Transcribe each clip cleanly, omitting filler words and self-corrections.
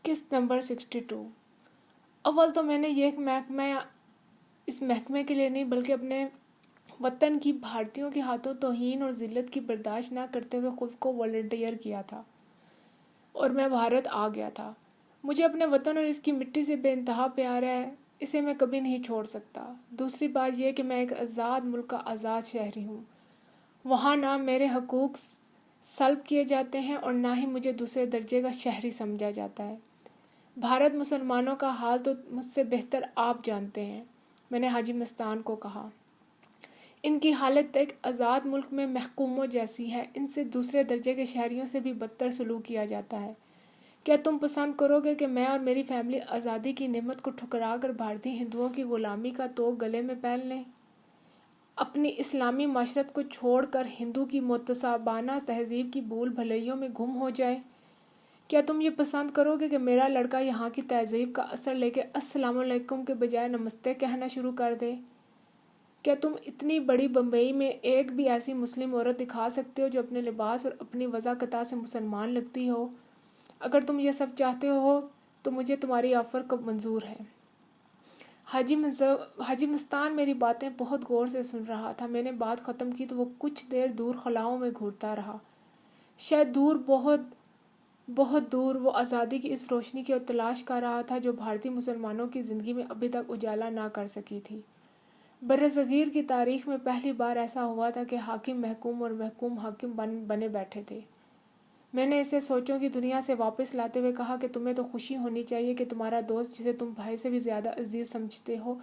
قسط نمبر 62۔ اول تو میں نے یہ محکمہ اس محکمے کے لیے نہیں بلکہ اپنے وطن کی بھارتیوں کے ہاتھوں توہین اور ذلت کی برداشت نہ کرتے ہوئے خود کو والنٹیئر کیا تھا اور میں بھارت آ گیا تھا۔ مجھے اپنے وطن اور اس کی مٹی سے بے انتہا پیار ہے، اسے میں کبھی نہیں چھوڑ سکتا۔ دوسری بات یہ کہ میں ایک آزاد ملک کا آزاد شہری ہوں، وہاں نہ میرے حقوق سلب کیے جاتے ہیں اور نہ ہی مجھے دوسرے درجے کا شہری سمجھا جاتا ہے۔ بھارت مسلمانوں کا حال تو مجھ سے بہتر آپ جانتے ہیں، میں نے حاجی مستان کو کہا۔ ان کی حالت ایک آزاد ملک میں محکوموں جیسی ہے، ان سے دوسرے درجے کے شہریوں سے بھی بدتر سلوک کیا جاتا ہے۔ کیا تم پسند کرو گے کہ میں اور میری فیملی آزادی کی نعمت کو ٹھکرا کر بھارتی ہندوؤں کی غلامی کا طوق گلے میں پہن لیں؟ اپنی اسلامی معاشرت کو چھوڑ کر ہندو کی متصابانہ تہذیب کی بھول بھلیوں میں گم ہو جائے؟ کیا تم یہ پسند کرو گے کہ میرا لڑکا یہاں کی تہذیب کا اثر لے کے السلام علیکم کے بجائے نمستے کہنا شروع کر دے؟ کیا تم اتنی بڑی بمبئی میں ایک بھی ایسی مسلم عورت دکھا سکتے ہو جو اپنے لباس اور اپنی وضاقتہ سے مسلمان لگتی ہو؟ اگر تم یہ سب چاہتے ہو تو مجھے تمہاری آفر کب منظور ہے؟ حاجی مستان میری باتیں بہت غور سے سن رہا تھا۔ میں نے بات ختم کی تو وہ کچھ دیر دور خلاؤں میں گھورتا رہا۔ شاید دور، بہت بہت دور، وہ آزادی کی اس روشنی کی تلاش کر رہا تھا جو بھارتی مسلمانوں کی زندگی میں ابھی تک اجالا نہ کر سکی تھی۔ برصغیر کی تاریخ میں پہلی بار ایسا ہوا تھا کہ حاکم محکوم اور محکوم حاکم بنے بیٹھے تھے۔ میں نے اسے سوچوں کی دنیا سے واپس لاتے ہوئے کہا کہ تمہیں تو خوشی ہونی چاہیے کہ تمہارا دوست جسے تم بھائی سے بھی زیادہ عزیز سمجھتے ہو،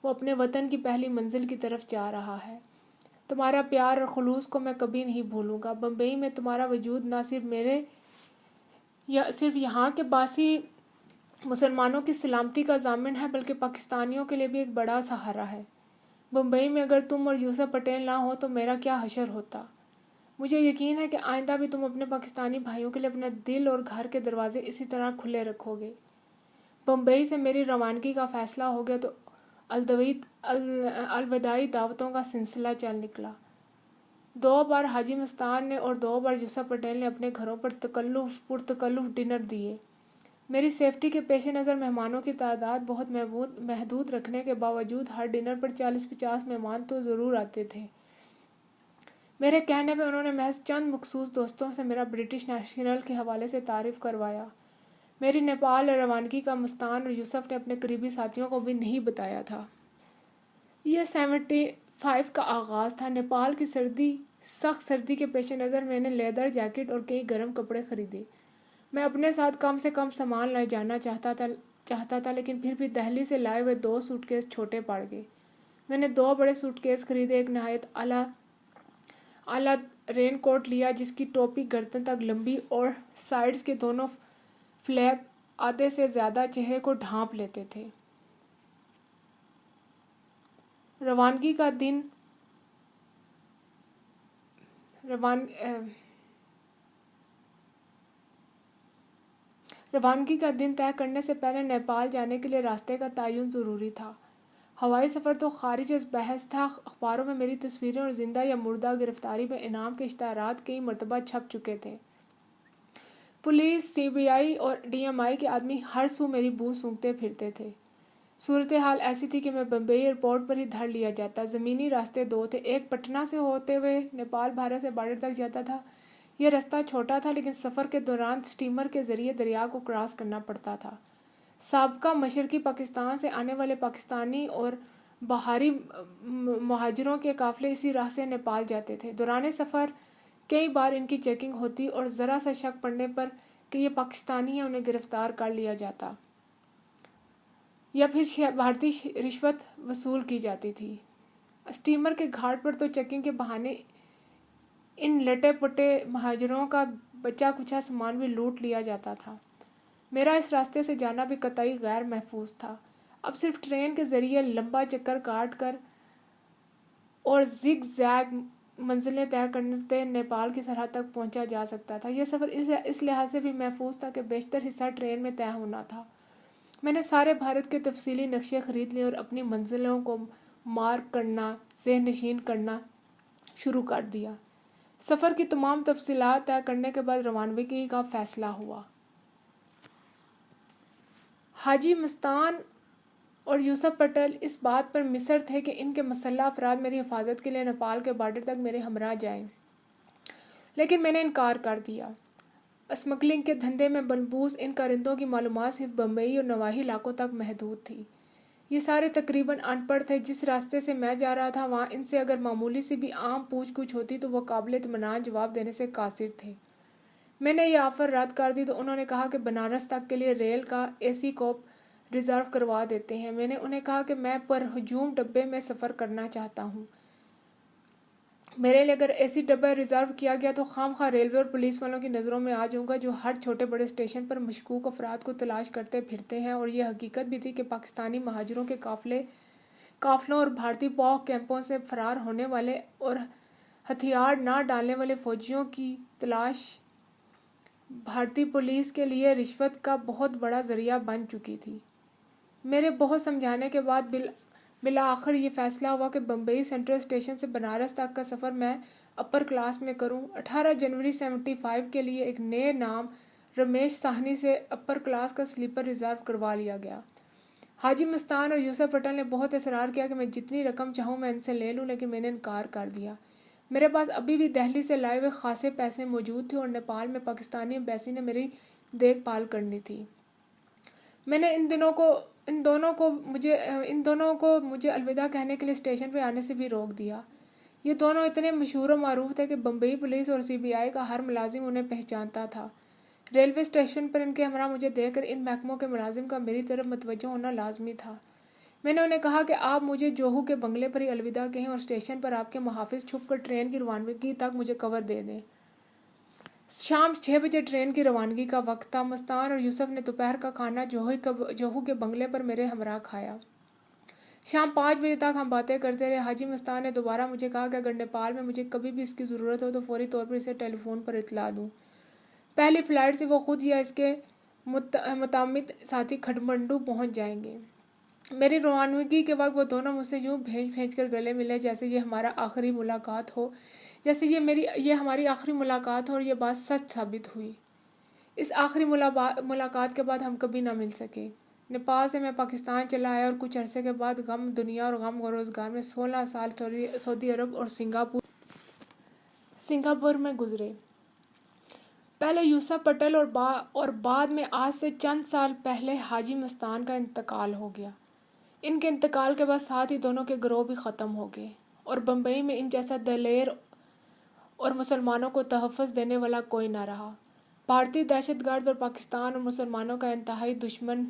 وہ اپنے وطن کی پہلی منزل کی طرف جا رہا ہے۔ تمہارا پیار اور خلوص کو میں کبھی نہیں بھولوں گا۔ بمبئی میں تمہارا وجود نہ صرف میرے یا صرف یہاں کے باسی مسلمانوں کی سلامتی کا ضامن ہے بلکہ پاکستانیوں کے لیے بھی ایک بڑا سہارا ہے۔ بمبئی میں اگر تم اور یوسف پٹیل نہ ہو تو میرا کیا حشر ہوتا؟ مجھے یقین ہے کہ آئندہ بھی تم اپنے پاکستانی بھائیوں کے لیے اپنا دل اور گھر کے دروازے اسی طرح کھلے رکھو گے۔ بمبئی سے میری روانگی کا فیصلہ ہو گیا تو الوداعی دعوتوں کا سلسلہ چل نکلا۔ 2 بار حاجی مستان نے اور 2 بار یوسف پٹیل نے اپنے گھروں پر پرتکلف ڈنر دیے۔ میری سیفٹی کے پیش نظر مہمانوں کی تعداد بہت محدود رکھنے کے باوجود ہر ڈنر پر 40-50 مہمان تو ضرور آتے تھے۔ میرے کہنے پہ انہوں نے محض چند مخصوص دوستوں سے میرا برٹش نیشنل کے حوالے سے تعارف کروایا۔ میری نیپال روانگی کا مستان اور یوسف نے اپنے قریبی ساتھیوں کو بھی نہیں بتایا تھا۔ یہ 75 کا آغاز تھا۔ نیپال کی سخت سردی کے پیش نظر میں نے لیدر جیکٹ اور کئی گرم کپڑے خریدے۔ میں اپنے ساتھ کم سے کم سامان لے جانا چاہتا تھا لیکن پھر بھی دہلی سے لائے ہوئے 2 سوٹ کیس چھوٹے پڑ گئے۔ میں نے 2 بڑے سوٹ کیس خریدے، ایک نہایت اعلیٰ رین کوٹ لیا جس کی ٹوپی گردن تک لمبی اور سائڈز کے دونوں فلیپ آدھے سے زیادہ چہرے کو ڈھانپ لیتے تھے۔ روانگی کا دن طے کرنے سے پہلے نیپال جانے کے لیے راستے کا تعین ضروری تھا۔ ہوائی سفر تو خارج از بحث تھا۔ اخباروں میں میری تصویریں اور زندہ یا مردہ گرفتاری میں انعام کے اشتہارات کئی مرتبہ چھپ چکے تھے۔ پولیس، CBI اور DMI کے آدمی ہر سو میری بو سونگھتے پھرتے تھے۔ صورتحال ایسی تھی کہ میں بمبئی ایئرپورٹ پر ہی دھر لیا جاتا۔ زمینی راستے 2 تھے، ایک پٹنہ سے ہوتے ہوئے نیپال بھارت سے بارڈر تک جاتا تھا۔ یہ راستہ چھوٹا تھا لیکن سفر کے دوران سٹیمر کے ذریعے دریا کو کراس کرنا پڑتا تھا۔ سابقہ مشرقی پاکستان سے آنے والے پاکستانی اور باہری مہاجروں کے قافلے اسی راہ سے نیپال جاتے تھے۔ دوران سفر کئی بار ان کی چیکنگ ہوتی اور ذرا سا شک پڑنے پر کہ یہ پاکستانی ہیں انہیں گرفتار کر لیا جاتا یا پھر بھارتی رشوت وصول کی جاتی تھی۔ اسٹیمر کے گھاٹ پر تو چیکنگ کے بہانے ان لٹے پٹے مہاجروں کا بچا کچھا سامان بھی لوٹ لیا جاتا تھا۔ میرا اس راستے سے جانا بھی قطعی غیر محفوظ تھا۔ اب صرف ٹرین کے ذریعے لمبا چکر کاٹ کر اور زگ زیگ منزلیں طے کرتے نیپال کی سرحد تک پہنچا جا سکتا تھا۔ یہ سفر اس لحاظ سے بھی محفوظ تھا کہ بیشتر حصہ ٹرین میں طے ہونا تھا۔ میں نے سارے بھارت کے تفصیلی نقشے خرید لیے اور اپنی منزلوں کو مارک کرنا، ذہن نشین کرنا شروع کر دیا۔ سفر کی تمام تفصیلات طے کرنے کے بعد روانگی کا فیصلہ ہوا۔ حاجی مستان اور یوسف پٹیل اس بات پر مصر تھے کہ ان کے مسلح افراد میری حفاظت کے لیے نیپال کے بارڈر تک میرے ہمراہ جائیں، لیکن میں نے انکار کر دیا۔ اسمگلنگ کے دھندے میں ملبوس ان کارندوں کی معلومات صرف بمبئی اور نواحی علاقوں تک محدود تھی۔ یہ سارے تقریباً ان پڑھ تھے۔ جس راستے سے میں جا رہا تھا وہاں ان سے اگر معمولی سی بھی عام پوچھ گچھ ہوتی تو وہ قابل اطمینان جواب دینے سے قاصر تھے۔ میں نے یہ آفر رد کر دی تو انہوں نے کہا کہ بنارس تک کے لیے ریل کا اے سی کوچ ریزرو کروا دیتے ہیں۔ میں نے انہیں کہا کہ میں پر ہجوم ڈبے میں سفر کرنا چاہتا ہوں۔ میرے لیے اگر اے سی ڈبہ ریزرو کیا گیا تو خواہ مخواہ ریلوے اور پولیس والوں کی نظروں میں آ جاؤں گا، جو ہر چھوٹے بڑے اسٹیشن پر مشکوک افراد کو تلاش کرتے پھرتے ہیں۔ اور یہ حقیقت بھی تھی کہ پاکستانی مہاجروں کے قافلوں اور بھارتی پاک کیمپوں سے فرار ہونے والے اور ہتھیار نہ ڈالنے والے فوجیوں کی تلاش بھارتی پولیس کے لیے رشوت کا بہت بڑا ذریعہ بن چکی تھی۔ میرے بہت سمجھانے کے بعد بالآخر یہ فیصلہ ہوا کہ بمبئی سینٹرل اسٹیشن سے بنارس تک کا سفر میں اپر کلاس میں کروں۔ 18 جنوری 75 کے لیے ایک نئے نام رمیش ساہنی سے اپر کلاس کا سلیپر ریزرو کروا لیا گیا۔ حاجی مستان اور یوسف پٹیل نے بہت اصرار کیا کہ میں جتنی رقم چاہوں میں ان سے لے لوں، لیکن میں نے انکار کر دیا۔ میرے پاس ابھی بھی دہلی سے لائے ہوئے خاصے پیسے موجود تھے اور نیپال میں پاکستانی ایمبیسی نے میری دیکھ بھال کرنی تھی۔ میں نے ان دونوں کو مجھے الوداع کہنے کے لیے اسٹیشن پہ آنے سے بھی روک دیا۔ یہ دونوں اتنے مشہور و معروف تھے کہ بمبئی پولیس اور سی بی آئی کا ہر ملازم انہیں پہچانتا تھا۔ ریلوے اسٹیشن پر ان کے ہمراہ مجھے دیکھ کر ان محکموں کے ملازم کا میری طرف متوجہ ہونا لازمی تھا۔ میں نے انہیں کہا کہ آپ مجھے جوہو کے بنگلے پر ہی الوداع کہیں اور اسٹیشن پر آپ کے محافظ چھپ کر ٹرین کی روانگی تک مجھے خبر دے دیں۔ شام 6 بجے ٹرین کی روانگی کا وقت تھا۔ مستان اور یوسف نے دوپہر کا کھانا جوہو کے بنگلے پر میرے ہمراہ کھایا۔ شام 5 بجے تک ہم باتیں کرتے رہے۔ حاجی مستان نے دوبارہ مجھے کہا کہ اگر نیپال میں مجھے کبھی بھی اس کی ضرورت ہو تو فوری طور پر اسے ٹیلی فون پر اطلاع دوں۔ پہلی فلائٹ سے وہ خود یا اس کے متعمد ساتھی کھٹمنڈو پہنچ جائیں گے۔ میری روانگی کے وقت وہ دونوں مجھ سے یوں بھیج کر گلے ملے جیسے یہ ہماری آخری ملاقات ہو اور یہ بات سچ ثابت ہوئی۔ اس آخری ملاقات کے بعد ہم کبھی نہ مل سکے۔ نیپال سے میں پاکستان چلا آیا اور کچھ عرصے کے بعد غم دنیا اور غم روزگار میں 16 سال سعودی عرب اور سنگاپور میں گزرے۔ پہلے یوسف پٹیل اور بعد میں آج سے چند سال پہلے حاجی مستان کا انتقال ہو گیا۔ ان کے انتقال کے بعد ساتھ ہی دونوں کے گروہ بھی ختم ہو گئے اور بمبئی میں ان جیسا دلیر اور مسلمانوں کو تحفظ دینے والا کوئی نہ رہا۔ بھارتی دہشت گرد اور پاکستان اور مسلمانوں کا انتہائی دشمن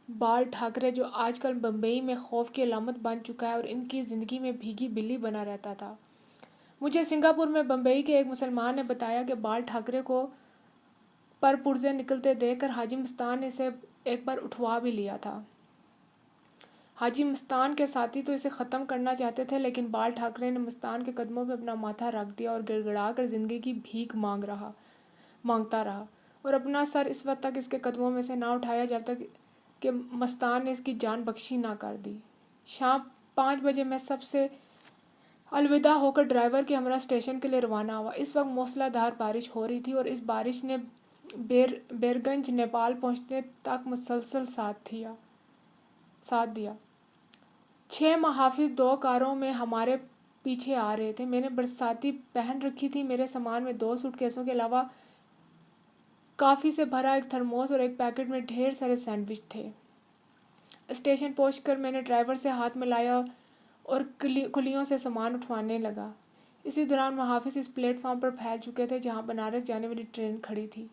بال ٹھاکرے، جو آج کل بمبئی میں خوف کی علامت بن چکا ہے اور ان کی زندگی میں بھیگی بلی بنا رہتا تھا۔ مجھے سنگاپور میں بمبئی کے ایک مسلمان نے بتایا کہ بال ٹھاکرے کو پر پرزے نکلتے دیکھ کر حاجی مستان نے اسے ایک بار اٹھوا بھی لیا تھا۔ حاجی مستان کے ساتھی تو اسے ختم کرنا چاہتے تھے، لیکن بال ٹھاکرے نے مستان کے قدموں پہ اپنا ماتھا رکھ دیا اور گڑ گڑا کر زندگی کی بھیک مانگتا رہا اور اپنا سر اس وقت تک اس کے قدموں میں سے نہ اٹھایا جب تک کہ مستان نے اس کی جان بخشی نہ کر دی۔ شام 5 بجے میں سب سے الوداع ہو کر ڈرائیور کے ہمراہ اسٹیشن کے لیے روانہ ہوا۔ اس وقت موسلا دھار بارش ہو رہی تھی اور اس بارش نے بیرگنج نیپال پہنچنے تک مسلسل ساتھ دیا۔ 6 محافظ 2 کاروں میں ہمارے پیچھے آ رہے تھے۔ میں نے برساتی پہن رکھی تھی۔ میرے سامان میں 2 سوٹ کیسوں کے علاوہ کافی سے بھرا ایک تھرموس اور ایک پیکٹ میں ڈھیر سارے سینڈوچ تھے۔ اسٹیشن پہنچ کر میں نے ڈرائیور سے ہاتھ ملایا اور کلیوں سے سامان اٹھوانے لگا۔ اسی دوران محافظ اس پلیٹ فارم پر پھیل چکے تھے جہاں بنارس جانے والی ٹرین کھڑی تھی۔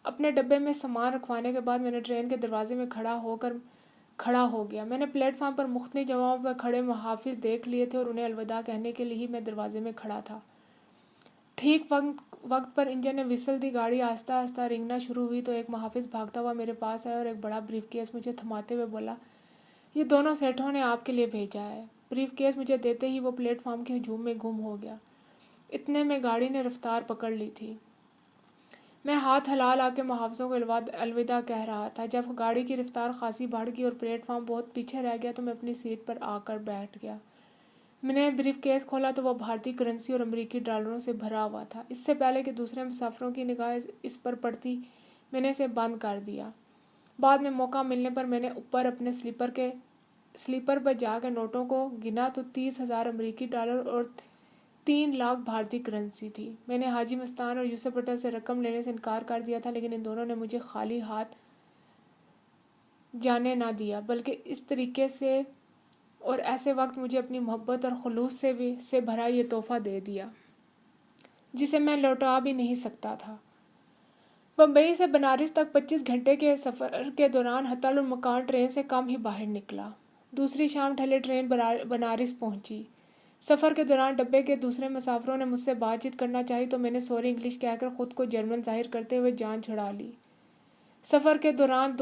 اپنے ڈبے میں سامان رکھوانے کے بعد میں نے ٹرین کے دروازے میں کھڑا ہو گیا۔ میں نے پلیٹ فارم پر مختلف جگہوں پر کھڑے محافظ دیکھ لیے تھے اور انہیں الوداع کہنے کے لیے ہی میں دروازے میں کھڑا تھا۔ ٹھیک وقت پر انجن نے وسل دی، گاڑی آہستہ آہستہ رینگنا شروع ہوئی تو ایک محافظ بھاگتا ہوا میرے پاس آیا اور ایک بڑا بریف کیس مجھے تھماتے ہوئے بولا، یہ دونوں سیٹھوں نے آپ کے لیے بھیجا ہے۔ بریف کیس مجھے دیتے ہی وہ پلیٹ فارم کے ہجوم میں گم ہو گیا۔ اتنے میں گاڑی نے رفتار پکڑ لی تھی۔ میں ہاتھ ہلا لا کے محافظوں کو الوداع کہہ رہا تھا۔ جب گاڑی کی رفتار خاصی بڑھ گئی اور پلیٹ فارم بہت پیچھے رہ گیا تو میں اپنی سیٹ پر آ کر بیٹھ گیا۔ میں نے بریف کیس کھولا تو وہ بھارتی کرنسی اور امریکی ڈالروں سے بھرا ہوا تھا۔ اس سے پہلے کہ دوسرے مسافروں کی نگاہ اس پر پڑتی میں نے اسے بند کر دیا۔ بعد میں موقع ملنے پر میں نے اوپر اپنے سلیپر پر جا کے نوٹوں کو گنا تو 30,000 امریکی ڈالر اور 3 لاکھ بھارتی کرنسی تھی۔ میں نے حاجی مستان اور یوسف پٹل سے رقم لینے سے انکار کر دیا تھا، لیکن ان دونوں نے مجھے خالی ہاتھ جانے نہ دیا، بلکہ اس طریقے سے اور ایسے وقت مجھے اپنی محبت اور خلوص سے بھرا یہ تحفہ دے دیا جسے میں لوٹا بھی نہیں سکتا تھا۔ بمبئی سے بنارس تک 25 گھنٹے کے سفر کے دوران حتی المکان ٹرین سے کم ہی باہر نکلا۔ دوسری شام ڈھلے ٹرین بنارس پہنچی۔ سفر کے دوران ڈبے کے دوسرے مسافروں نے مجھ سے بات چیت کرنا چاہی تو میں نے سوری انگلش کہہ کر خود کو جرمن ظاہر کرتے ہوئے جان چھڑا لی۔ سفر کے دوران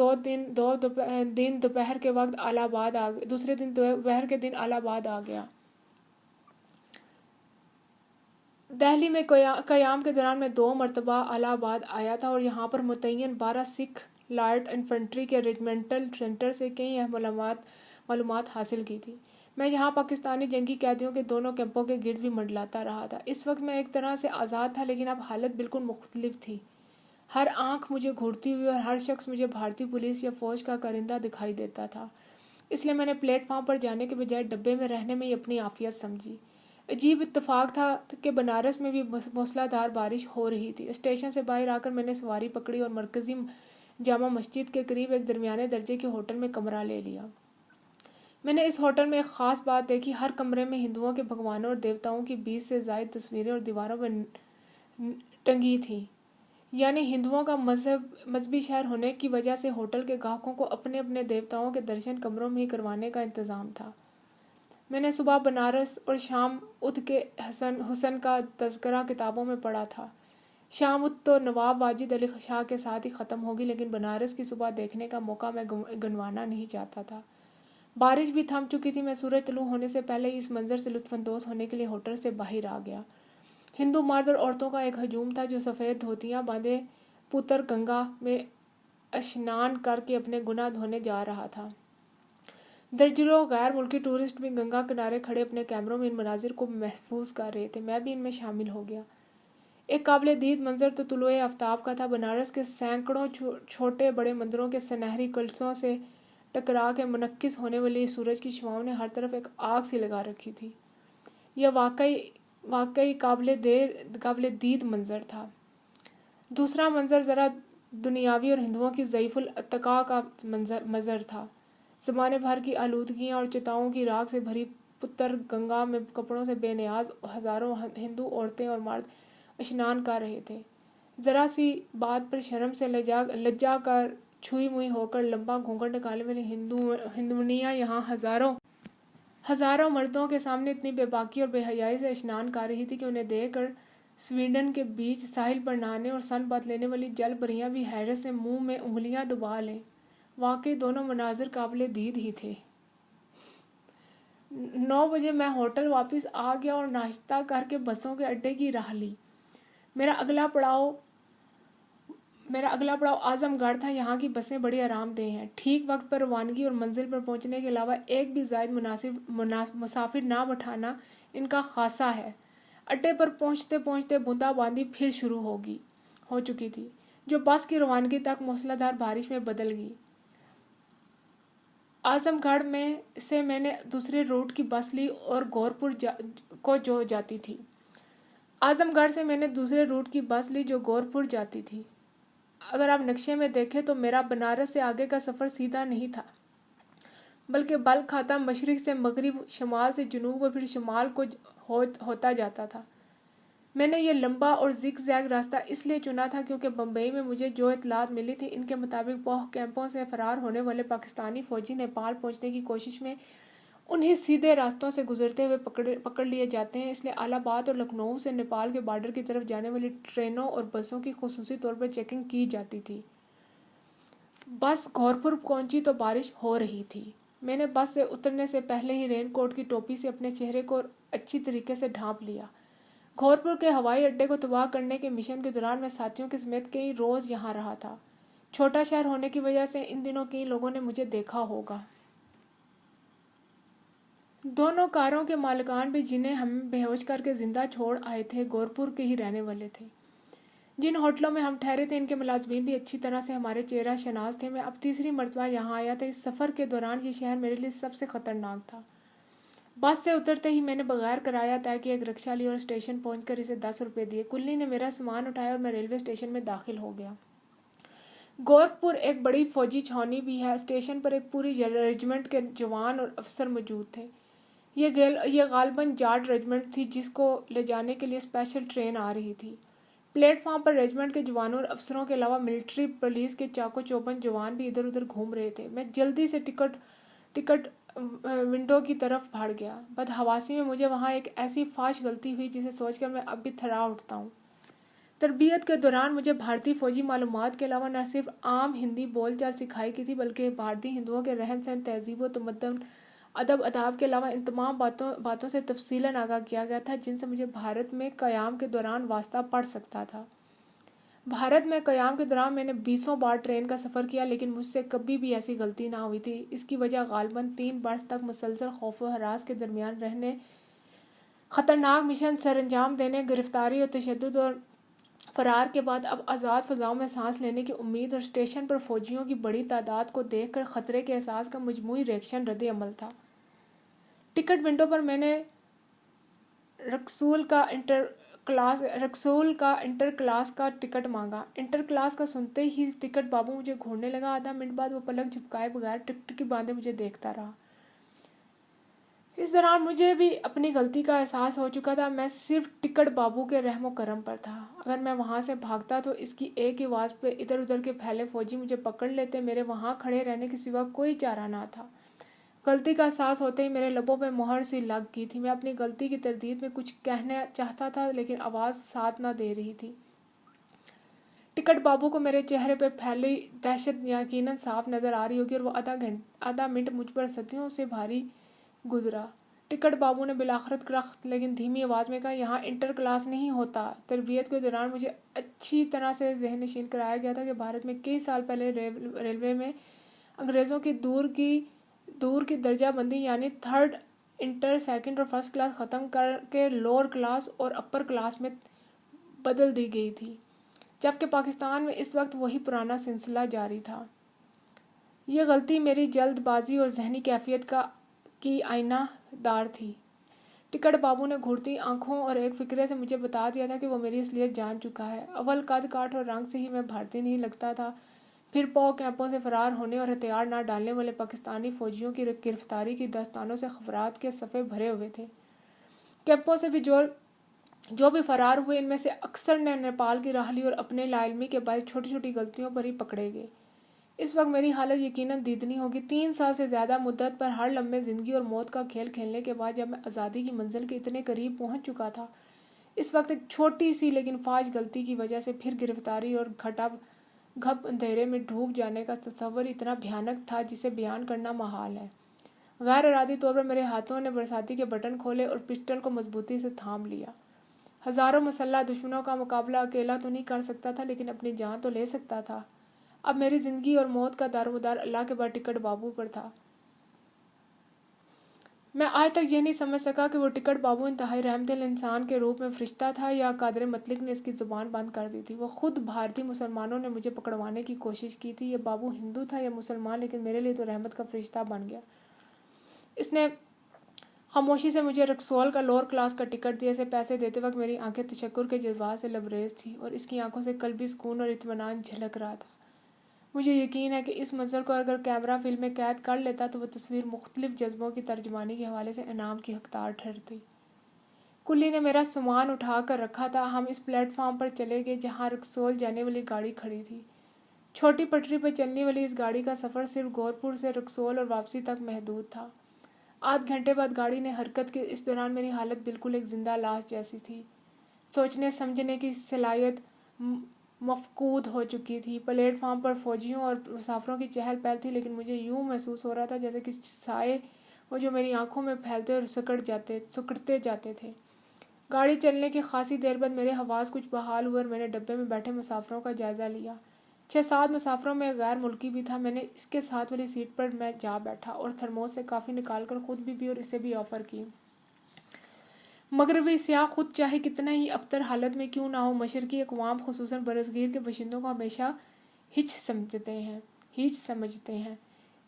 دن دوپہر کے وقت الہ آباد دوسرے دن دوپہر کے دن الہ آباد آ گیا۔ دہلی میں قیام کے دوران میں 2 مرتبہ الہ آباد آیا تھا اور یہاں پر متعین 12 سکھ لائٹ انفنٹری کے ریجمنٹل سینٹر سے کئی اہم معلومات حاصل کی تھی۔ میں یہاں پاکستانی جنگی قیدیوں کے دونوں کیمپوں کے گرد بھی منڈلاتا رہا تھا۔ اس وقت میں ایک طرح سے آزاد تھا، لیکن اب حالت بالکل مختلف تھی۔ ہر آنکھ مجھے گھورتی ہوئی اور ہر شخص مجھے بھارتی پولیس یا فوج کا کارندہ دکھائی دیتا تھا۔ اس لیے میں نے پلیٹ فارم پر جانے کے بجائے ڈبے میں رہنے میں ہی اپنی عافیت سمجھی۔ عجیب اتفاق تھا کہ بنارس میں بھی موسلا دھار بارش ہو رہی تھی۔ اسٹیشن سے باہر آ کر میں نے سواری پکڑی اور مرکزی جامع مسجد کے قریب ایک درمیانے درجے کے ہوٹل میں کمرہ لے لیا۔ میں نے اس ہوٹل میں ایک خاص بات دیکھی، ہر کمرے میں ہندوؤں کے بھگوانوں اور دیوتاؤں کی 20 سے زائد تصویریں اور دیواروں پر ٹنگی تھیں۔ یعنی ہندوؤں کا مذہبی شہر ہونے کی وجہ سے ہوٹل کے گاہکوں کو اپنے اپنے دیوتاؤں کے درشن کمروں میں ہی کروانے کا انتظام تھا۔ میں نے صبح بنارس اور شام ادھ کے حسن کا تذکرہ کتابوں میں پڑھا تھا۔ شام ادھ تو نواب واجد علی شاہ کے ساتھ ہی ختم ہوگی، لیکن بنارس کی صبح دیکھنے کا موقع میں گنوانا نہیں چاہتا تھا۔ بارش بھی تھم چکی تھی۔ میں سورج طلوع ہونے سے پہلے ہی اس منظر سے لطف اندوز ہونے کے لیے ہوٹل سے باہر آ گیا۔ ہندو مرد اور عورتوں کا ایک ہجوم تھا جو سفید دھوتیاں باندھے پتر گنگا میں اشنان کر کے اپنے گناہ دھونے جا رہا تھا۔ درجنوں غیر ملکی ٹورسٹ بھی گنگا کنارے کھڑے اپنے کیمروں میں ان مناظر کو محفوظ کر رہے تھے۔ میں بھی ان میں شامل ہو گیا۔ ایک قابل دید منظر تو طلوع آفتاب کا تھا۔ بنارس کے سینکڑوں چھوٹے بڑے مندروں کے سنہری کلشوں سے ٹکرا کے منعکس ہونے والی سورج کی شعاؤں نے ہر طرف ایک آگ سی لگا رکھی تھی۔ یہ واقعی قابل دید منظر تھا۔ دوسرا منظر ذرا دنیاوی اور ہندوؤں کی ضعیف الاتقاء کا منظر تھا۔ زمانے بھر کی آلودگیاں اور چتاؤں کی راکھ سے بھری پتر گنگا میں کپڑوں سے بے نیاز ہزاروں ہندو عورتیں اور مرد اشنان کر رہے تھے۔ ذرا سی بات پر شرم سے لجا کر چھوئی موئی ہو کر لمبا گھونگھٹ نکالنے والی ہندوانیاں یہاں ہزاروں مردوں کے سامنے اتنی بے باکی اور بے حیائی سے اشنان کر رہی تھی کہ انہیں دیکھ کر سویڈن کے بیچ ساحل پر نہانے اور سن بات لینے والی جل پریاں بھی حیرت سے منہ میں انگلیاں دبا لیں۔ واقعی دونوں مناظر قابل دید ہی تھے۔ 9 بجے میں ہوٹل واپس آ گیا اور ناشتہ کر کے بسوں کے اڈے کی راہ لی۔ میرا اگلا پڑاؤ اعظم گڑھ تھا۔ یہاں کی بسیں بڑی آرام دہ ہیں۔ ٹھیک وقت پر روانگی اور منزل پر پہنچنے کے علاوہ ایک بھی زائد مسافر نہ بٹھانا ان کا خاصہ ہے۔ اڈے پر پہنچتے پہنچتے بوندا باندی پھر شروع ہو چکی تھی، جو بس کی روانگی تک موسلا دھار بارش میں بدل گئی۔ اعظم گڑھ سے میں نے دوسرے روٹ کی بس لی اور گورپور کو جو جاتی تھی۔ اگر آپ نقشے میں دیکھیں تو میرا بنارس سے آگے کا سفر سیدھا نہیں تھا، بلکہ بل کھاتا مشرق سے مغرب، شمال سے جنوب اور پھر شمال کو ہوتا جاتا تھا۔ میں نے یہ لمبا اور زگ زیگ راستہ اس لیے چنا تھا کیونکہ بمبئی میں مجھے جو اطلاعات ملی تھی ان کے مطابق پوہ کیمپوں سے فرار ہونے والے پاکستانی فوجی نیپال پہنچنے کی کوشش میں انہیں سیدھے راستوں سے گزرتے ہوئے پکڑ لیے جاتے ہیں۔ اس لیے الہ آباد اور لکھنؤ سے نیپال کے بارڈر کی طرف جانے والی ٹرینوں اور بسوں کی خصوصی طور پر چیکنگ کی جاتی تھی۔ بس گورپور پہنچی تو بارش ہو رہی تھی۔ میں نے بس سے اترنے سے پہلے ہی رین کوٹ کی ٹوپی سے اپنے چہرے کو اچھی طریقے سے ڈھانپ لیا۔ گورپور کے ہوائی اڈے کو تباہ کرنے کے مشن کے دوران میں ساتھیوں کے سمیت کئی روز یہاں رہا تھا۔ چھوٹا شہر ہونے کی وجہ سے ان دنوں کئی لوگوں نے مجھے دیکھا ہوگا۔ دونوں کاروں کے مالکان بھی جنہیں ہم بے ہوش کر کے زندہ چھوڑ آئے تھے، گورپور کے ہی رہنے والے تھے۔ جن ہوٹلوں میں ہم ٹھہرے تھے ان کے ملازمین بھی اچھی طرح سے ہمارے چہرہ شناس تھے۔ میں اب تیسری مرتبہ یہاں آیا تھا۔ اس سفر کے دوران یہ شہر میرے لیے سب سے خطرناک تھا۔ بس سے اترتے ہی میں نے بغیر کرایہ طے کیے ایک رکشہ لی اور اسٹیشن پہنچ کر اسے 10 روپے دیے۔ کلی نے میرا سامان اٹھایا اور میں ریلوے اسٹیشن میں داخل ہو گیا۔ گورکھپور ایک بڑی فوجی چھاؤنی بھی ہے۔ اسٹیشن پر ایک پوری ریجمنٹ کے جوان اور افسر موجود تھے۔ یہ غالباً جاٹ ریجمنٹ تھی جس کو لے جانے کے لیے اسپیشل ٹرین آ رہی تھی۔ پلیٹ فارم پر ریجمنٹ کے جوانوں اور افسروں کے علاوہ ملٹری پولیس کے چاقو چوبند جوان بھی ادھر ادھر گھوم رہے تھے۔ میں جلدی سے ٹکٹ ونڈو کی طرف بھاگ گیا۔ بدحواسی میں مجھے وہاں ایک ایسی فاش غلطی ہوئی جسے سوچ کر میں اب بھی تھرا اٹھتا ہوں۔ تربیت کے دوران مجھے بھارتی فوجی معلومات کے علاوہ نہ صرف عام ہندی بول چال سکھائی گئی تھی بلکہ بھارتی ہندوؤں کے رہن سہن، تہذیب و تمدن، ادب آداب کے علاوہ ان تمام باتوں سے تفصیلاً آگاہ کیا گیا تھا جن سے مجھے بھارت میں قیام کے دوران واسطہ پڑ سکتا تھا۔ بھارت میں قیام کے دوران میں نے 20 بار ٹرین کا سفر کیا لیکن مجھ سے کبھی بھی ایسی غلطی نہ ہوئی تھی۔ اس کی وجہ غالباً 3 برس تک مسلسل خوف و ہراس کے درمیان رہنے، خطرناک مشن سر انجام دینے، گرفتاری اور تشدد اور فرار کے بعد اب آزاد فضاؤں میں سانس لینے کی امید اور اسٹیشن پر فوجیوں کی بڑی تعداد کو دیکھ کر خطرے کے احساس کا مجموعی ریئیکشن رد عمل تھا۔ ٹکٹ ونڈو پر میں نے رکسول کا انٹر کلاس کا ٹکٹ مانگا۔ انٹر کلاس کا سنتے ہی ٹکٹ بابو مجھے گھورنے لگا۔ آدھا منٹ بعد وہ پلک جھپکائے بغیر ٹکٹ کی باندھے مجھے دیکھتا رہا۔ اس دوران مجھے بھی اپنی غلطی کا احساس ہو چکا تھا۔ میں صرف ٹکٹ بابو کے رحم و کرم پر تھا۔ اگر میں وہاں سے بھاگتا تو اس کی ایک ہی آواز پہ ادھر ادھر کے پھیلے فوجی مجھے پکڑ لیتے۔ میرے وہاں کھڑے رہنے کے سوا کوئی چارہ نہ تھا۔ غلطی کا احساس ہوتے ہی میرے لبوں پہ مہر سی لگ گئی تھی۔ میں اپنی غلطی کی تردید میں کچھ کہنا چاہتا تھا لیکن آواز ساتھ نہ دے رہی تھی۔ ٹکٹ بابو کو میرے چہرے پہ پھیلی دہشت یقیناً صاف نظر آ رہی ہوگی اور وہ آدھا منٹ مجھ پر صدیوں سے بھاری گزرا۔ ٹکٹ بابو نے بالآخر کرخت لیکن دھیمی آواز میں کہا، یہاں انٹر کلاس نہیں ہوتا۔ تربیت کے دوران مجھے اچھی طرح سے ذہن نشین کرایا گیا تھا کہ بھارت میں کئی سال پہلے ریلوے میں انگریزوں کی دور کی درجہ بندی یعنی تھرڈ، انٹر، سیکنڈ اور فرسٹ کلاس ختم کر کے لوور کلاس اور اپر کلاس میں بدل دی گئی تھی، جبکہ پاکستان میں اس وقت وہی پرانا سلسلہ جاری تھا۔ یہ غلطی میری جلد بازی اور ذہنی کیفیت کی آئینہ دار تھی۔ ٹکٹ بابو نے گھورتی آنکھوں اور ایک فقرے سے مجھے بتا دیا تھا کہ وہ میری اصلیت جان چکا ہے۔ اول قد کاٹ اور رنگ سے ہی میں بھارتی نہیں لگتا تھا، پھر پاؤ کیمپوں سے فرار ہونے اور ہتھیار نہ ڈالنے والے پاکستانی فوجیوں کی گرفتاری کی داستانوں سے خبرات کے صفحے بھرے ہوئے تھے۔ کیمپوں سے بھی جو بھی فرار ہوئے ان میں سے اکثر نے نیپال کی راہ لی اور اپنے لا علمی کے باعث چھوٹی چھوٹی غلطیوں پر ہی پکڑے گئے۔ اس وقت میری حالت یقیناً دیدنی ہوگی۔ 3 سال سے زیادہ مدت پر ہر لمحے زندگی اور موت کا کھیل کھیلنے کے بعد جب میں آزادی کی منزل کے اتنے قریب پہنچ چکا تھا، اس وقت ایک چھوٹی سی لیکن فاش غلطی کی وجہ سے پھر گرفتاری اور گھپ اندھیرے میں ڈوب جانے کا تصور اتنا بھیانک تھا جسے بیان کرنا محال ہے۔ غیر ارادی طور پر میرے ہاتھوں نے برساتی کے بٹن کھولے اور پسٹل کو مضبوطی سے تھام لیا۔ ہزاروں مسلح دشمنوں کا مقابلہ اکیلا تو نہیں کر سکتا تھا لیکن اپنی جان تو لے سکتا تھا۔ اب میری زندگی اور موت کا دارومدار اللہ کے بعد ٹکٹ بابو پر تھا۔ میں آج تک یہ نہیں سمجھ سکا کہ وہ ٹکٹ بابو انتہائی رحم دل انسان کے روپ میں فرشتہ تھا یا قادر مطلق نے اس کی زبان بند کر دی تھی۔ وہ خود بھارتی مسلمانوں نے مجھے پکڑوانے کی کوشش کی تھی۔ یہ بابو ہندو تھا یا مسلمان لیکن میرے لیے تو رحمت کا فرشتہ بن گیا۔ اس نے خاموشی سے مجھے رکسول کا لوور کلاس کا ٹکٹ دیا۔ اسے پیسے دیتے وقت میری آنکھیں تشکر کے جذبات سے لبریز تھیں اور اس کی آنکھوں سے قلبی سکون اور اطمینان جھلک رہا تھا۔ مجھے یقین ہے کہ اس منظر کو اگر کیمرہ فلم میں قید کر لیتا تو وہ تصویر مختلف جذبوں کی ترجمانی کے حوالے سے انعام کی حقدار ٹھہرتی۔ کلی نے میرا سامان اٹھا کر رکھا تھا۔ ہم اس پلیٹ فارم پر چلے گئے جہاں رکسول جانے والی گاڑی کھڑی تھی۔ چھوٹی پٹری پر چلنے والی اس گاڑی کا سفر صرف گورکھپور سے رکسول اور واپسی تک محدود تھا۔ آدھ گھنٹے بعد گاڑی نے حرکت کی۔ اس دوران میری حالت بالکل ایک زندہ لاش جیسی تھی۔ سوچنے سمجھنے کی صلاحیت مفقود ہو چکی تھی۔ پلیٹ فارم پر فوجیوں اور مسافروں کی چہل پہل تھی لیکن مجھے یوں محسوس ہو رہا تھا جیسے کہ سائے وہ جو میری آنکھوں میں پھیلتے اور سکڑتے جاتے تھے۔ گاڑی چلنے کی خاصی دیر بعد میرے حواس کچھ بحال ہوئے اور میں نے ڈبے میں بیٹھے مسافروں کا جائزہ لیا۔ 6-7 مسافروں میں غیر ملکی بھی تھا۔ میں نے اس کے ساتھ والی سیٹ پر میں جا بیٹھا اور تھرموس سے کافی نکال کر خود بھی اور اسے بھی آفر کی۔ مغربی سیاح خود چاہے کتنا ہی ابتر حالت میں کیوں نہ ہو، مشرقی اقوام خصوصاً برصغیر کے باشندوں کو ہمیشہ ہیچ سمجھتے ہیں۔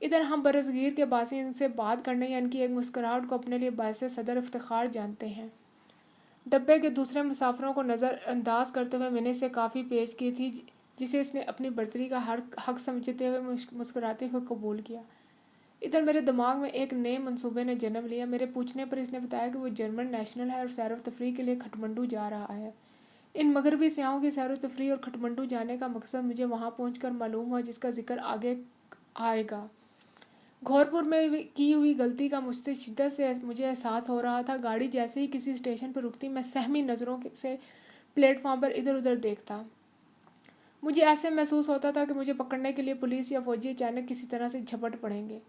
ادھر ہم برصغیر کے باشندوں سے بات کرنے یا ان کی ایک مسکراہٹ کو اپنے لیے باعث صدر افتخار جانتے ہیں۔ ڈبے کے دوسرے مسافروں کو نظر انداز کرتے ہوئے میں نے اسے کافی پیش کی تھی، جسے اس نے اپنی برتری کا حق سمجھتے ہوئے مسکراتے ہوئے قبول کیا۔ ادھر میرے دماغ میں ایک نئے منصوبے نے جنم لیا۔ میرے پوچھنے پر اس نے بتایا کہ وہ جرمن نیشنل ہے اور سیر و تفریح کے لیے کھٹمنڈو جا رہا ہے۔ ان مغربی سیاحوں کی سیر و تفریح اور کھٹمنڈو جانے کا مقصد مجھے وہاں پہنچ کر معلوم ہوا، جس کا ذکر آگے آئے گا۔ گھورپور میں کی ہوئی غلطی کا مجھ سے شدت سے مجھے احساس ہو رہا تھا۔ گاڑی جیسے ہی کسی اسٹیشن پر رکتی، میں سہمی نظروں سے پلیٹ فارم پر ادھر ادھر دیکھتا۔ مجھے ایسے محسوس ہوتا تھا کہ مجھے پکڑنے کے لیے پولیس یا فوجی اچانک کسی طرح سے جھپٹ پڑیں گے۔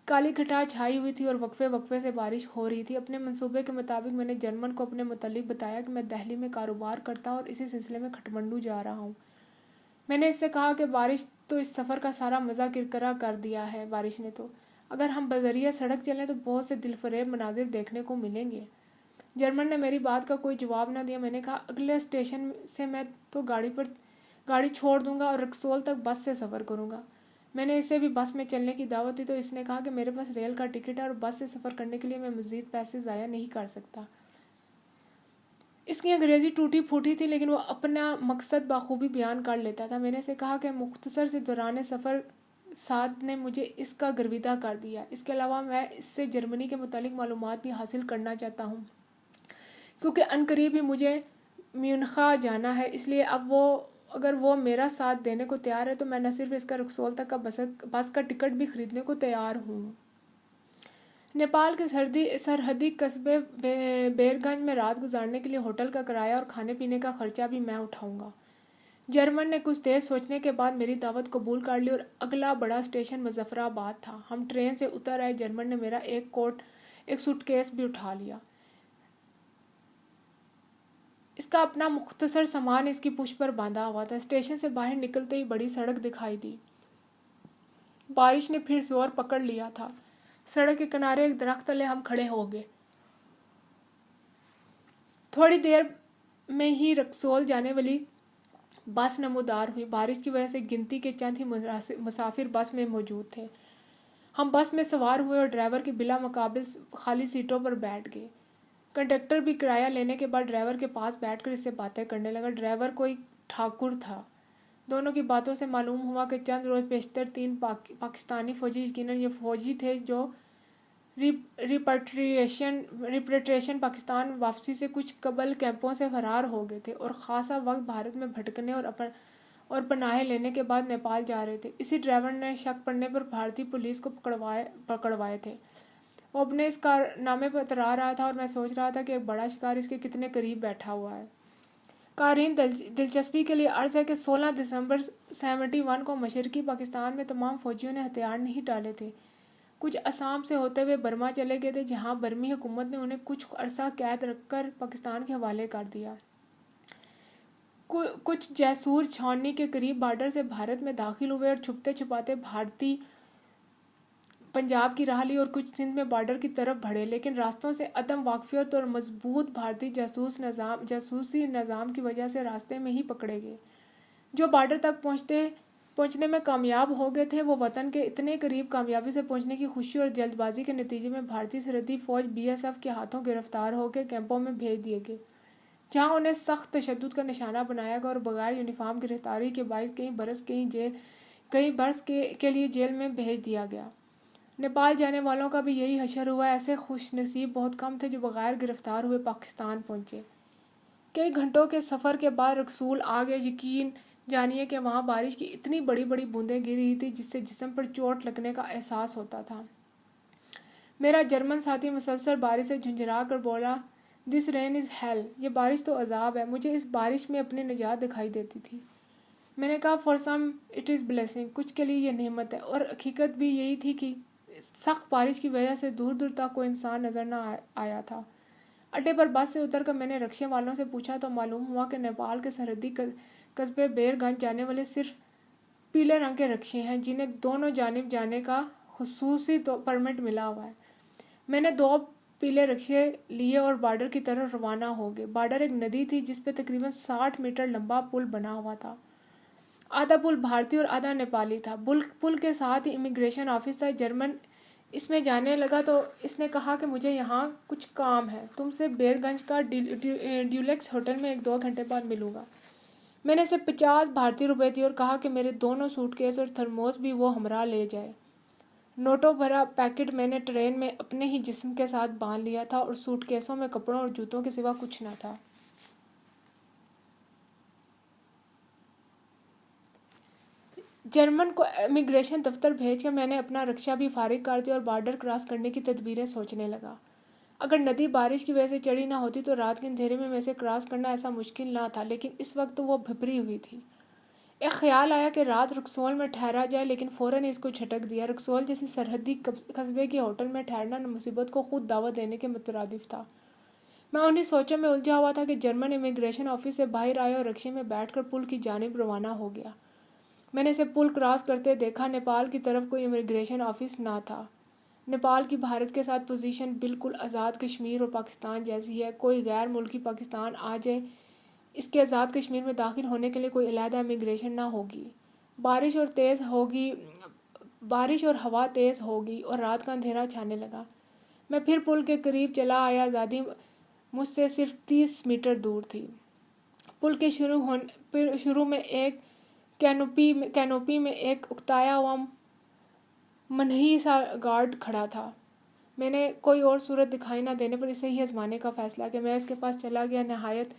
کالی گھٹا چھائی ہوئی تھی اور وقفے وقفے سے بارش ہو رہی تھی۔ اپنے منصوبے کے مطابق میں نے جرمن کو اپنے متعلق بتایا کہ میں دہلی میں کاروبار کرتا ہوں اور اسی سلسلے میں کھٹمنڈو جا رہا ہوں۔ میں نے اس سے کہا کہ بارش تو اس سفر کا سارا مزہ کرکرا کر دیا ہے۔ بارش نے تو اگر ہم بذریعہ سڑک چلیں تو بہت سے دل فریب مناظر دیکھنے کو ملیں گے۔ جرمن نے میری بات کا کوئی جواب نہ دیا۔ میں نے کہا اگلے اسٹیشن سے میں تو گاڑی چھوڑ دوں گا اور رکسول تک بس سے سفر کروں گا۔ میں نے اسے بھی بس میں چلنے کی دعوت دی تو اس نے کہا کہ میرے پاس ریل کا ٹکٹ ہے اور بس سے سفر کرنے کے لیے میں مزید پیسے ضائع نہیں کر سکتا۔ اس کی انگریزی ٹوٹی پھوٹی تھی، لیکن وہ اپنا مقصد بخوبی بیان کر لیتا تھا۔ میں نے اسے کہا کہ مختصر سے دوران سفر سعد نے مجھے اس کا گرویدہ کر دیا۔ اس کے علاوہ میں اس سے جرمنی کے متعلق معلومات بھی حاصل کرنا چاہتا ہوں، کیونکہ عنقریب ہی مجھے میونخ جانا ہے۔ اس لیے اگر وہ میرا ساتھ دینے کو تیار ہے تو میں نہ صرف اس کا رکسول تک کا بس کا ٹکٹ بھی خریدنے کو تیار ہوں۔ نیپال کے سرحدی قصبے بیرگنج میں رات گزارنے کے لیے ہوٹل کا کرایہ اور کھانے پینے کا خرچہ بھی میں اٹھاؤں گا۔ جرمن نے کچھ دیر سوچنے کے بعد میری دعوت قبول کر لی اور اگلا بڑا اسٹیشن مظفر آباد تھا۔ ہم ٹرین سے اتر آئے۔ جرمن نے میرا ایک سوٹ کیس بھی اٹھا لیا۔ اس کا اپنا مختصر سامان اس کی پشت پر باندھا ہوا تھا۔ اسٹیشن سے باہر نکلتے ہی بڑی سڑک دکھائی دی۔ بارش نے پھر زور پکڑ لیا تھا۔ سڑک کے کنارے ایک درخت تلے ہم کھڑے ہو گئے۔ تھوڑی دیر میں ہی رکسول جانے والی بس نمودار ہوئی۔ بارش کی وجہ سے گنتی کے چند ہی مسافر بس میں موجود تھے۔ ہم بس میں سوار ہوئے اور ڈرائیور کی بلا مقابل خالی سیٹوں پر بیٹھ گئے۔ کنڈکٹر بھی کرایہ لینے کے بعد ڈرائیور کے پاس بیٹھ کر اس سے باتیں کرنے لگا۔ ڈرائیور کوئی ٹھاکر تھا۔ دونوں کی باتوں سے معلوم ہوا کہ چند روز پیشتر 3 پاکستانی فوجی، یقیناً یہ فوجی تھے جو ریپیٹریشن پاکستان واپسی سے کچھ قبل کیمپوں سے فرار ہو گئے تھے اور خاصا وقت بھارت میں بھٹکنے اور پناہیں لینے کے بعد نیپال جا رہے تھے۔ اسی ڈرائیور نے شک پڑنے پر بھارتی پولیس کو پکڑوائے تھے۔ وہ اپنے اس کارنامے پر اترا رہا تھا اور میں سوچ رہا تھا کہ ایک بڑا شکار اس کے کتنے قریب بیٹھا ہوا ہے۔ قارئین دلچسپی کے لیے عرض ہے کہ 16 دسمبر 1971 کو مشرقی پاکستان میں تمام فوجیوں نے ہتھیار نہیں ڈالے تھے۔ کچھ آسام سے ہوتے ہوئے برما چلے گئے تھے، جہاں برمی حکومت نے انہیں کچھ عرصہ قید رکھ کر پاکستان کے حوالے کر دیا۔ کچھ جیسور چھاؤنی کے قریب بارڈر سے بھارت میں داخل ہوئے اور چھپتے چھپاتے بھارتی پنجاب کی راہ لی اور کچھ سندھ میں بارڈر کی طرف بڑھے، لیکن راستوں سے عدم واقفیت اور مضبوط بھارتی جاسوسی نظام کی وجہ سے راستے میں ہی پکڑے گئے۔ جو بارڈر تک پہنچنے میں کامیاب ہو گئے تھے، وہ وطن کے اتنے قریب کامیابی سے پہنچنے کی خوشی اور جلد بازی کے نتیجے میں بھارتی سرحدی فوج BSF کے ہاتھوں گرفتار ہو کے کیمپوں میں بھیج دیے گئے، جہاں انہیں سخت تشدد کا نشانہ بنایا گیا اور بغیر یونیفارم گرفتاری کے باعث کئی برس کے لیے جیل میں بھیج دیا گیا۔ نیپال جانے والوں کا بھی یہی حشر ہوا۔ ایسے خوش نصیب بہت کم تھے جو بغیر گرفتار ہوئے پاکستان پہنچے۔ کئی گھنٹوں کے سفر کے بعد رکسول آ گئے۔ یقین جانیے کہ وہاں بارش کی اتنی بڑی بڑی بوندیں گر رہی تھیں جس سے جسم پر چوٹ لگنے کا احساس ہوتا تھا۔ میرا جرمن ساتھی مسلسل بارش سے جھنجھلا کر بولا، "دس رین از ہیل"، یہ بارش تو عذاب ہے۔ مجھے اس بارش میں اپنی نجات دکھائی دیتی تھی۔ میں نے کہا، "for some it is blessing", کچھ کے لیے یہ نعمت ہے۔ اور حقیقت بھی یہی تھی کہ سخت بارش کی وجہ سے دور دور تک کوئی انسان نظر نہ آیا تھا۔ اڈے پر بس سے اتر کر میں نے رکشے والوں سے پوچھا تو معلوم ہوا کہ نیپال کے سرحدی قصبے بیرگنج جانے والے صرف پیلے رنگ کے رکشے ہیں، جنہیں دونوں جانب جانے کا خصوصی پرمٹ ملا ہوا ہے۔ میں نے 2 پیلے رکشے لیے اور بارڈر کی طرف روانہ ہو گئے۔ بارڈر ایک ندی تھی جس پہ تقریباً 60 میٹر لمبا پل بنا ہوا تھا۔ آدھا پل بھارتی اور آدھا نیپالی تھا۔ پل کے ساتھ ہی امیگریشن آفس تھا۔ جرمن اس میں جانے لگا تو اس نے کہا کہ مجھے یہاں کچھ کام ہے، تم سے بیر گنج کا ڈیولیکس ہوٹل میں 1-2 گھنٹے بعد ملوں گا۔ میں نے اسے 50 بھارتی روپے دی اور کہا کہ میرے دونوں سوٹ کیس اور تھرموس بھی وہ ہمراہ لے جائے۔ نوٹوں بھرا پیکٹ میں نے ٹرین میں اپنے ہی جسم کے ساتھ باندھ لیا تھا اور سوٹ کیسوں میں کپڑوں اور جوتوں کے سوا کچھ نہ تھا۔ جرمن کو امیگریشن دفتر بھیج کر میں نے اپنا رکشہ بھی فارغ کر دیا اور بارڈر کراس کرنے کی تدبیریں سوچنے لگا۔ اگر ندی بارش کی وجہ سے چڑھی نہ ہوتی تو رات کے اندھیرے میں اسے کراس کرنا ایسا مشکل نہ تھا، لیکن اس وقت تو وہ بھپری ہوئی تھی۔ ایک خیال آیا کہ رات رکسول میں ٹھہرا جائے، لیکن فوراً اس کو جھٹک دیا۔ رکسول جیسے سرحدی قصبے کے ہوٹل میں ٹھہرنا مصیبت کو خود دعوت دینے کے مترادف تھا۔ میں انہی سوچوں میں الجھا ہوا تھا کہ جرمن امیگریشن آفس سے باہر آیا اور رکشے میں بیٹھ کر پل کی جانب روانہ ہو گیا۔ میں نے اسے پل کراس کرتے دیکھا۔ نیپال کی طرف کوئی امیگریشن آفس نہ تھا۔ نیپال کی بھارت کے ساتھ پوزیشن بالکل آزاد کشمیر اور پاکستان جیسی ہے۔ کوئی غیر ملکی پاکستان آ جائے، اس کے آزاد کشمیر میں داخل ہونے کے لیے کوئی علیحدہ امیگریشن نہ ہوگی۔ بارش اور ہوا تیز ہوگی اور رات کا اندھیرا چھانے لگا۔ میں پھر پل کے قریب چلا آیا۔ آزادی مجھ سے صرف 30 میٹر دور تھی۔ پل کے شروع میں ایک کینوپی میں ایک اکتایا ہوا منحی سا گارڈ کھڑا تھا۔ میں نے کوئی اور صورت دکھائی نہ دینے پر اسے ہی آزمانے کا فیصلہ کیا۔ میں اس کے پاس چلا گیا، نہایت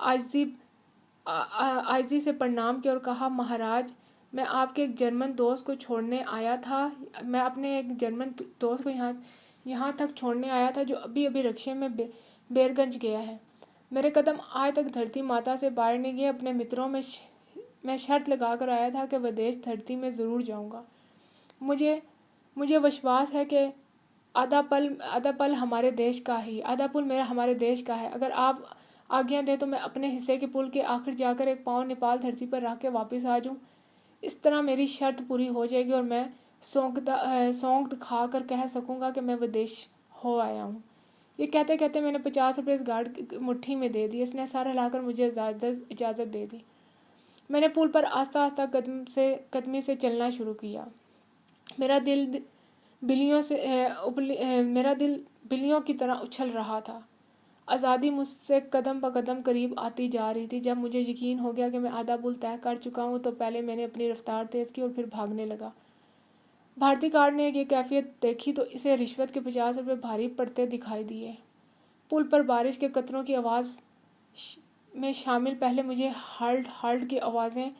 عاجزی سے پرنام کیا اور کہا، مہاراج، میں آپ کے ایک جرمن دوست کو چھوڑنے آیا تھا۔ میں اپنے ایک جرمن دوست کو یہاں تک چھوڑنے آیا تھا جو ابھی رکشے میں بیر گنج گیا ہے۔ میرے قدم آج تک دھرتی ماتا سے باہر نہیں گئے۔ اپنے متروں میں شرط لگا کر آیا تھا کہ ودیش دھرتی میں ضرور جاؤں گا۔ مجھے وشواس ہے کہ آدھا پل ہمارے دیش کا ہی، آدھا پل ہمارے دیش کا ہے۔ اگر آپ آگیا دیں تو میں اپنے حصے کے پل کے آخر جا کر ایک پاؤں نیپال دھرتی پر رکھ کے واپس آ جاؤں۔ اس طرح میری شرط پوری ہو جائے گی اور میں سونگھ کھا کر کہہ سکوں گا کہ میں ودیش ہو آیا ہوں۔ یہ کہتے کہتے میں نے 50 روپے اس گارڈ کی مٹھی میں دے دی۔ اس نے سر ہلا کر مجھے اجازت دے دی۔ میں نے پل پر آہستہ آہستہ قدمی سے چلنا شروع کیا۔ میرا دل بلیوں کی طرح اچھل رہا تھا۔ آزادی مجھ سے قدم بہ قدم قریب آتی جا رہی تھی۔ جب مجھے یقین ہو گیا کہ میں آدھا پل طے کر چکا ہوں تو پہلے میں نے اپنی رفتار تیز کی اور پھر بھاگنے لگا۔ بھارتی گارڈ نے یہ کیفیت دیکھی تو اسے رشوت کے 50 روپے بھاری پڑتے دکھائی دیے۔ پل پر بارش کے قطروں کی آواز میں شامل پہلے مجھے ہلڈ کی آوازیں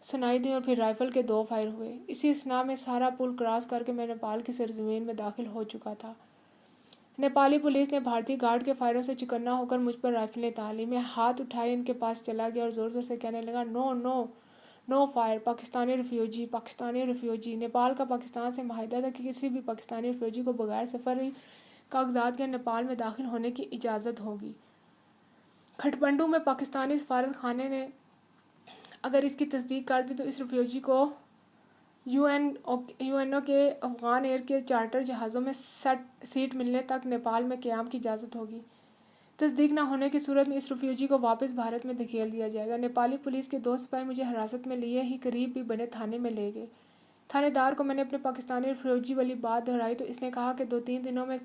سنائی دیں اور پھر رائفل کے 2 فائر ہوئے۔ اسی اثنا میں سارا پل کراس کر کے میں نیپال کی سرزمین میں داخل ہو چکا تھا۔ نیپالی پولیس نے بھارتی گارڈ کے فائروں سے چکنا ہو کر مجھ پر رائفلیں تان لیں۔ میں ہاتھ اٹھائے ان کے پاس چلا گیا اور زور زور سے کہنے لگا، نو فائر، پاکستانی ریفیوجی۔ نیپال کا پاکستان سے معاہدہ تھا کہ کسی بھی پاکستانی ریفیوجی کو بغیر سفری کاغذات کے نیپال میں داخل ہونے کی اجازت ہوگی۔ کھٹمنڈو میں پاکستانی سفارت خانے نے اگر اس کی تصدیق کر دی تو اس ریفیوجی کو یو این او کے افغان ایئر کے چارٹر جہازوں میں سیٹ ملنے تک نیپال میں قیام کی اجازت ہوگی۔ تصدیق نہ ہونے کی صورت میں اس ریفیوجی کو واپس بھارت میں دھکیل دیا جائے گا۔ نیپالی پولیس کے 2 سپاہی مجھے حراست میں لیے ہی قریب ہی بنے تھانے میں لے گئے۔ تھانے دار کو میں نے اپنے پاکستانی ریفیوجی والی بات دہرائی تو اس نے کہا کہ 2-3 دنوں میں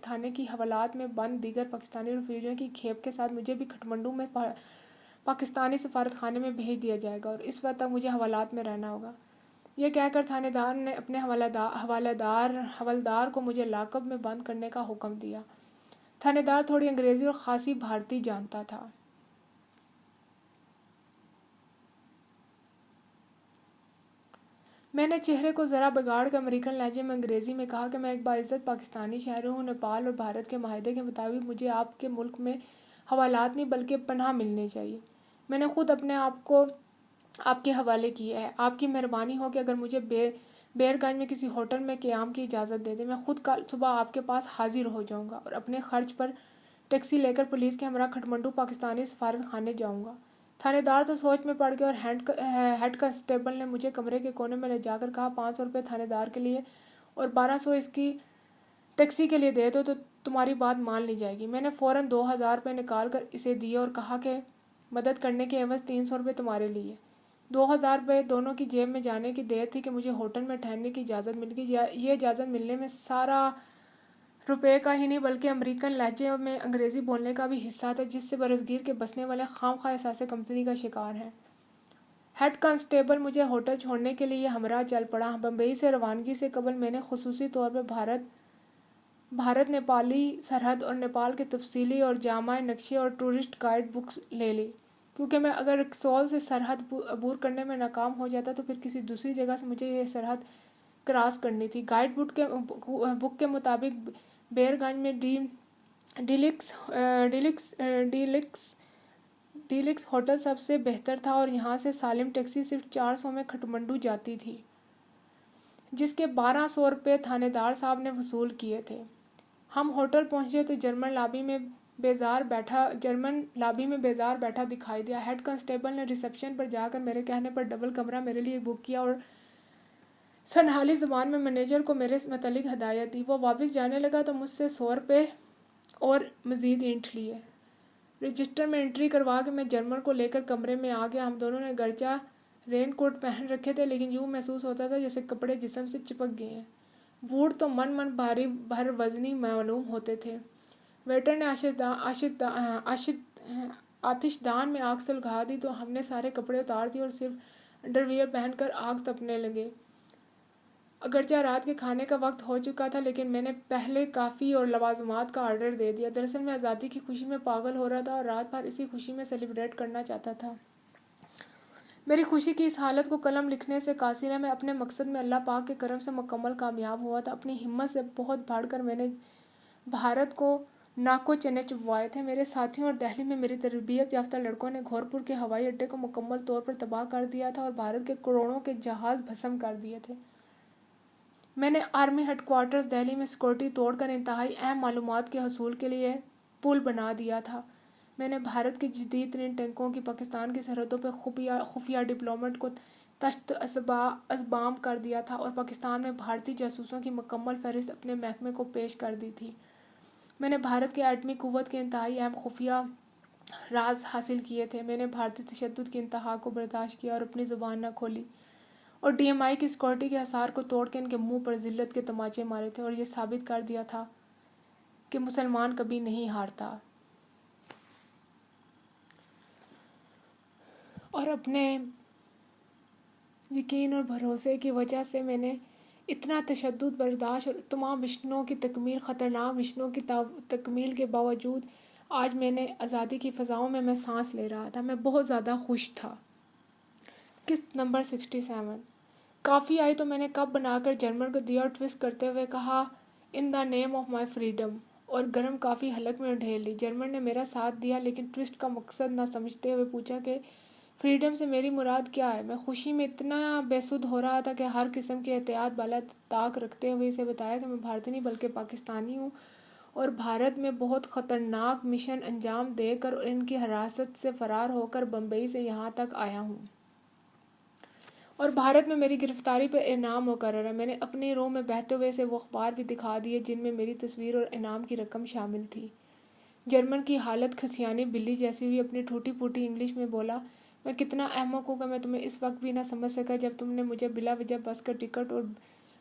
تھانے کی حوالات میں بند دیگر پاکستانی ریفیوجیوں کی کھیپ کے ساتھ مجھے بھی کھٹمنڈو میں پاکستانی سفارت خانے میں بھیج دیا جائے گا اور اس وقت تک مجھے حوالات میں رہنا ہوگا۔ یہ کہہ کر تھانے دار نے اپنے حوالدار کو مجھے لاک اپ میں بند کرنے کا حکم دیا۔ تھانے دار تھوڑی انگریزی اور خاصی بھارتی جانتا تھا۔ میں نے چہرے کو ذرا بگاڑ کر امریکن لہجے میں انگریزی میں کہا کہ میں ایک باعزت پاکستانی شہری ہوں۔ نیپال اور بھارت کے معاہدے کے مطابق مجھے آپ کے ملک میں حوالات نہیں بلکہ پناہ ملنی چاہیے۔ میں نے خود اپنے آپ کو آپ کے حوالے کیا ہے۔ آپ کی مہربانی ہو کہ اگر مجھے بیر گنج میں کسی ہوٹل میں قیام کی اجازت دے دیں، میں خود کل صبح آپ کے پاس حاضر ہو جاؤں گا اور اپنے خرچ پر ٹیکسی لے کر پولیس کے ہمراہ کھٹمنڈو پاکستانی سفارت خانے جاؤں گا۔ تھانے دار تو سوچ میں پڑ گیا اور ہیڈ کانسٹیبل نے مجھے کمرے کے کونے میں لے جا کر کہا، 500 روپے تھانے دار کے لیے اور 1200 اس کی ٹیکسی کے لیے دے دو تمہاری بات مان لی جائے گی۔ میں نے فوراً 2000 روپے نکال کر اسے دیے اور کہا کہ مدد کرنے کے عوض 300 روپے تمہارے لیے۔ 2000 روپے دونوں کی جیب میں جانے کی دیر تھی کہ مجھے ہوٹل میں ٹھہرنے کی اجازت مل گئی۔ یہ اجازت ملنے میں سارا روپے کا ہی نہیں بلکہ امریکن لہجے میں انگریزی بولنے کا بھی حصہ تھا، جس سے برصغیر کے بسنے والے خام خواہ احساس کمتری کا شکار ہیں۔ ہیڈ کانسٹیبل مجھے ہوٹل چھوڑنے کے لیے ہمراہ چل پڑا۔ بمبئی سے روانگی سے قبل میں نے خصوصی طور پر بھارت نیپالی سرحد اور نیپال کے تفصیلی اور جامع نقشے اور ٹورسٹ گائیڈ بکس لے لی، کیونکہ میں اگر رکسول سے سرحد عبور کرنے میں ناکام ہو جاتا تو پھر کسی دوسری جگہ سے مجھے یہ سرحد کراس کرنی تھی۔ گائیڈ بک کے مطابق بیرگنج میں ڈیلکس ہوٹل سب سے بہتر تھا اور یہاں سے سالم ٹیکسی صرف 400 میں کھٹمنڈو جاتی تھی، جس کے 1200 روپے تھانے دار صاحب نے وصول کیے تھے۔ ہم ہوٹل پہنچے تو جرمن لابی میں بیزار بیٹھا دکھائی دیا۔ ہیڈ کانسٹیبل نے ریسیپشن پر جا کر میرے کہنے پر ڈبل کمرہ میرے لیے بک کیا اور سنہالی زبان میں مینیجر کو میرے متعلق ہدایت دی۔ وہ واپس جانے لگا تو مجھ سے 100 روپے اور مزید اینٹھ لیے۔ رجسٹر میں انٹری کروا کے میں جرمن کو لے کر کمرے میں آ گیا۔ ہم دونوں نے گرچہ رین کوٹ پہن رکھے تھے لیکن یوں محسوس ہوتا تھا جیسے کپڑے جسم سے چپک گئے ہیں۔ بوٹ تو من بھاری بھر وزنی معلوم ہوتے تھے۔ ویٹر نے آتش دان میں آگ سلگا دی تو ہم نے سارے کپڑے اتار دیے اور صرف انڈرویئر پہن کر آگ تپنے لگے۔ اگرچہ رات کے کھانے کا وقت ہو چکا تھا لیکن میں نے پہلے کافی اور لوازمات کا آرڈر دے دیا۔ دراصل میں آزادی کی خوشی میں پاگل ہو رہا تھا اور رات بھر اسی خوشی میں سیلیبریٹ کرنا چاہتا تھا۔ میری خوشی کی اس حالت کو قلم لکھنے سے قاصر ہے۔ میں اپنے مقصد میں اللہ پاک کے کرم سے مکمل کامیاب ہوا تھا۔ اپنی ہمت سے بہت بڑھ کر میں نے بھارت کو ناکو چنے چبوائے تھے۔ میرے ساتھیوں اور دہلی میں میری تربیت یافتہ لڑکوں نے گھورپور کے ہوائی اڈے کو مکمل طور پر تباہ کر دیا تھا اور بھارت کے کروڑوں کے جہاز بھسم کر دیے تھے۔ میں نے آرمی ہیڈ کوارٹرز دہلی میں سیکورٹی توڑ کر انتہائی اہم معلومات کے حصول کے لیے پل بنا دیا تھا۔ میں نے بھارت کے جدید ترین ٹینکوں کی پاکستان کی سرحدوں پر خفیہ ڈپلومنٹ کو تشت ازبام کر دیا تھا اور پاکستان میں بھارتی جاسوسوں کی مکمل فہرست اپنے محکمے کو پیش کر دی تھی۔ میں نے بھارت کے ایٹمی قوت کے انتہائی اہم خفیہ راز حاصل کیے تھے۔ میں نے بھارتی تشدد کی انتہا کو برداشت کیا اور اپنی زبان نہ کھولی اور ڈی ایم آئی کی سیکورٹی کے حصار کو توڑ کے ان کے منہ پر ذلت کے تماچے مارے تھے اور یہ ثابت کر دیا تھا کہ مسلمان کبھی نہیں ہارتا۔ اور اپنے یقین اور بھروسے کی وجہ سے میں نے اتنا تشدد برداشت اور تمام مشنوں کی تکمیل خطرناک مشنوں کی تکمیل کے باوجود آج میں نے آزادی کی فضاؤں میں سانس لے رہا تھا۔ میں بہت زیادہ خوش تھا۔ قسط نمبر 67 کافی آئی تو میں نے کپ بنا کر جرمن کو دیا اور ٹوسٹ کرتے ہوئے کہا ان دا نیم آف مائی فریڈم اور گرم کافی حلق میں ڈھیر لی۔ جرمن نے میرا ساتھ دیا لیکن ٹوسٹ کا مقصد نہ سمجھتے ہوئے پوچھا کہ فریڈم سے میری مراد کیا ہے۔ میں خوشی میں اتنا بے سدھ ہو رہا تھا کہ ہر قسم کے احتیاط بالا طاق رکھتے ہوئے اسے بتایا کہ میں بھارتی نہیں بلکہ پاکستانی ہوں اور بھارت میں بہت خطرناک مشن انجام دے کر اور ان کی حراست سے فرار ہو کر بمبئی سے یہاں تک آیا ہوں اور بھارت میں میری گرفتاری پر انعام مقرر ہے۔ میں نے اپنی روح میں بہتے ہوئے اسے وہ اخبار بھی دکھا دیے جن میں میری تصویر اور انعام کی رقم شامل تھی۔ جرمن کی حالت کھسیانی بلی جیسی ہوئی اپنی ٹوٹی پھوٹی انگلش میں بولا میں کتنا احمق ہوں کہ میں تمہیں اس وقت بھی نہ سمجھ سکا جب تم نے مجھے بلا وجہ بس کا ٹکٹ اور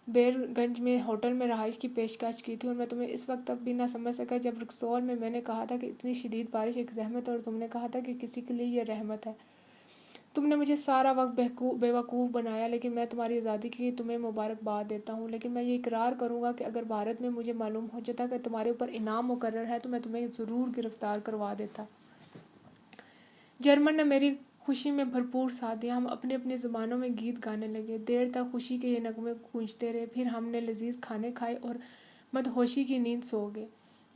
بیرگنج میں ہوٹل میں رہائش کی پیشکش کی تھی، اور میں تمہیں اس وقت تک بھی نہ سمجھ سکا جب رکسول میں نے کہا تھا کہ اتنی شدید بارش ایک زحمت ہے اور تم نے کہا تھا کہ کسی کے لیے یہ رحمت ہے۔ تم نے مجھے سارا وقت بے وقوف بنایا لیکن میں تمہاری آزادی کی تمہیں مبارکباد دیتا ہوں، لیکن میں یہ اقرار کروں گا کہ اگر بھارت میں مجھے معلوم ہو جاتا کہ تمہارے اوپر انعام مقرر ہے تو میں تمہیں ضرور گرفتار کروا دیتا۔ جرمن نے میری خوشی میں بھرپور ساتھ دیا۔ ہم اپنی اپنی زبانوں میں گیت گانے لگے۔ دیر تک خوشی کے یہ نغمے گونجتے رہے۔ پھر ہم نے لذیذ کھانے کھائے اور مدہوشی کی نیند سو گئے۔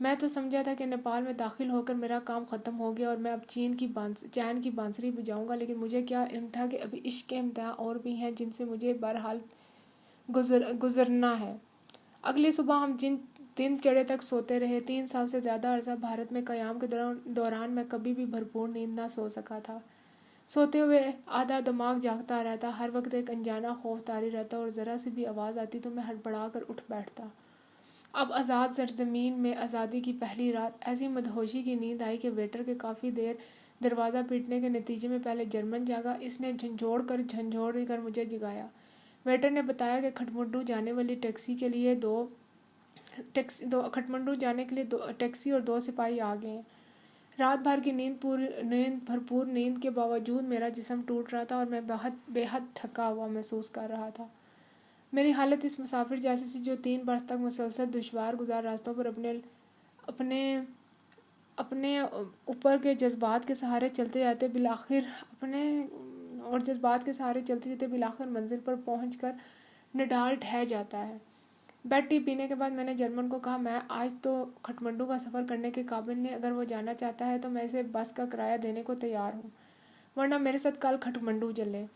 میں تو سمجھا تھا کہ نیپال میں داخل ہو کر میرا کام ختم ہو گیا اور میں اب چین کی بانسری بجاؤں گا، لیکن مجھے کیا علم تھا کہ ابھی عشق کے امتحان اور بھی ہیں جن سے مجھے بہرحال گزرنا ہے۔ اگلی صبح ہم دن چڑھے تک سوتے رہے۔ 3 سال سے زیادہ عرصہ بھارت میں قیام کے دوران میں کبھی بھی بھرپور نیند نہ سو سکا تھا۔ سوتے ہوئے آدھا دماغ جاگتا رہتا، ہر وقت ایک انجانا خوف طاری رہتا اور ذرا سی بھی آواز آتی تو میں ہڑبڑا کر اٹھ بیٹھتا۔ اب آزاد سرزمین میں آزادی کی پہلی رات، ایسی مدہوشی کی نیند آئی کہ ویٹر کے کافی دیر دروازہ پیٹنے کے نتیجے میں پہلے جرمن جاگا۔ اس نے جھنجھوڑ کر مجھے جگایا۔ ویٹر نے بتایا کہ کھٹمنڈو جانے والی ٹیکسی کے لیے دو ٹیکسی اور 2 سپاہی آ گئے ہیں۔ رات بھر کی بھرپور نیند کے باوجود میرا جسم ٹوٹ رہا تھا اور میں بے حد تھکا ہوا محسوس کر رہا تھا۔ میری حالت اس مسافر جیسی تھی جو 3 برس تک مسلسل دشوار گزار راستوں پر اپنے اوپر کے جذبات کے سہارے چلتے جاتے بالآخر منزل پر پہنچ کر نڈال ڈھہ جاتا ہے۔ بیڈ ٹی پینے کے بعد میں نے جرمن کو کہا، میں آج تو کھٹمنڈو کا سفر کرنے کے قابل نہیں، اگر وہ جانا چاہتا ہے تو میں اسے بس کا کرایہ دینے کو تیار ہوں، ورنہ میرے ساتھ کل کھٹمنڈو چلے۔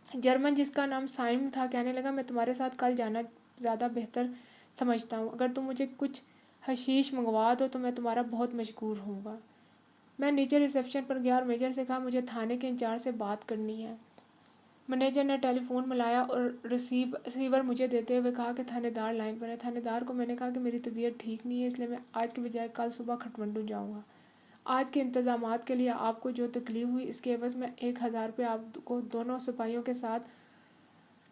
جرمن، جس کا نام سائم تھا، کہنے لگا، میں تمہارے ساتھ کل جانا زیادہ بہتر سمجھتا ہوں۔ اگر تم مجھے کچھ حشیش منگوا دو تو میں تمہارا بہت مشکور ہوں گا۔ میں نیچے ریسیپشن پر گیا اور میجر سے کہا، مجھے تھانے کے انچارج سے بات کرنی ہے۔ مینیجر نے ٹیلی فون ملایا اور ریسیور مجھے دیتے ہوئے کہا کہ تھانے دار لائن پر ہے۔ تھانے دار کو میں نے کہا کہ میری طبیعت ٹھیک نہیں ہے، اس لیے میں آج کے بجائے کل صبح کھٹمنڈو جاؤں گا۔ آج کے انتظامات کے لیے آپ کو جو تکلیف ہوئی، اس کے عوض میں 1000 روپے آپ کو دونوں سپاہیوں کے ساتھ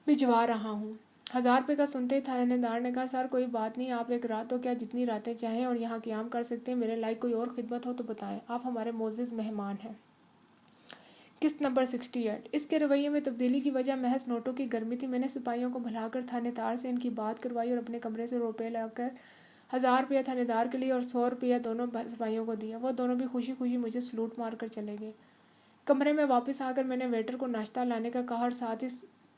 بھجوا رہا ہوں۔ 1000 روپے کا سنتے ہی تھانے دار نے کہا، سر کوئی بات نہیں، آپ ایک رات تو کیا جتنی راتیں چاہیں اور یہاں قیام کر سکتے ہیں۔ میرے لائق کوئی اور خدمت ہو تو بتائیں، آپ ہمارے معزز مہمان ہیں۔ قسط نمبر 68۔ اس کے رویے میں تبدیلی کی وجہ محض نوٹوں کی گرمی تھی۔ میں نے سپاہیوں کو بھلا کر تھانے دار سے ان کی بات کروائی اور اپنے کمرے سے روپے لا کر 1000 روپیہ تھانے دار کے لیے اور 100 روپیہ دونوں سپاہیوں کو دیا۔ وہ دونوں بھی خوشی خوشی مجھے سلوٹ مار کر چلے گئے۔ کمرے میں واپس آ کر میں نے ویٹر کو ناشتہ لانے کا کہا اور ساتھ ہی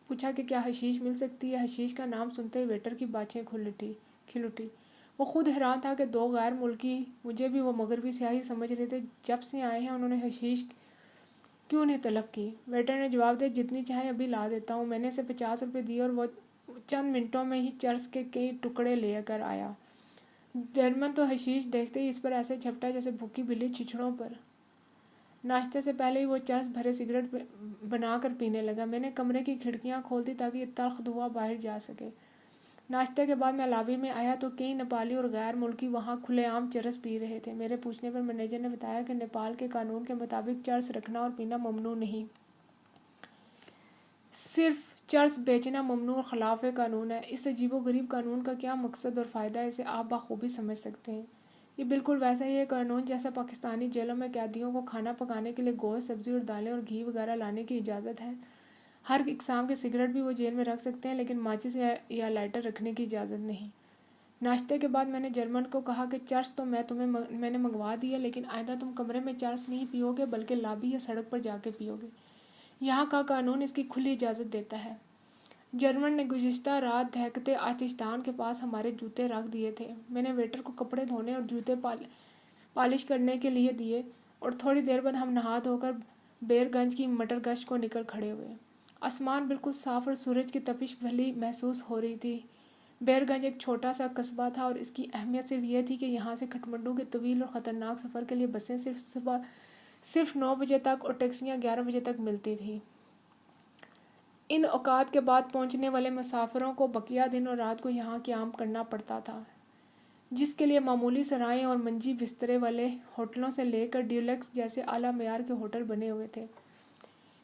پوچھا کہ کیا حشیش مل سکتی ہے۔ حشیش کا نام سنتے ہی ویٹر کی باچھیں کھل اٹھی۔ وہ خود حیران تھا کہ 2 غیر ملکی، مجھے بھی وہ مغربی سیاحی سمجھ رہے تھے، جب سے آئے ہیں انہوں نے حشیش کیوں نہیں طلب کی۔ ویٹر نے جواب دیا، جتنی چاہیں ابھی لا دیتا ہوں۔ میں نے اسے 50 روپے دیے اور وہ چند منٹوں میں ہی چرس کے کئی ٹکڑے لے کر آیا۔ جرمن تو حشیش دیکھتے ہی اس پر ایسے جھپٹا جیسے بھوکی بلی چچڑوں پر۔ ناشتے سے پہلے ہی وہ چرس بھرے سگریٹ بنا کر پینے لگا۔ میں نے کمرے کی کھڑکیاں کھول دی تاکہ یہ تلخ دھواں باہر جا سکے۔ ناشتے کے بعد میں لابی میں آیا تو کئی نیپالی اور غیر ملکی وہاں کھلے عام چرس پی رہے تھے۔ میرے پوچھنے پر مینیجر نے بتایا کہ نیپال کے قانون کے مطابق چرس رکھنا اور پینا ممنوع نہیں، صرف چرس بیچنا ممنوع اور خلاف قانون ہے۔ اس عجیب و غریب قانون کا کیا مقصد اور فائدہ ہے، اسے آپ بخوبی سمجھ سکتے ہیں۔ یہ بالکل ویسا ہی ہے قانون جیسا پاکستانی جیلوں میں قیدیوں کو کھانا پکانے کے لیے گوشت، سبزی اور دالیں اور گھی وغیرہ لانے کی اجازت ہے۔ ہر اقسام کے سگریٹ بھی وہ جیل میں رکھ سکتے ہیں، لیکن ماچس یا لائٹر رکھنے کی اجازت نہیں۔ ناشتے کے بعد میں نے جرمن کو کہا کہ چرس تو میں نے منگوا دیا، لیکن آئندہ تم کمرے میں چرس نہیں پیو گے بلکہ لابی یا سڑک پر جا کے پیو گے۔ یہاں کا قانون اس کی کھلی اجازت دیتا ہے۔ جرمن نے گزشتہ رات دہکتے آتش دان کے پاس ہمارے جوتے رکھ دیے تھے۔ میں نے ویٹر کو کپڑے دھونے اور جوتے پالش کرنے کے لیے دیے اور تھوڑی دیر بعد ہم نہا دھو کر بیر گنج کی مٹر گشت کو نکل کھڑے ہوئے۔ آسمان بالکل صاف اور سورج کی تپش بھلی محسوس ہو رہی تھی۔ بیر گنج ایک چھوٹا سا قصبہ تھا اور اس کی اہمیت صرف یہ تھی کہ یہاں سے کھٹمنڈو کے طویل اور خطرناک سفر کے لیے بسیں صرف 9 بجے تک اور ٹیکسیاں 11 بجے تک ملتی تھیں۔ ان اوقات کے بعد پہنچنے والے مسافروں کو بقیہ دن اور رات کو یہاں قیام کرنا پڑتا تھا، جس کے لیے معمولی سرائیں اور منجی بسترے والے ہوٹلوں سے لے کر ڈیلکس جیسے اعلیٰ معیار کے ہوٹل بنے ہوئے تھے۔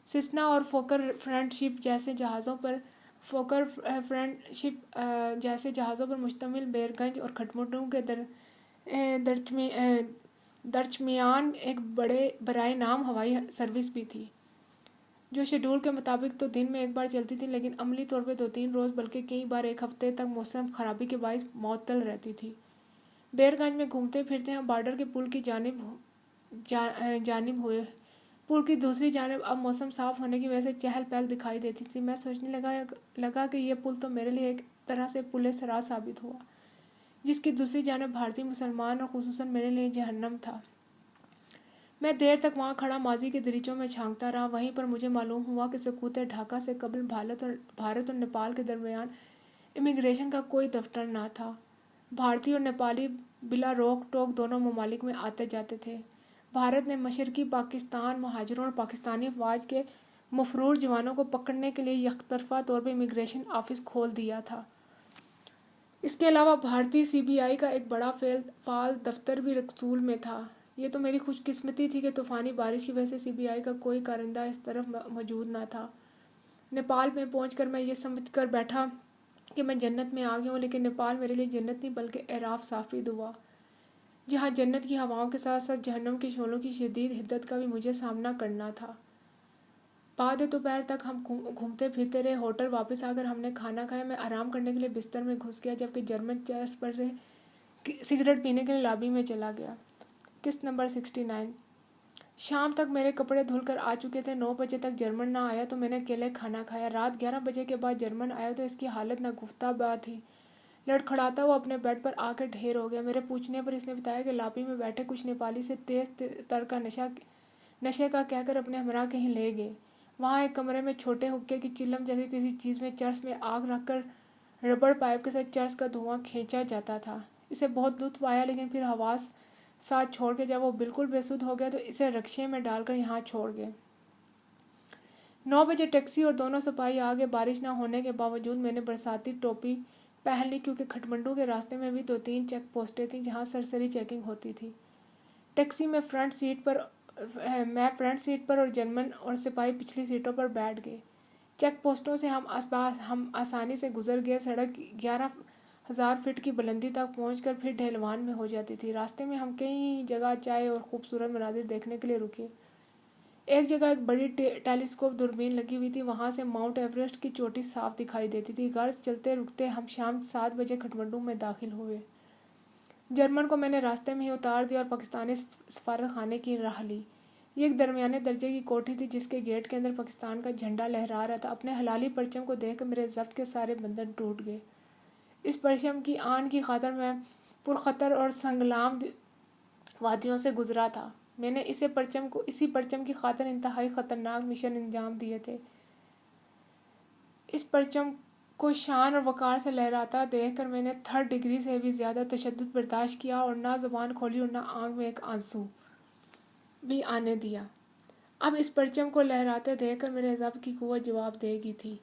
سیسنا اور فوکر فرینڈ شپ جیسے جہازوں پر مشتمل بیر گنج اور کھٹمنڈو کے درمیان ایک برائے نام ہوائی سروس بھی تھی، جو شیڈول کے مطابق تو دن میں ایک بار چلتی تھی، لیکن عملی طور پہ 2-3 روز بلکہ کئی بار ایک ہفتے تک موسم خرابی کے باعث معطل رہتی تھی۔ بیر گنج میں گھومتے پھرتے ہم بارڈر کے پل کی جانب ہوئے۔ پل کی دوسری جانب اب موسم صاف ہونے کی وجہ سے چہل پہل دکھائی دیتی تھی۔ میں سوچنے لگا کہ یہ پل تو میرے لیے ایک طرح سے پل صراط ثابت ہوا، جس کی دوسری جانب بھارتی مسلمان اور خصوصاً میرے لیے جہنم تھا۔ میں دیر تک وہاں کھڑا ماضی کے دریچوں میں جھانکتا رہا۔ وہیں پر مجھے معلوم ہوا کہ سقوط ڈھاکہ سے قبل بھارت اور نیپال کے درمیان امیگریشن کا کوئی دفتر نہ تھا۔ بھارتی اور نیپالی بلا روک ٹوک دونوں ممالک میں آتے جاتے تھے۔ بھارت نے مشرقی پاکستان مہاجروں اور پاکستانی افواج کے مفرور جوانوں کو پکڑنے کے لیے یک طرفہ طور پر امیگریشن آفس کھول دیا تھا۔ اس کے علاوہ بھارتی CBI کا ایک بڑا فعال دفتر بھی رسول میں تھا۔ یہ تو میری خوش قسمتی تھی کہ طوفانی بارش کی وجہ سے CBI کا کوئی کارندہ اس طرف موجود نہ تھا۔ نیپال میں پہنچ کر میں یہ سمجھ کر بیٹھا کہ میں جنت میں آ گیا ہوں، لیکن نیپال میرے لیے جنت نہیں بلکہ اعراف صافی ہوا، جہاں جنت کی ہواؤں کے ساتھ ساتھ جہنم کے شعلوں کی شدید حدت کا بھی مجھے سامنا کرنا تھا۔ بعد دوپہر تک ہم گھومتے پھرتے رہے۔ ہوٹل واپس آ کر ہم نے کھانا کھایا۔ میں آرام کرنے کے لیے بستر میں گھس گیا جبکہ جرمن چیس پر سگریٹ پینے کے لیے لابی میں چلا گیا۔ قسط نمبر 69۔ شام تک میرے کپڑے دھل کر آ چکے تھے۔ 9 بجے تک جرمن نہ آیا تو میں نے اکیلے کھانا کھایا۔ رات 11 بجے کے بعد جرمن آیا تو اس کی حالت ناگفتہ بہ تھی۔ لڑکھڑاتا ہوا اپنے بیڈ پر آ کر ڈھیر ہو گیا۔ میرے پوچھنے پر اس نے بتایا کہ لابی میں بیٹھے کچھ نیپالی سے تیز تر کا نشے کا کہہ کر اپنے ہمراہ کہیں لے گئے۔ وہاں ایک کمرے میں چھوٹے حقے کی چلم جیسی کسی چیز میں چرس میں آگ رکھ کر ربڑ پائپ کے ساتھ چرس کا دھواں کھینچا جاتا تھا۔ اسے بہت لطف آیا، لیکن پھر حواس ساتھ چھوڑ کے جب وہ بالکل بے سدھ ہو گیا تو اسے رکشے میں ڈال کر یہاں چھوڑ گئے۔ 9 بجے ٹیکسی اور دونوں سپاہی آ گئے۔ بارش نہ ہونے کے باوجود میں نے برساتی ٹوپی پہن لی کیونکہ کھٹمنڈو کے راستے میں بھی 2-3 چیک پوسٹیں تھیں جہاں سرسری چیکنگ ہوتی تھی۔ ٹیکسی میں فرنٹ سیٹ پر اور جرمن اور سپاہی پچھلی سیٹوں پر بیٹھ گئے۔ چیک پوسٹوں سے ہم آسانی سے گزر گئے۔ سڑک 11,000 فٹ کی بلندی تک پہنچ کر پھر ڈھلوان میں ہو جاتی تھی۔ راستے میں ہم کئی جگہ چائے اور خوبصورت مناظر دیکھنے کے لیے رکے۔ ایک جگہ ایک بڑی ٹیلیسکوپ دوربین لگی ہوئی تھی، وہاں سے ماؤنٹ ایوریسٹ کی چوٹی صاف دکھائی دیتی تھی۔ غرض چلتے رکتے ہم شام 7 بجے کھٹمنڈو میں داخل ہوئے۔ جرمن کو میں نے راستے میں ہی اتار دیا اور پاکستانی سفارت خانے کی راہ لی۔ یہ ایک درمیانے درجے کی کوٹھی تھی جس کے گیٹ کے اندر پاکستان کا جھنڈا لہرا رہا تھا۔ اپنے حلالی پرچم کو دیکھ کر میرے ضبط کے سارے بندھن ٹوٹ گئے۔ اس پرچم کی آن کی خاطر میں پرخطر اور سنگلام وادیوں سے گزرا تھا۔ میں نے اسی پرچم کی خاطر انتہائی خطرناک مشن انجام دیے تھے۔ اس پرچم کو شان اور وقار سے لہراتا دیکھ کر میں نے 3rd ڈگری سے بھی زیادہ تشدد برداشت کیا اور نہ زبان کھولی اور نہ آنکھ میں ایک آنسو بھی آنے دیا۔ اب اس پرچم کو لہراتے دیکھ کر میرے ضبط کی قوت جواب دے گی تھی۔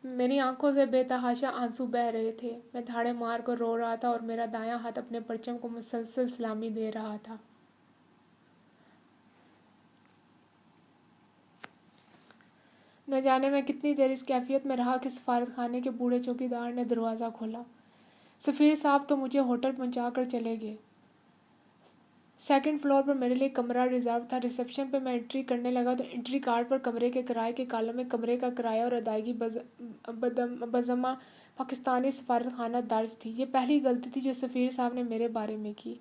میری آنکھوں سے بے تحاشا آنسو بہہ رہے تھے۔ میں دھاڑے مار کر رو رہا تھا اور میرا دایاں ہاتھ اپنے پرچم کو مسلسل سلامی دے رہا تھا۔ نہ جانے میں کتنی دیر اس کیفیت میں رہا کہ سفارت خانے کے بوڑھے چوکیدار نے دروازہ کھولا۔ سفیر صاحب تو مجھے ہوٹل پہنچا کر چلے گئے۔ 2nd فلور پر میرے لیے کمرہ ریزرو تھا۔ ریسیپشن پہ میں انٹری کرنے لگا تو انٹری کارڈ پر کمرے کے کرائے کے کالم میں کمرے کا کرایہ اور ادائیگی بضمہ پاکستانی سفارت خانہ درج تھی۔ یہ پہلی غلطی تھی جو سفیر صاحب نے میرے بارے میں کی۔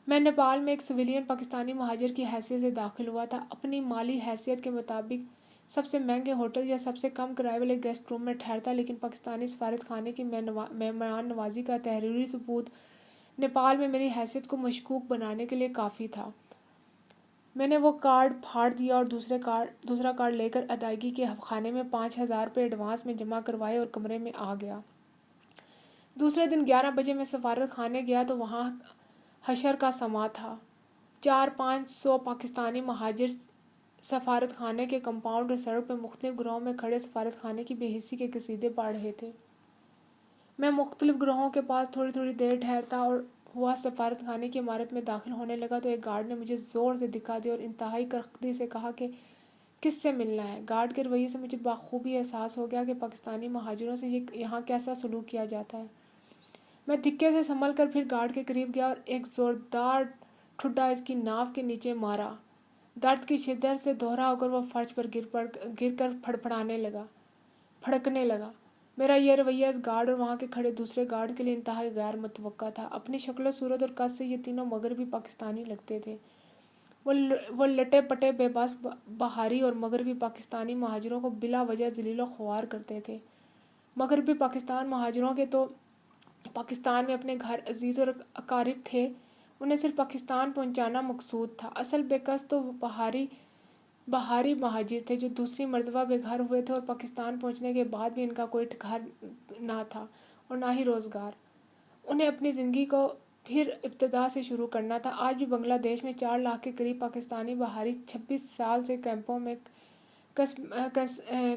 میں نیپال میں ایک سویلین پاکستانی مہاجر کی حیثیت سے داخل ہوا تھا۔ اپنی مالی حیثیت کے مطابق سب سے مہنگے ہوٹل یا سب سے کم کرائے والے گیسٹ روم میں ٹھہرتا، لیکن پاکستانی سفارت خانے کی مہمان نوازی کا تحریری ثبوت نیپال میں میری حیثیت کو مشکوک بنانے کے لیے کافی تھا۔ میں نے وہ کارڈ پھاڑ دیا اور دوسرا کارڈ لے کر ادائیگی کے خانے میں 5,000 روپے ایڈوانس میں جمع کروائے اور کمرے میں آ گیا۔ دوسرے دن 11 بجے میں سفارت خانے گیا تو وہاں حشر کا سماں تھا۔ 400-500 پاکستانی مہاجر سفارت خانے کے کمپاؤنڈ اور سڑک پہ مختلف گروہوں میں کھڑے سفارت خانے کی بے حسی کے قصیدے پڑھ رہے تھے۔ میں مختلف گروہوں کے پاس تھوڑی دیر ٹھہرتا ہوا سفارت خانے کی عمارت میں داخل ہونے لگا تو ایک گارڈ نے مجھے زور سے دکھا دیا اور انتہائی کرختی سے کہا کہ کس سے ملنا ہے۔ گارڈ کے رویے سے مجھے بخوبی احساس ہو گیا کہ پاکستانی مہاجروں سے یہاں کیسا سلوک کیا جاتا ہے۔ میں دھکے سے سنبھل کر پھر گارڈ کے قریب گیا اور ایک زوردار ٹھڈا اس کی ناف کے نیچے مارا۔ درد کی شدت سے دوہرا ہو کر وہ فرش پر گر کر پھڑکنے لگا۔ میرا یہ رویہ اس گارڈ اور وہاں کے کھڑے دوسرے گارڈ کے لیے انتہائی غیر متوقع تھا۔ اپنی شکل و صورت اور قد سے یہ تینوں مغربی پاکستانی لگتے تھے۔ وہ لٹے پٹے بے بس بہاری اور مغربی پاکستانی مہاجروں کو بلا وجہ ذلیل و خوار کرتے تھے۔ مغربی پاکستان مہاجروں کے تو پاکستان میں اپنے گھر عزیز اور اقارب تھے، انہیں صرف پاکستان پہنچانا مقصود تھا۔ اصل بے کس تو بہاری مہاجر تھے جو دوسری مرتبہ بے گھر ہوئے تھے اور پاکستان پہنچنے کے بعد بھی ان کا کوئی گھر نہ تھا اور نہ ہی روزگار۔ انہیں اپنی زندگی کو پھر ابتدا سے شروع کرنا تھا۔ آج بھی بنگلہ دیش میں 4 لاکھ کے قریب پاکستانی بہاری 26 سال سے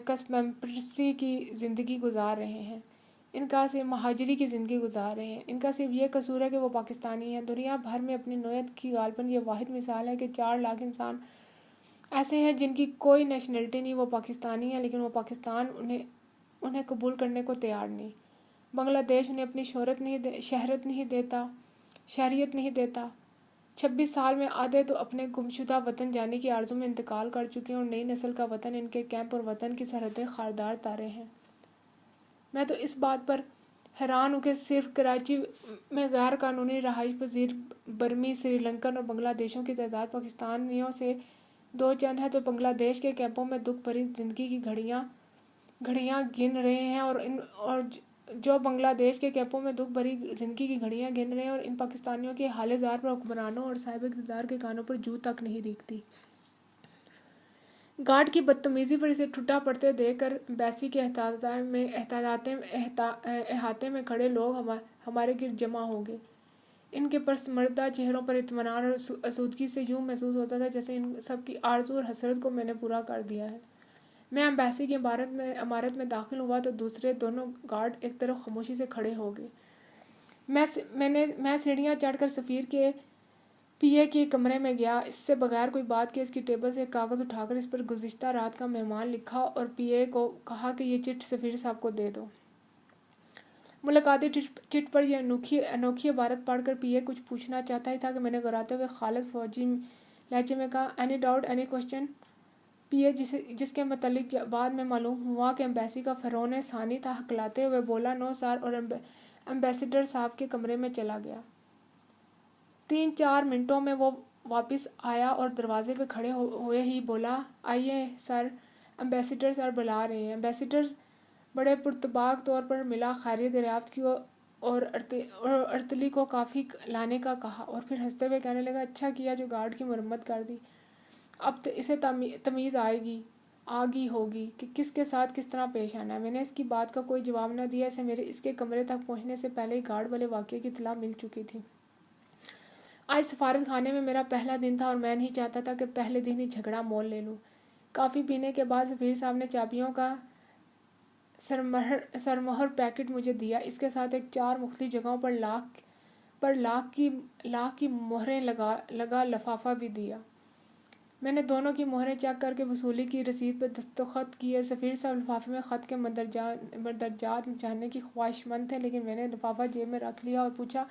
کسمپرسی کی زندگی گزار رہے ہیں، ان کا صرف مہاجری کی زندگی گزار رہے ہیں۔ ان کا صرف یہ قصور ہے کہ وہ پاکستانی ہیں۔ دنیا بھر میں اپنی نوعیت کی غالباً یہ واحد مثال ہے کہ 4 لاکھ انسان ایسے ہیں جن کی کوئی نیشنلٹی نہیں، وہ پاکستانی ہیں، لیکن وہ پاکستان انہیں قبول کرنے کو تیار نہیں۔ بنگلہ دیش انہیں اپنی شہریت نہیں دیتا۔ 26 سال میں آدھے تو اپنے گمشدہ وطن جانے کی آرزو میں انتقال کر چکے ہیں اور نئی نسل کا وطن ان کے کیمپ اور وطن کی سرحدیں خاردار تارے ہیں۔ میں تو اس بات پر حیران ہوں کہ صرف کراچی میں غیر قانونی رہائش پذیر برمی، سری لنکن اور بنگلہ دیشیوں کی تعداد پاکستانیوں سے 2 چند ہے، تو بنگلہ دیش کے کیمپوں میں دکھ بھری زندگی کی گھڑیاں گن رہے ہیں اور جو بنگلہ دیش کے کیمپوں میں دکھ بھری زندگی کی گھڑیاں گن رہے ہیں اور ان پاکستانیوں کے حال زار پر حکمرانوں اور صاحب اقتدار کے کانوں پر جوں تک نہیں ریگتی۔ گارڈ کی بدتمیزی پر اسے ٹھٹا پڑتے دیکھ کر ایمبیسی کے احاطے میں کھڑے لوگ ہمارے گرد جمع ہو گئے۔ ان کے پسماردہ چہروں پر اطمینان اور آسودگی سے یوں محسوس ہوتا تھا جیسے ان سب کی آرزو اور حسرت کو میں نے پورا کر دیا ہے۔ میں ایمبیسی کی عمارت میں داخل ہوا تو دوسرے دونوں گارڈ ایک طرف خاموشی سے کھڑے ہو گئے۔ میں سیڑھیاں چڑھ کر سفیر کے پی اے کے کمرے میں گیا۔ اس سے بغیر کوئی بات کیے اس کی ٹیبل سے ایک کاغذ اٹھا کر اس پر گزشتہ رات کا مہمان لکھا اور پی اے کو کہا کہ یہ چٹ سفیر صاحب کو دے دو۔ ملاقاتی چٹ پر یہ انوکھی عبارت پڑھ کر پی اے کچھ پوچھنا چاہتا ہی تھا کہ میں نے گھبراتے ہوئے خالص فوجی لہجے میں کہا، "اینی ڈاؤٹ، اینی کوسچن؟" پی اے جس کے متعلق بعد میں معلوم ہوا کہ ایمبیسی کا فرعون ثانی تھا، ہکلاتے ہوئے بولا، "نو سر"، اور ایمبیسڈر صاحب کے کمرے میں چلا گیا۔ 3-4 منٹوں میں وہ واپس آیا اور دروازے پہ کھڑے ہوئے ہی بولا، "آئیے سر، ایمبیسڈر سر بلا رہے ہیں۔" ایمبیسڈر بڑے پرتپاک طور پر ملا، خیریت دریافت کی اور ارطلی کو کافی لانے کا کہا، اور پھر ہنستے ہوئے کہنے لگا، "اچھا کیا جو گارڈ کی مرمت کر دی۔ اب اسے تمیز آ گئی ہوگی کہ کس کے ساتھ کس طرح پیش آنا ہے۔" میں نے اس کی بات کا کوئی جواب نہ دیا۔ اسے میرے اس کے کمرے تک پہنچنے سے پہلے ہی گارڈ والے واقعے کی اطلاع مل چکی تھی۔ آج سفارت خانے میں میرا پہلا دن تھا اور میں نہیں چاہتا تھا کہ پہلے دن ہی جھگڑا مول لے لوں۔ کافی پینے کے بعد سفیر صاحب نے چابیوں کا سرمہر پیکٹ مجھے دیا۔ اس کے ساتھ ایک 4 مختلف جگہوں پر لاکھ کی مہریں لگا لفافہ بھی دیا۔ میں نے دونوں کی مہریں چیک کر کے وصولی کی رسید پہ دستخط کیے۔ سفیر صاحب لفافے میں خط کے مندرجات جاننے کی خواہشمند تھے، لیکن میں نے لفافہ جیب میں رکھ لیا اور پوچھا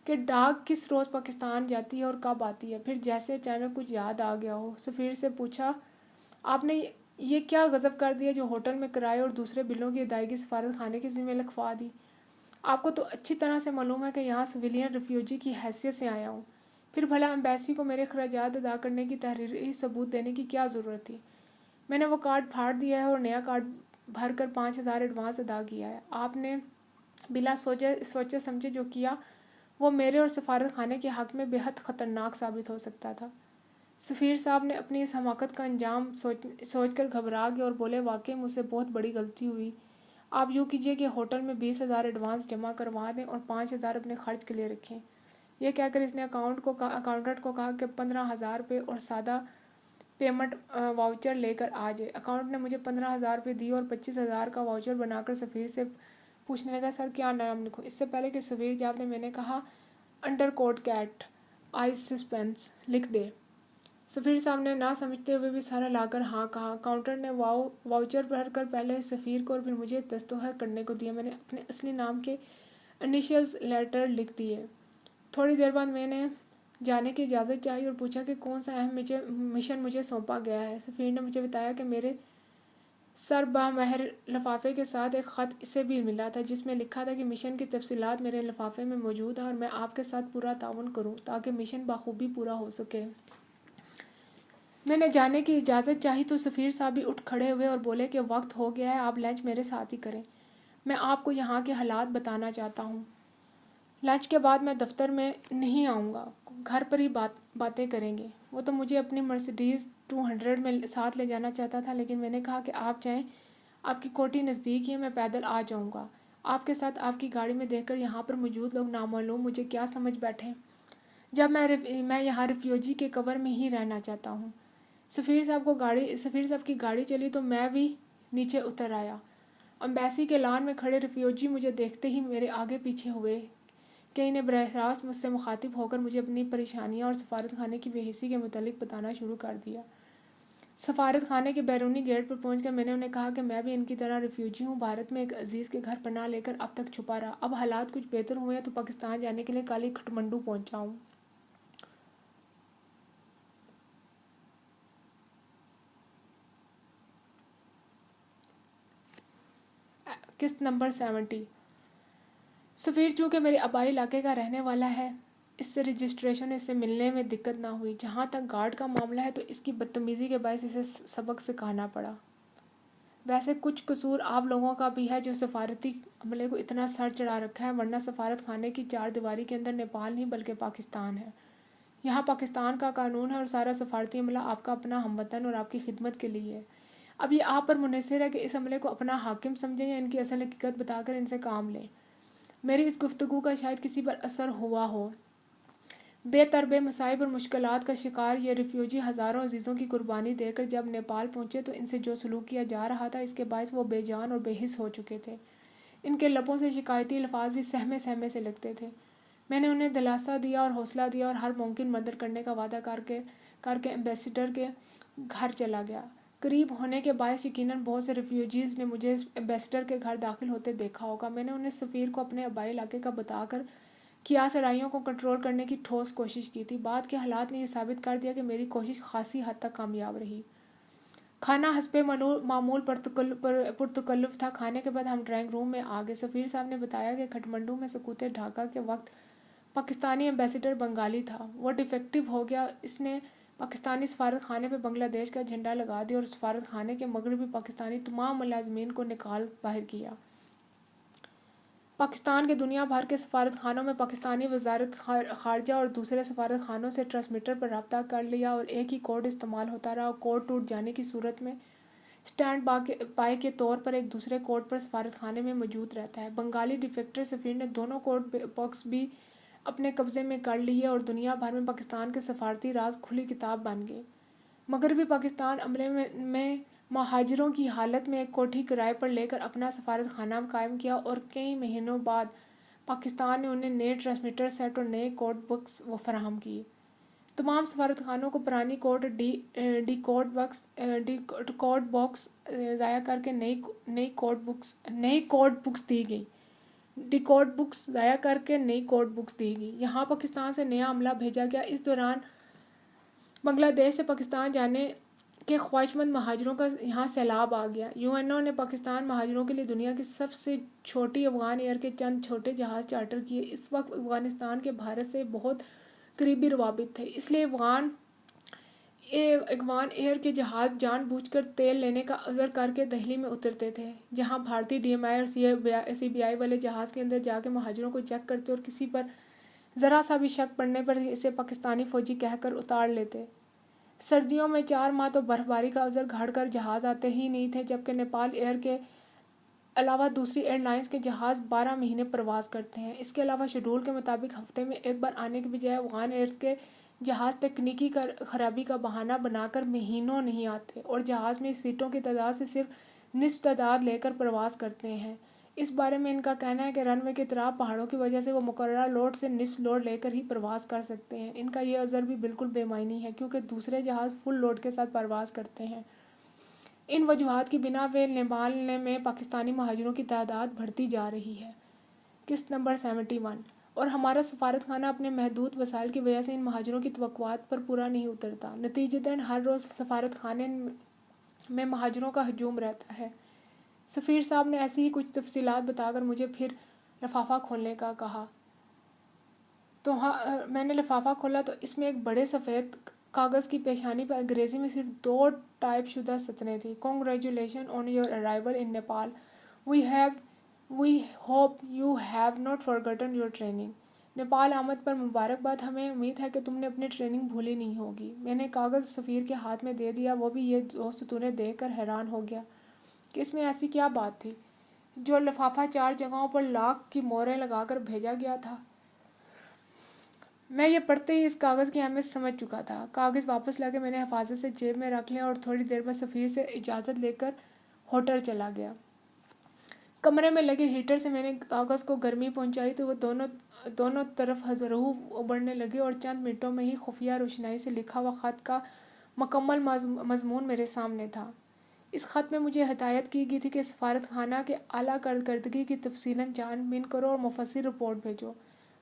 کہ ڈاک کس روز پاکستان جاتی ہے اور کب آتی ہے۔ پھر جیسے اچانک کچھ یاد آ گیا ہو، سفیر سے پوچھا، "آپ نے یہ کیا غضب کر دیا جو ہوٹل میں کرائے اور دوسرے بلوں کی ادائیگی سفارت خانے کے ذمہ لکھوا دی؟ آپ کو تو اچھی طرح سے معلوم ہے کہ یہاں سویلین ریفیوجی کی حیثیت سے آیا ہوں۔ پھر بھلا ایمبیسی کو میرے اخراجات ادا کرنے کی تحریری ثبوت دینے کی کیا ضرورت تھی؟ میں نے وہ کارڈ پھاڑ دیا ہے اور نیا کارڈ بھر کر 5,000 ایڈوانس ادا کیا ہے۔ آپ نے بلا سوچے سمجھے جو کیا وہ میرے اور سفارت خانے کے حق میں بے حد خطرناک ثابت ہو سکتا تھا۔" سفیر صاحب نے اپنی اس حماقت کا انجام سوچ کر گھبرا گئے اور بولے، "واقعی مجھ سے بہت بڑی غلطی ہوئی۔ آپ یوں کیجیے کہ ہوٹل میں 20,000 ایڈوانس جمع کروا دیں اور 5,000 اپنے خرچ کے لیے رکھیں۔" یہ کہہ کر اس نے اکاؤنٹنٹ کو کہا کہ 15,000 روپے اور سادہ پیمنٹ واؤچر لے کر آ جائے۔ اکاؤنٹنٹ نے مجھے 15,000 روپے دیے اور 25,000 کا واؤچر بنا کر سفیر سے پوچھنے لگا، "سر کیا نام لکھوں؟" اس سے پہلے کہ سفیر جواب دے میں نے کہا، "انڈر کوٹ کیٹ آئز سسپینس لکھ دے۔" سفیر صاحب نے نہ سمجھتے ہوئے بھی سر ہلا کر ہاں کہا۔ اکاؤنٹنٹ نے واؤچر بھر کر پہلے سفیر کو اور پھر مجھے دستخط کرنے کو دیا۔ میں نے اپنے اصلی نام کے انیشلز لیٹر لکھ دیے۔ تھوڑی دیر بعد میں نے جانے کی اجازت چاہی اور پوچھا کہ کون سا اہم مشن مجھے سونپا گیا ہے۔ سفیر نے مجھے بتایا کہ میرے سربامہر لفافے کے ساتھ ایک خط اسے بھی ملا تھا جس میں لکھا تھا کہ مشن کی تفصیلات میرے لفافے میں موجود ہیں اور میں آپ کے ساتھ پورا تعاون کروں تاکہ مشن بخوبی پورا ہو سکے۔ میں نے جانے کی اجازت چاہی تو سفیر صاحب بھی اٹھ کھڑے ہوئے اور بولے کہ وقت ہو گیا ہے، آپ لنچ میرے ساتھ ہی کریں۔ میں آپ کو یہاں کے حالات بتانا چاہتا ہوں۔ لنچ کے بعد میں دفتر میں نہیں آؤں گا، گھر پر ہی باتیں کریں گے۔ وہ تو مجھے اپنی مرسیڈیز 200 میں ساتھ لے جانا چاہتا تھا، لیکن میں نے کہا کہ آپ جائیں، آپ کی کوٹھی نزدیک ہی ہے، میں پیدل آ جاؤں گا۔ آپ کے ساتھ آپ کی گاڑی میں دیکھ کر یہاں پر موجود لوگ نامعلوم مجھے کیا سمجھ بیٹھیں جب میں یہاں ریفیوجی کے کور میں ہی رہنا چاہتا ہوں۔ سفیر صاحب کی گاڑی چلی تو میں بھی نیچے اتر آیا۔ امبیسی کے لان میں کھڑے ریفیوجی مجھے دیکھتے ہی میرے آگے پیچھے ہوئے۔ کئی نے براہ راست مجھ سے مخاطب ہو کر مجھے اپنی پریشانیاں اور سفارت خانے کی بے حسی کے متعلق بتانا شروع کر دیا۔ سفارت خانے کے بیرونی گیٹ پر پہنچ کر میں نے انہیں کہا کہ میں بھی ان کی طرح ریفیوجی ہوں، بھارت میں ایک عزیز کے گھر پناہ لے کر اب تک چھپا رہا، اب حالات کچھ بہتر ہوئے ہیں تو پاکستان جانے کے لیے کل ہی کھٹمنڈو پہنچا ہوں۔ قسط نمبر 70۔ سفیر چونکہ میرے آبائی علاقے کا رہنے والا ہے، اس سے رجسٹریشن اس سے ملنے میں دقت نہ ہوئی۔ جہاں تک گارڈ کا معاملہ ہے تو اس کی بدتمیزی کے باعث اسے سبق سکھانا پڑا۔ ویسے کچھ قصور آپ لوگوں کا بھی ہے جو سفارتی عملے کو اتنا سر چڑھا رکھا ہے، ورنہ سفارت خانے کی چار دیواری کے اندر نیپال نہیں بلکہ پاکستان ہے۔ یہاں پاکستان کا قانون ہے اور سارا سفارتی عملہ آپ کا اپنا ہم وطن اور آپ کی خدمت کے لیے ہے۔ اب یہ آپ پر منحصر ہے کہ اس عملے کو اپنا حاکم سمجھیں یا ان کی اصل حقیقت بتا کر ان سے کام لیں۔ میری اس گفتگو کا شاید کسی پر اثر ہوا ہو۔ بے تربے مصائب اور مشکلات کا شکار یہ ریفیوجی ہزاروں عزیزوں کی قربانی دے کر جب نیپال پہنچے تو ان سے جو سلوک کیا جا رہا تھا اس کے باعث وہ بے جان اور بے حس ہو چکے تھے۔ ان کے لبوں سے شکایتی الفاظ بھی سہمے سہمے سے لگتے تھے۔ میں نے انہیں دلاسا دیا اور حوصلہ دیا اور ہر ممکن مدد کرنے کا وعدہ کر کے ایمبیسیڈر کے گھر چلا گیا۔ قریب ہونے کے باعث یقیناً بہت سے ریفیوجیز نے مجھے ایمبیسیڈر کے گھر داخل ہوتے دیکھا ہوگا۔ میں نے انہیں سفیر کو اپنے آبائی علاقے کا بتا کر کیا سرائیوں کو کنٹرول کرنے کی ٹھوس کوشش کی تھی۔ بعد کے حالات نے یہ ثابت کر دیا کہ میری کوشش خاصی حد تک کامیاب رہی۔ کھانا حسب معمول پرتکلف تھا۔ کھانے کے بعد ہم ڈرائنگ روم میں آ گئے۔ سفیر صاحب نے بتایا کہ کھٹمنڈو میں سقوط ڈھاکہ کے وقت پاکستانی ایمبیسیڈر بنگالی تھا، وہ ڈیفیکٹو ہو گیا۔ اس نے پاکستانی سفارت خانے پہ بنگلہ دیش کا جھنڈا لگا دیا اور سفارت خانے کے مغربی پاکستانی تمام ملازمین کو نکال باہر کیا۔ پاکستان کے دنیا بھر کے سفارت خانوں میں پاکستانی وزارت خارجہ اور دوسرے سفارت خانوں سے ٹرانسمیٹر پر رابطہ کر لیا اور ایک ہی کوڈ استعمال ہوتا رہا۔ کوڈ ٹوٹ جانے کی صورت میں اسٹینڈ بائی کے طور پر ایک دوسرے کوڈ پر سفارت خانے میں موجود رہتا ہے۔ بنگالی ڈیفیکٹر سفیر نے دونوں کوڈ باکس بھی اپنے قبضے میں کر لیے اور دنیا بھر میں پاکستان کے سفارتی راز کھلی کتاب بن گئے۔ مغربی پاکستان عملے میں مہاجروں کی حالت میں ایک کوٹھی کرائے پر لے کر اپنا سفارت خانہ قائم کیا اور کئی مہینوں بعد پاکستان نے انہیں نئے ٹرانسمیٹر سیٹ اور نئے کوڈ بکس فراہم کیے۔ تمام سفارت خانوں کو پرانی کوڈ باکس ضائع کر کے نئی کوڈ بکس دی گئی۔ یہاں پاکستان سے نیا عملہ بھیجا گیا۔ اس دوران بنگلہ دیش سے پاکستان جانے کے خواہشمند مہاجروں کا یہاں سیلاب آ گیا۔ UNO نے پاکستان مہاجروں کے لیے دنیا کی سب سے چھوٹی افغان ایئر کے چند چھوٹے جہاز چارٹر کیے۔ اس وقت افغانستان کے بھارت سے بہت قریبی روابط تھے، اس لیے افغان ایئر کے جہاز جان بوجھ کر تیل لینے کا عذر کر کے دہلی میں اترتے تھے، جہاں بھارتی DMI اور CBI والے جہاز کے اندر جا کے مہاجروں کو چیک کرتے اور کسی پر ذرا سا بھی شک پڑنے پر اسے پاکستانی فوجی کہہ کر اتار لیتے۔ سردیوں میں 4 ماہ تو برف باری کا عذر گھڑ کر جہاز آتے ہی نہیں تھے، جبکہ نیپال ایئر کے علاوہ دوسری ایئر لائنز کے جہاز 12 مہینے پرواز کرتے ہیں۔ اس کے علاوہ شیڈول کے مطابق ہفتے میں ایک بار آنے کے بجائے افغان ایئر کے جہاز تکنیکی خرابی کا بہانہ بنا کر مہینوں نہیں آتے اور جہاز میں سیٹوں کی تعداد سے صرف نصف تعداد لے کر پرواز کرتے ہیں۔ اس بارے میں ان کا کہنا ہے کہ رن وے کے اطراف پہاڑوں کی وجہ سے وہ مقررہ لوڈ سے نصف لوڈ لے کر ہی پرواز کر سکتے ہیں۔ ان کا یہ عذر بھی بالکل بے معنی ہے کیونکہ دوسرے جہاز فل لوڈ کے ساتھ پرواز کرتے ہیں۔ ان وجوہات کی بنا پہ نیپال میں پاکستانی مہاجروں کی تعداد بڑھتی جا رہی ہے۔ قسط نمبر 71۔ اور ہمارا سفارت خانہ اپنے محدود وسائل کی وجہ سے ان مہاجروں کی توقعات پر پورا نہیں اترتا۔ نتیجتاً ہر روز سفارت خانے میں مہاجروں کا ہجوم رہتا ہے۔ سفیر صاحب نے ایسی ہی کچھ تفصیلات بتا کر مجھے پھر لفافہ کھولنے کا کہا۔ تو میں نے لفافہ کھولا تو اس میں ایک بڑے سفید کاغذ کی پیشانی پر انگریزی میں صرف 2 ٹائپ شدہ سطریں تھیں۔ Congratulations on your arrival in Nepal. We hope you have not forgotten your training. Nepal آمد پر مبارکباد، ہمیں امید ہے کہ تم نے اپنی ٹریننگ بھولی نہیں ہوگی۔ میں نے کاغذ سفیر کے ہاتھ میں دے دیا، وہ بھی یہ 2 سطوریں دیکھ کر حیران ہو گیا کہ اس میں ایسی کیا بات تھی جو لفافہ 4 جگہوں پر لاک کی مہریں لگا کر بھیجا گیا تھا۔ میں یہ پڑھتے ہی اس کاغذ کی اہمیت سمجھ چکا تھا۔ کاغذ واپس لا کے میں نے حفاظت سے جیب میں رکھ لیا اور تھوڑی دیر بعد سفیر سے اجازت لے کر ہوٹل چلا گیا۔ کمرے میں لگے ہیٹر سے میں نے کاغذ کو گرمی پہنچائی تو وہ دونوں طرف روح ابھرنے لگے اور چند منٹوں میں ہی خفیہ روشنائی سے لکھا ہوا خط کا مکمل مضمون میرے سامنے تھا۔ اس خط میں مجھے ہدایت کی گئی تھی کہ سفارت خانہ کے اعلیٰ کارکردگی کی تفصیلاً جان بین کرو اور مفصل رپورٹ بھیجو۔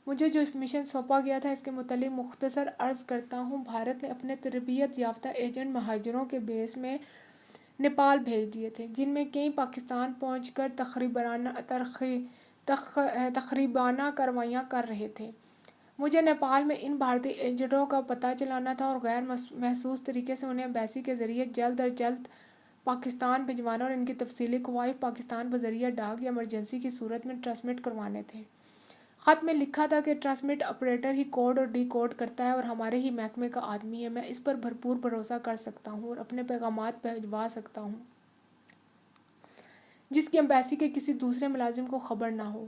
مجھے جو مشن سونپا گیا تھا اس کے متعلق مختصر عرض کرتا ہوں۔ بھارت نے اپنے تربیت یافتہ ایجنٹ مہاجروں کے بیس میں نیپال بھیج دیے تھے، جن میں کئی پاکستان پہنچ کر تخریبانہ کارروائیاں کر رہے تھے۔ مجھے نیپال میں ان بھارتی ایجنٹوں کا پتہ چلانا تھا اور غیر محسوس طریقے سے انہیں ایمبیسی کے ذریعے جلد از جلد پاکستان بھجوانا اور ان کی تفصیلی کوائف پاکستان بذریعہ ڈاک یا ایمرجنسی کی صورت میں ٹرانسمٹ کروانے تھے۔ خط میں لکھا تھا کہ ٹرانسمٹ آپریٹر ہی کوڈ اور ڈی کوڈ کرتا ہے اور ہمارے ہی محکمے کا آدمی ہے۔ میں اس پر بھرپور بھروسہ کر سکتا ہوں اور اپنے پیغامات بھجوا سکتا ہوں جس کی ایمبیسی کے کسی دوسرے ملازم کو خبر نہ ہو۔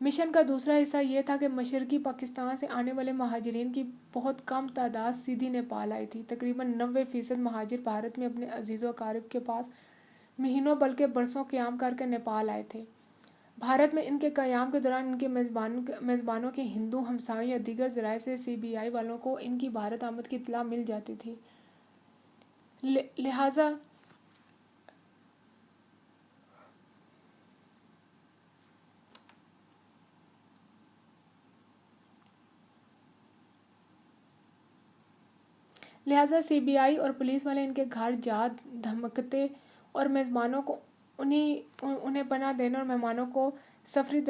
مشن کا دوسرا حصہ یہ تھا کہ مشرقی پاکستان سے آنے والے مہاجرین کی بہت کم تعداد سیدھی نیپال آئی تھی۔ تقریباً 90% مہاجر بھارت میں اپنے عزیز و اقارب کے پاس مہینوں بلکہ برسوں قیام کر کے نیپال آئے تھے۔ بھارت میں ان کے قیام کے دوران ان کے میزبانوں کے ہندو ہمسایوں یا دیگر ذرائع سے CBI والوں کو ان کی بھارت آمد کی اطلاع مل جاتی تھی۔ لہٰذا CBI اور پولیس والے ان کے گھر جا دھمکتے اور میزبانوں کو انہیں پناہ دینے اور مہمانوں کو سفری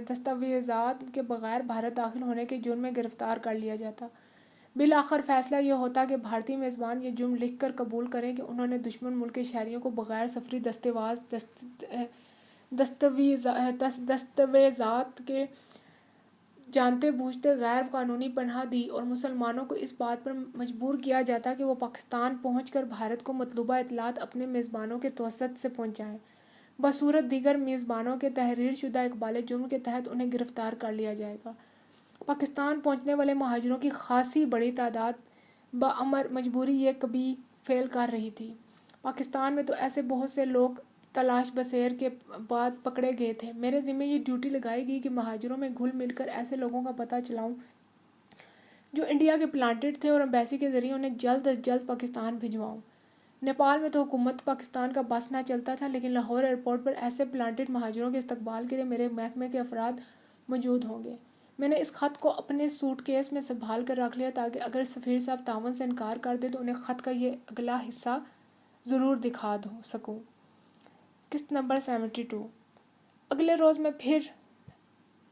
دستاویزات کے بغیر بھارت داخل ہونے کے جرم میں گرفتار کر لیا جاتا۔ بالآخر فیصلہ یہ ہوتا کہ بھارتی میزبان یہ جرم لکھ کر قبول کریں کہ انہوں نے دشمن ملک کے شہریوں کو بغیر سفری دستاویزات کے جانتے بوجھتے غیر قانونی پناہ دی اور مسلمانوں کو اس بات پر مجبور کیا جاتا کہ وہ پاکستان پہنچ کر بھارت کو مطلوبہ اطلاعات اپنے میزبانوں کے توسط سے پہنچائیں۔ بصورت دیگر میزبانوں کے تحریر شدہ اقبال جرم کے تحت انہیں گرفتار کر لیا جائے گا۔ پاکستان پہنچنے والے مہاجروں کی خاصی بڑی تعداد بامر مجبوری یہ کبھی فعل کر رہی تھی۔ پاکستان میں تو ایسے بہت سے لوگ تلاش بسیر کے بعد پکڑے گئے تھے۔ میرے ذمہ یہ ڈیوٹی لگائی گئی کہ مہاجروں میں گھل مل کر ایسے لوگوں کا پتہ چلاؤں جو انڈیا کے پلانٹڈ تھے اور ایمبیسی کے ذریعے انہیں جلد از جلد پاکستان بھجواؤں۔ نیپال میں تو حکومت پاکستان کا بس نہ چلتا تھا، لیکن لاہور ایئرپورٹ پر ایسے پلانٹڈ مہاجروں کے استقبال کے لیے میرے محکمے کے افراد موجود ہوں گے۔ میں نے اس خط کو اپنے سوٹ کیس میں سنبھال کر رکھ لیا تاکہ اگر سفیر صاحب تعاون سے انکار کر دے تو انہیں خط کا یہ اگلا حصہ ضرور دکھا سکوں۔ قسط نمبر 72۔ اگلے روز میں پھر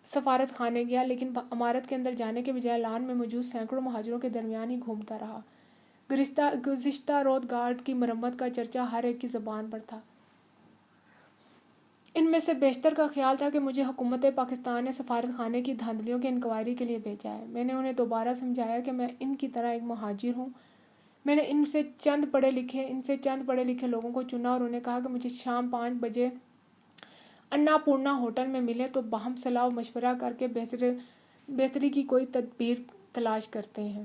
سفارت خانے گیا، لیکن عمارت کے اندر جانے کے بجائے لان میں موجود سینکڑوں مہاجروں کے درمیان ہی گھومتا رہا۔ گزشتہ روز گارڈ کی مرمت کا چرچا ہر ایک کی زبان پر تھا۔ ان میں سے بیشتر کا خیال تھا کہ مجھے حکومت پاکستان نے سفارت خانے کی دھاندلیوں کی انکوائری کے لیے بھیجا ہے۔ میں نے انہیں دوبارہ سمجھایا کہ میں ان کی طرح ایک مہاجر ہوں۔ میں نے ان سے چند پڑھے لکھے لوگوں کو چنا اور انہیں کہا کہ مجھے شام 5 بجے انا پورنا ہوٹل میں ملیں تو باہم صلاح و مشورہ کر کے بہتری کی کوئی تدبیر تلاش کرتے ہیں۔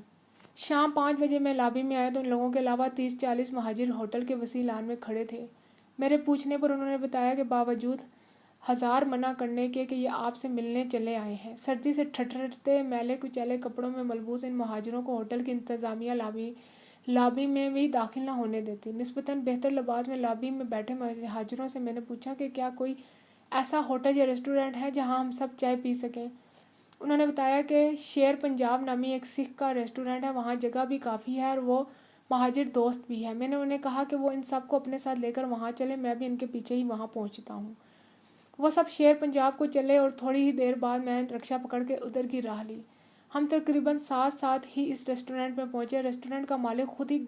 شام 5 بجے میں لابی میں آیا تو ان لوگوں کے علاوہ 30-40 مہاجر ہوٹل کے وسیع لان میں کھڑے تھے۔ میرے پوچھنے پر انہوں نے بتایا کہ باوجود ہزار منع کرنے کے کہ یہ آپ سے ملنے چلے آئے ہیں، سردی سے ٹھٹرتے میلے کچیلے کپڑوں میں ملبوس ان مہاجروں کو ہوٹل کی انتظامیہ لابی میں بھی داخل نہ ہونے دیتی۔ نسبتاً بہتر لباس میں لابی میں بیٹھے مہاجروں سے میں نے پوچھا کہ کیا کوئی ایسا ہوٹل یا ریسٹورینٹ ہے جہاں ہم سب چائے پی سکیں۔ انہوں نے بتایا کہ شیر پنجاب نامی ایک سکھ کا ریسٹورینٹ ہے، وہاں جگہ بھی کافی ہے اور وہ مہاجر دوست بھی ہے۔ میں نے انہیں کہا کہ وہ ان سب کو اپنے ساتھ لے کر وہاں چلیں، میں بھی ان کے پیچھے ہی وہاں پہنچتا ہوں۔ وہ سب شیر پنجاب کو چلے اور تھوڑی ہی دیر بعد میں رکشہ پکڑ کے ادھر کی راہ لی۔ ہم تقریباً ساتھ ہی اس ریسٹورینٹ میں پہنچے۔ ریسٹورینٹ کا مالک خود ہی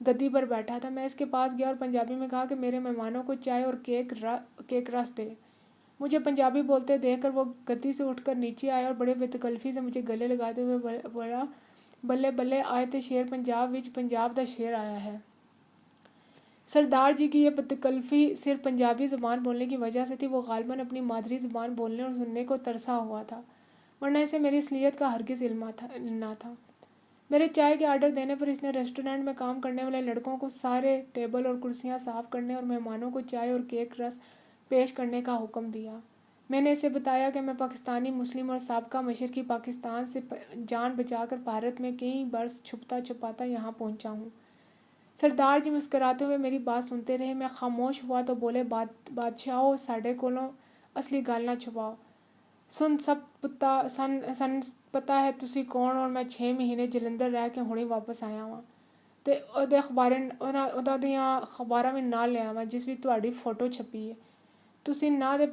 گدی پر بیٹھا تھا۔ میں اس کے پاس گیا اور پنجابی میں کہا کہ میرے مہمانوں کو چائے اور کیک رس دے۔ مجھے پنجابی بولتے دیکھ کر وہ گدی سے اٹھ کر نیچے آیا اور بڑے بے تکلفی سے مجھے گلے لگاتے ہوئے بولا، بلے بلے آئے تے شیر پنجاب وچ پنجاب دا شیر آیا ہے۔ سردار جی کی یہ بتکلفی صرف پنجابی زبان بولنے کی وجہ سے تھی۔ وہ غالباً اپنی مادری زبان بولنے اور سننے کو ترسا ہوا تھا۔ ورنہ اسے میری اصلیت کا ہرگز علم نہ تھا۔ میرے چائے کے آرڈر دینے پر اس نے ریسٹورنٹ میں کام کرنے والے لڑکوں کو سارے ٹیبل اور کرسیاں صاف کرنے اور مہمانوں کو چائے اور کیک رس پیش کرنے کا حکم دیا۔ میں نے اسے بتایا کہ میں پاکستانی مسلم اور سابقہ مشرقی پاکستان سے جان بچا کر بھارت میں کئی برس چھپتا چھپاتا یہاں پہنچا ہوں۔ سردار جی مسکراتے ہوئے میری بات سنتے رہے۔ میں خاموش ہوا تو بولے، بادشاہو ساڈے کولوں اصلی گل نہ چھپاؤ۔ سن پتا ہے تسی کون اور میں 6 مہینے جلندر رہ کے ہنے واپس آیا ہاں تے اُہاں دیاں اخباراں وچ نہ لیا ہاں جس وچ تہاڈی فوٹو چھپی ہے۔ تسی نہ تے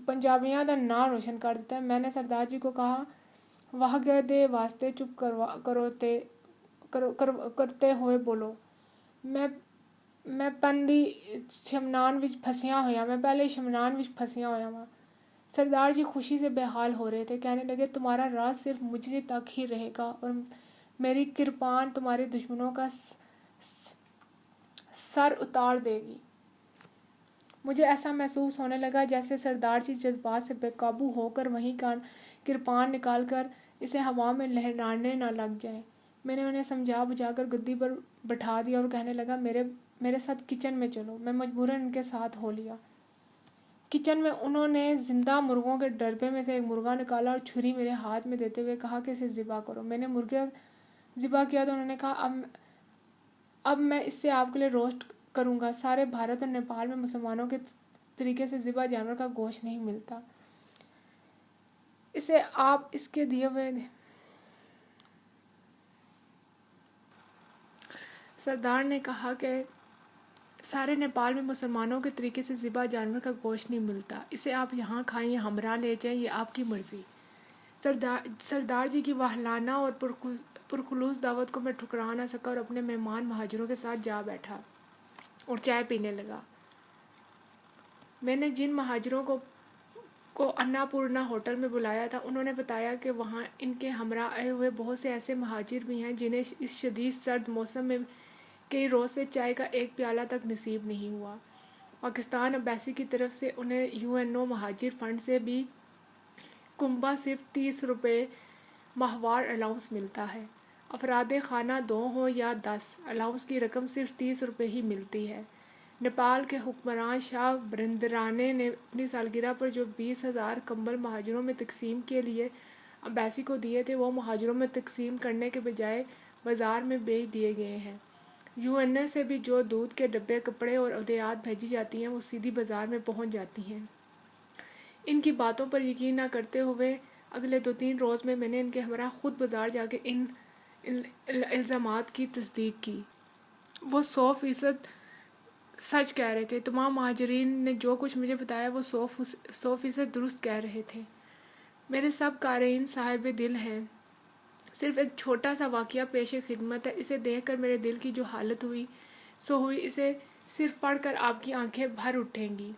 پنجابیاں دا نام روشن کر دیتا ہے۔ میں نے سردار جی کو کہا، واہگہ دے واسطے چپ کرتے ہوئے بولو، میں پہلے شمنان وچ پھسیاں ہویا ہاں۔ سردار جی خوشی سے بے حال ہو رہے تھے، کہنے لگے، تمہارا راز صرف مجھے تک ہی رہے گا اور میری کرپان تمہارے دشمنوں کا سر اتار دے گی۔ مجھے ایسا محسوس ہونے لگا جیسے سردار جی جذبات سے بے قابو ہو کر وہیں کرپان نکال کر اسے ہوا میں لہرانے نہ لگ جائیں۔ میں نے انہیں سمجھا بجھا کر گدی پر بٹھا دیا اور کہنے لگا، میرے ساتھ کچن میں چلو۔ میں مجبوراً ان کے ساتھ ہو لیا۔ کچن میں انہوں نے زندہ مرغوں کے ڈربے میں سے ایک مرغا نکالا اور چھری میرے ہاتھ میں دیتے ہوئے کہا کہ اسے ذبح کرو۔ میں نے مرغا ذبح کیا تو انہوں نے کہا، اب میں اس سے آپ کے لیے روسٹ کروں گا۔ سارے بھارت اور نیپال میں مسلمانوں کے طریقے سے ذبح جانور کا گوشت نہیں ملتا، اسے آپ اس کے دیے ہوئے۔ سردار نے کہا کہ سارے نیپال میں مسلمانوں کے طریقے سے ذبح جانور کا گوشت نہیں ملتا، اسے آپ یہاں کھائیں یا ہمراہ لے جائیں، یہ آپ کی مرضی۔ سردار جی کی واہلانہ اور پرخلوص دعوت کو میں ٹھکرا نہ سکا اور اپنے مہمان مہاجروں کے ساتھ جا بیٹھا اور چائے پینے لگا۔ میں نے جن مہاجروں کو انا پورنا ہوٹل میں بلایا تھا، انہوں نے بتایا کہ وہاں ان کے ہمراہ آئے ہوئے بہت سے ایسے مہاجر بھی ہیں جنہیں اس شدید سرد موسم میں کئی روز سے چائے کا ایک پیالہ تک نصیب نہیں ہوا۔ پاکستان ایمبیسی کی طرف سے انہیں UNO مہاجر فنڈ سے بھی کنبہ صرف 30 روپے ماہوار الاؤنس ملتا ہے۔ افراد خانہ 2 ہوں یا 10، الاؤنس کی رقم صرف 30 روپے ہی ملتی ہے۔ نیپال کے حکمران شاہ برندرانے نے اپنی سالگرہ پر جو 20,000 کمبل مہاجروں میں تقسیم کے لیے ایمبیسی کو دیے تھے، وہ مہاجروں میں تقسیم کرنے کے بجائے بازار میں بیچ دیے گئے ہیں۔ UNO سے بھی جو دودھ کے ڈبے، کپڑے اور عطیات بھیجی جاتی ہیں، وہ سیدھی بازار میں پہنچ جاتی ہیں۔ ان کی باتوں پر یقین نہ کرتے ہوئے اگلے 2-3 روز میں نے ان کے ہمراہ خود بازار جا کے ان الزامات کی تصدیق کی۔ وہ 100% سچ کہہ رہے تھے۔ تمام مہاجرین نے جو کچھ مجھے بتایا وہ 100% درست کہہ رہے تھے۔ میرے سب قارئین صاحب دل ہیں۔ صرف ایک چھوٹا سا واقعہ پیش خدمت ہے۔ اسے دیکھ کر میرے دل کی جو حالت ہوئی اسے صرف پڑھ کر آپ کی آنکھیں بھر اٹھیں گی۔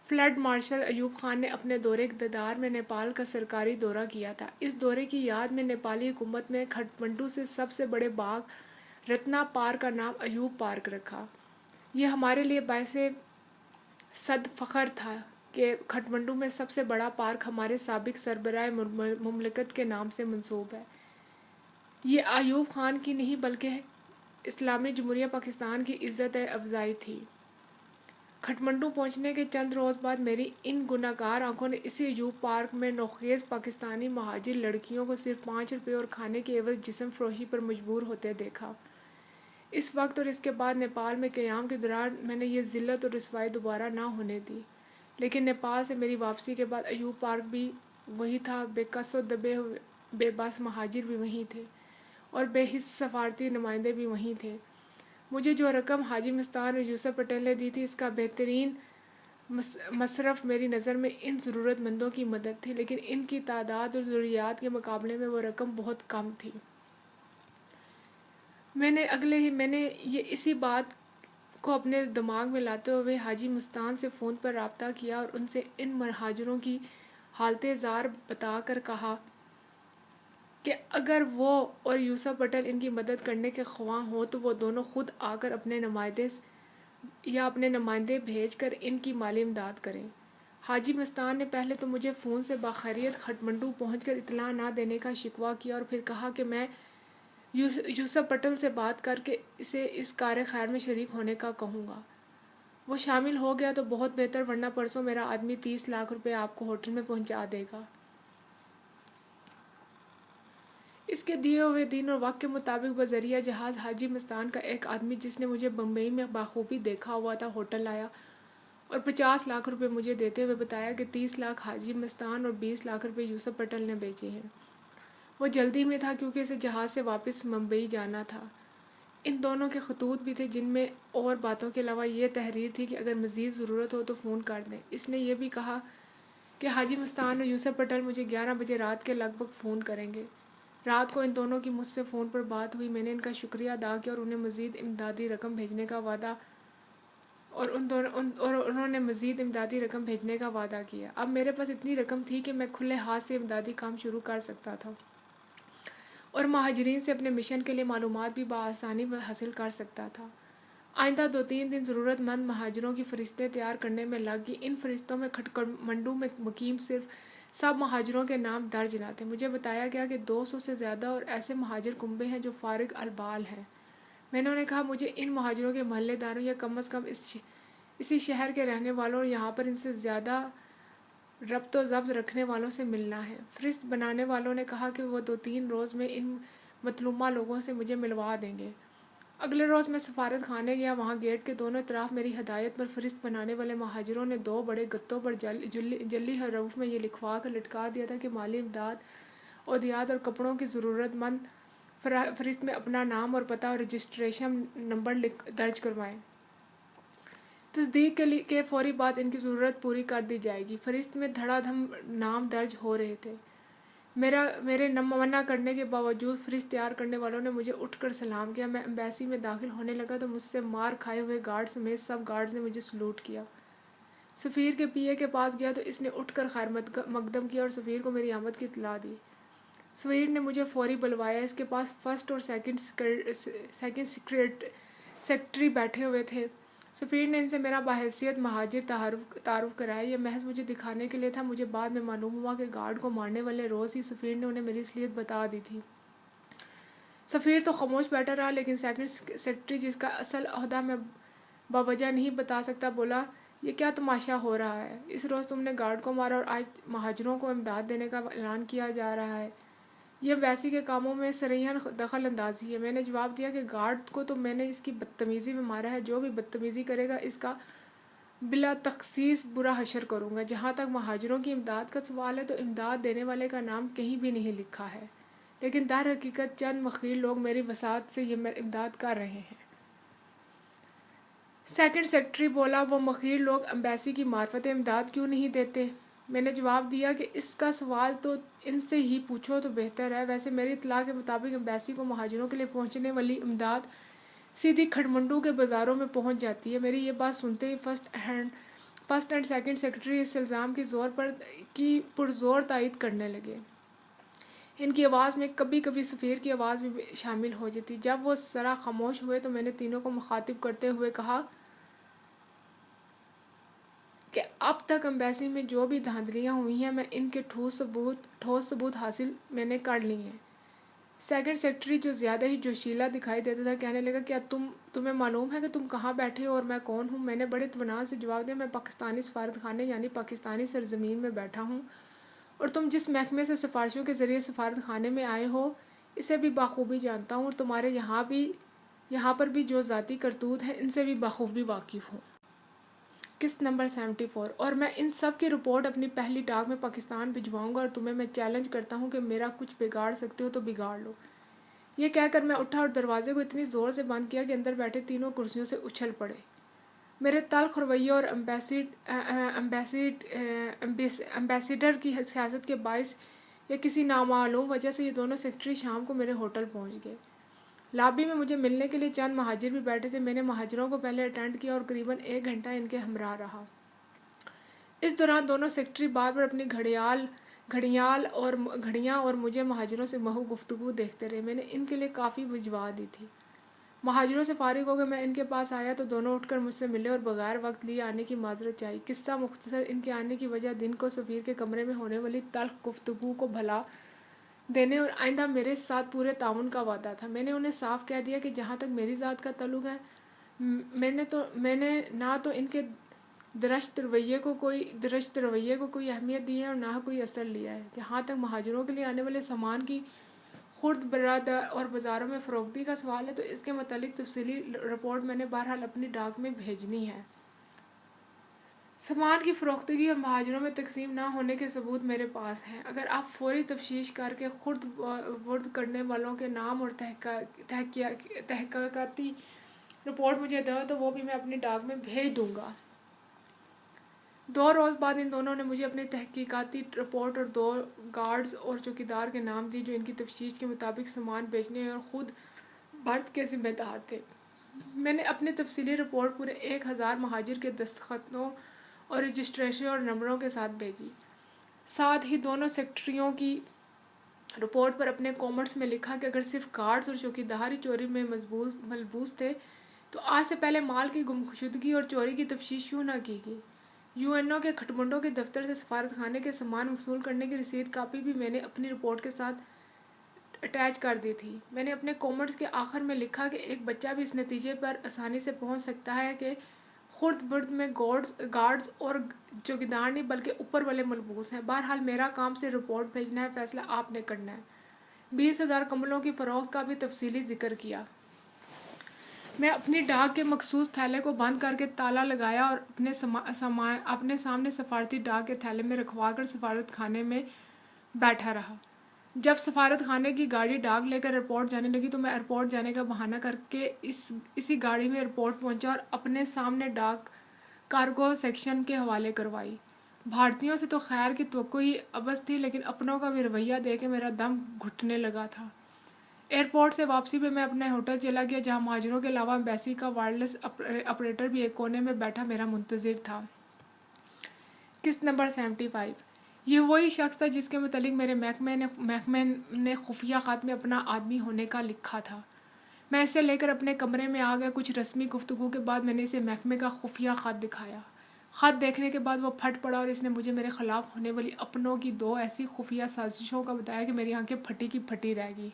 فیلڈ مارشل ایوب خان نے اپنے دورِ اقتدار میں نیپال کا سرکاری دورہ کیا تھا۔ اس دورے کی یاد میں نیپالی حکومت نے کھٹمنڈو سے سب سے بڑے باغ رتنا پارک کا نام ایوب پارک رکھا۔ یہ ہمارے لیے باعث صد فخر تھا کہ کھٹمنڈو میں سب سے بڑا پارک ہمارے سابق سربراہ مملکت کے نام سے منسوب ہے۔ یہ ایوب خان کی نہیں بلکہ اسلامی جمہوریہ پاکستان کی عزت افزائی تھی۔ کھٹمنڈو پہنچنے کے چند روز بعد میری ان گناہگار آنکھوں نے اسی ایوب پارک میں نوخیز پاکستانی مہاجر لڑکیوں کو صرف 5 روپے اور کھانے کے عوض جسم فروشی پر مجبور ہوتے دیکھا۔ اس وقت اور اس کے بعد نیپال میں قیام کے دوران میں نے یہ ذلت اور رسوائی دوبارہ نہ ہونے دی۔ لیکن نیپال سے میری واپسی کے بعد ایوب پارک بھی وہی تھا، بے کس و دبے ہوئے بے بس مہاجر بھی وہیں تھے اور بے حس سفارتی نمائندے بھی وہیں تھے۔ مجھے جو رقم حاجی مستان اور یوسف پٹیل نے دی تھی، اس کا بہترین مصرف میری نظر میں ان ضرورت مندوں کی مدد تھی، لیکن ان کی تعداد اور ضروریات کے مقابلے میں وہ رقم بہت کم تھی۔ میں نے اسی بات کو اپنے دماغ میں لاتے ہوئے حاجی مستان سے فون پر رابطہ کیا اور ان سے ان مہاجروں کی حالت زار بتا کر کہا کہ اگر وہ اور یوسف پٹیل ان کی مدد کرنے کے خواہاں ہوں تو وہ دونوں خود آ کر اپنے نمائندے بھیج کر ان کی مالی امداد کریں۔ حاجی مستان نے پہلے تو مجھے فون سے باخیریت کھٹمنڈو پہنچ کر اطلاع نہ دینے کا شکوہ کیا اور پھر کہا کہ میں یوسف پٹل سے بات کر کے اسے اس کار خیر میں شریک ہونے کا کہوں گا۔ وہ شامل ہو گیا تو بہت بہتر، ورنہ پرسوں میرا آدمی 30 لاکھ روپے آپ کو ہوٹل میں پہنچا دے گا۔ اس کے دیے ہوئے دن اور وقت کے مطابق بذریعہ جہاز حاجی مستان کا ایک آدمی، جس نے مجھے بمبئی میں بخوبی دیکھا ہوا تھا، ہوٹل آیا اور 50 لاکھ روپے مجھے دیتے ہوئے بتایا کہ 30 لاکھ حاجی مستان اور 20 لاکھ روپے یوسف پٹل نے بیچے ہیں۔ وہ جلدی میں تھا کیونکہ اسے جہاز سے واپس ممبئی جانا تھا۔ ان دونوں کے خطوط بھی تھے جن میں اور باتوں کے علاوہ یہ تحریر تھی کہ اگر مزید ضرورت ہو تو فون کر دیں۔ اس نے یہ بھی کہا کہ حاجی مستان اور یوسف پٹل مجھے 11 بجے رات کے لگ بھگ فون کریں گے۔ رات کو ان دونوں کی مجھ سے فون پر بات ہوئی۔ میں نے ان کا شکریہ ادا کیا اور انہیں مزید امدادی رقم بھیجنے کا وعدہ انہوں نے مزید امدادی رقم بھیجنے کا وعدہ کیا۔ اب میرے پاس اتنی رقم تھی کہ میں کھلے ہاتھ سے امدادی کام شروع کر سکتا تھا اور مہاجرین سے اپنے مشن کے لیے معلومات بھی بآسانی حاصل کر سکتا تھا۔ آئندہ 2-3 دن ضرورت مند مہاجروں کی فہرستیں تیار کرنے میں لگ گئی۔ ان فہرستوں میں کھٹمنڈو میں مقیم صرف سب مہاجروں کے نام درج نہ تھے۔ مجھے بتایا گیا کہ 200 سے زیادہ اور ایسے مہاجر کنبے ہیں جو فارغ البال ہیں۔ میں نے کہا مجھے ان مہاجروں کے محلے داروں یا کم از کم اسی شہر کے رہنے والوں اور یہاں پر ان سے زیادہ ربط و ضبط رکھنے والوں سے ملنا ہے۔ فہرست بنانے والوں نے کہا کہ وہ 2-3 روز میں ان مطلوبہ لوگوں سے مجھے ملوا دیں گے۔ اگلے روز میں سفارت خانے گیا۔ وہاں گیٹ کے دونوں طرف میری ہدایت پر فہرست بنانے والے مہاجروں نے 2 بڑے گتوں پر جعلی حروف میں یہ لکھوا کر لٹکا دیا تھا کہ مالی امداد، ادویات اور کپڑوں کی ضرورت مند فہرست میں اپنا نام اور پتہ اور رجسٹریشن نمبر درج کروائیں۔ تصدیق کے فوری بعد ان کی ضرورت پوری کر دی جائے گی۔ فہرست میں دھڑا دھم نام درج ہو رہے تھے۔ میرے منع کرنے کے باوجود فہرست تیار کرنے والوں نے مجھے اٹھ کر سلام کیا۔ میں ایمبیسی میں داخل ہونے لگا تو مجھ سے مار کھائے ہوئے گارڈ سمیت سب گارڈز نے مجھے سلوٹ کیا۔ سفیر کے پی اے کے پاس گیا تو اس نے اٹھ کر خیر مقدم کیا اور سفیر کو میری آمد کی اطلاع دی۔ سفیر نے مجھے فوری بلوایا۔ اس کے پاس فرسٹ اور سیکنڈ سیکرٹری بیٹھے ہوئے تھے۔ سفیر نے ان سے میرا بحیثیت مہاجر تعارف کرایا۔ یہ محض مجھے دکھانے کے لیے تھا۔ مجھے بعد میں معلوم ہوا کہ گارڈ کو مارنے والے روز ہی سفیر نے انہیں میری اصلیت بتا دی تھی۔ سفیر تو خاموش بیٹھا رہا، لیکن سیکنڈ سیکرٹری، جس کا اصل عہدہ میں باوجہ نہیں بتا سکتا، بولا یہ کیا تماشا ہو رہا ہے؟ اس روز تم نے گارڈ کو مارا اور آج مہاجروں کو امداد دینے کا اعلان کیا جا رہا ہے۔ یہ ایمبیسی کے کاموں میں صریحاً دخل اندازی ہے۔ میں نے جواب دیا کہ گارڈ کو تو میں نے اس کی بدتمیزی میں مارا ہے، جو بھی بدتمیزی کرے گا اس کا بلا تخصیص برا حشر کروں گا۔ جہاں تک مہاجروں کی امداد کا سوال ہے تو امداد دینے والے کا نام کہیں بھی نہیں لکھا ہے، لیکن در حقیقت چند مخیر لوگ میری وساطت سے یہ امداد کر رہے ہیں۔ سیکنڈ سیکرٹری بولا وہ مخیر لوگ ایمبیسی کی معرفت امداد کیوں نہیں دیتے؟ میں نے جواب دیا کہ اس کا سوال تو ان سے ہی پوچھو تو بہتر ہے۔ ویسے میری اطلاع کے مطابق ایمبیسی کو مہاجروں کے لیے پہنچنے والی امداد سیدھی کھٹمنڈو کے بازاروں میں پہنچ جاتی ہے۔ میری یہ بات سنتے ہی فرسٹ اینڈ سیکنڈ سیکرٹری اس الزام کی پرزور تائید کرنے لگے۔ ان کی آواز میں کبھی کبھی سفیر کی آواز بھی شامل ہو جاتی۔ جب وہ ذرا خاموش ہوئے تو میں نے تینوں کو مخاطب کرتے ہوئے کہا کہ اب تک ایمبیسی میں جو بھی دھاندلیاں ہوئی ہیں، میں ان کے ٹھوس ثبوت حاصل میں نے کر لی ہیں۔ سیکنڈ سیکرٹری، جو زیادہ ہی جوشیلا دکھائی دیتا تھا، کہنے لگا کیا تمہیں معلوم ہے کہ تم کہاں بیٹھے ہو اور میں کون ہوں؟ میں نے بڑے اطمینان سے جواب دیا میں پاکستانی سفارت خانے یعنی پاکستانی سرزمین میں بیٹھا ہوں، اور تم جس محکمے سے سفارشوں کے ذریعے سفارت خانے میں آئے ہو اسے بھی بخوبی جانتا ہوں، اور تمہارے یہاں پر بھی جو ذاتی کرتوت ہیں ان سے بھی بخوبی واقف ہوں۔ قسط نمبر 74۔ اور میں ان سب کی رپورٹ اپنی پہلی ڈاک میں پاکستان بھجواؤں گا، اور تمہیں میں چیلنج کرتا ہوں کہ میرا کچھ بگاڑ سکتے ہو تو بگاڑ لو۔ یہ کہہ کر میں اٹھا اور دروازے کو اتنی زور سے بند کیا کہ اندر بیٹھے تینوں کرسیوں سے اچھل پڑے۔ میرے تلخ رویے اور ایمبیسیڈر کی سیاست کے باعث یا کسی نامعلوم وجہ سے یہ دونوں سیکرٹری شام کو میرے ہوٹل پہنچ گئے۔ لابی میں مجھے ملنے کے لیے چند مہاجر بھی بیٹھے تھے۔ میں نے مہاجروں کو پہلے اٹینڈ کیا اور قریباً 1 گھنٹہ ان کے ہمراہ رہا۔ اس دوران دونوں سیکرٹری بار بار اپنی گھڑیاں اور مجھے مہاجروں سے محو گفتگو دیکھتے رہے۔ میں نے ان کے لیے کافی بھجوا دی تھی۔ مہاجروں سے فارغ ہو کے میں ان کے پاس آیا تو دونوں اٹھ کر مجھ سے ملے اور بغیر وقت لیے آنے کی معذرت چاہی۔ قصہ مختصر، ان کے آنے کی وجہ دن کو سفیر کے کمرے میں ہونے والی تلخ گفتگو کو بھلا دینے اور آئندہ میرے ساتھ پورے تعاون کا وعدہ تھا۔ میں نے انہیں صاف کہہ دیا کہ جہاں تک میری ذات کا تعلق ہے، میں نے نہ تو ان کے درشت رویے کو کوئی اہمیت دی ہے اور نہ کوئی اثر لیا ہے۔ جہاں تک مہاجروں کے لیے آنے والے سامان کی خرد برآمد اور بازاروں میں فروختی کا سوال ہے تو اس کے متعلق تفصیلی رپورٹ میں نے بہرحال اپنی ڈاک میں بھیجنی ہے۔ سامان کی فروختگی اور مہاجروں میں تقسیم نہ ہونے کے ثبوت میرے پاس ہیں۔ اگر آپ فوری تفتیش کر کے خرد برد کرنے والوں کے نام اور تحقیقاتی رپورٹ مجھے دو تو وہ بھی میں اپنی ڈاک میں بھیج دوں گا۔ 2 روز بعد ان دونوں نے مجھے اپنی تحقیقاتی رپورٹ اور 2 گارڈز اور چوکیدار کے نام دیے جو ان کی تفتیش کے مطابق سامان بیچنے اور خود برد کے ذمہ دار تھے۔ میں نے اپنی تفصیلی رپورٹ پورے 1000 مہاجر کے دستخطوں اور رجسٹریشن اور نمبروں کے ساتھ بھیجی۔ ساتھ ہی دونوں سیکرٹریوں کی رپورٹ پر اپنے کومنٹس میں لکھا کہ اگر صرف گارڈز اور چوکیدار ہی چوری میں ملبوس تھے تو آج سے پہلے مال کی گمشدگی اور چوری کی تفتیش کیوں نہ کی گئی۔ UN کے کھٹمنڈو کے دفتر سے سفارت خانے کے سامان وصول کرنے کی رسید کاپی بھی میں نے اپنی رپورٹ کے ساتھ اٹیچ کر دی تھی۔ میں نے اپنے کومنٹس کے آخر میں لکھا کہ ایک بچہ بھی اس نتیجے پر آسانی سے پہنچ سکتا ہے کہ خرد برد میں گارڈز اور چوکیدار نہیں بلکہ اوپر والے ملبوس ہیں۔ بہرحال میرا کام سے رپورٹ بھیجنا ہے، فیصلہ آپ نے کرنا ہے۔ 20,000 کمبلوں کی فروخت کا بھی تفصیلی ذکر کیا۔ میں اپنی ڈاک کے مخصوص تھیلے کو بند کر کے تالا لگایا اور اپنے سامنے سفارتی ڈاک کے تھیلے میں رکھوا کر سفارت خانے میں بیٹھا رہا۔ جب سفارت خانے کی گاڑی ڈاک لے کر ایئرپورٹ جانے لگی تو میں ایئرپورٹ جانے کا بہانہ کر کے اسی گاڑی میں ایئرپورٹ پہنچا اور اپنے سامنے ڈاک کارگو سیکشن کے حوالے کروائی۔ بھارتیوں سے تو خیر کی توقع ہی ابس تھی، لیکن اپنوں کا بھی رویہ دیکھ کے میرا دم گھٹنے لگا تھا۔ ایئرپورٹ سے واپسی پہ میں اپنے ہوٹل چلا گیا جہاں مہاجروں کے علاوہ ایمبیسی کا وائرلیس آپریٹر بھی ایک کونے میں بیٹھا میرا منتظر تھا۔ قسط نمبر 75۔ یہ وہی شخص تھا جس کے متعلق میرے محکمے نے خفیہ خط میں اپنا آدمی ہونے کا لکھا تھا۔ میں اسے لے کر اپنے کمرے میں آ گیا۔ کچھ رسمی گفتگو کے بعد میں نے اسے محکمے کا خفیہ خط دکھایا۔ خط دیکھنے کے بعد وہ پھٹ پڑا اور اس نے مجھے میرے خلاف ہونے والی اپنوں کی 2 ایسی خفیہ سازشوں کا بتایا کہ میری آنکھیں پھٹی کی پھٹی رہ گئی۔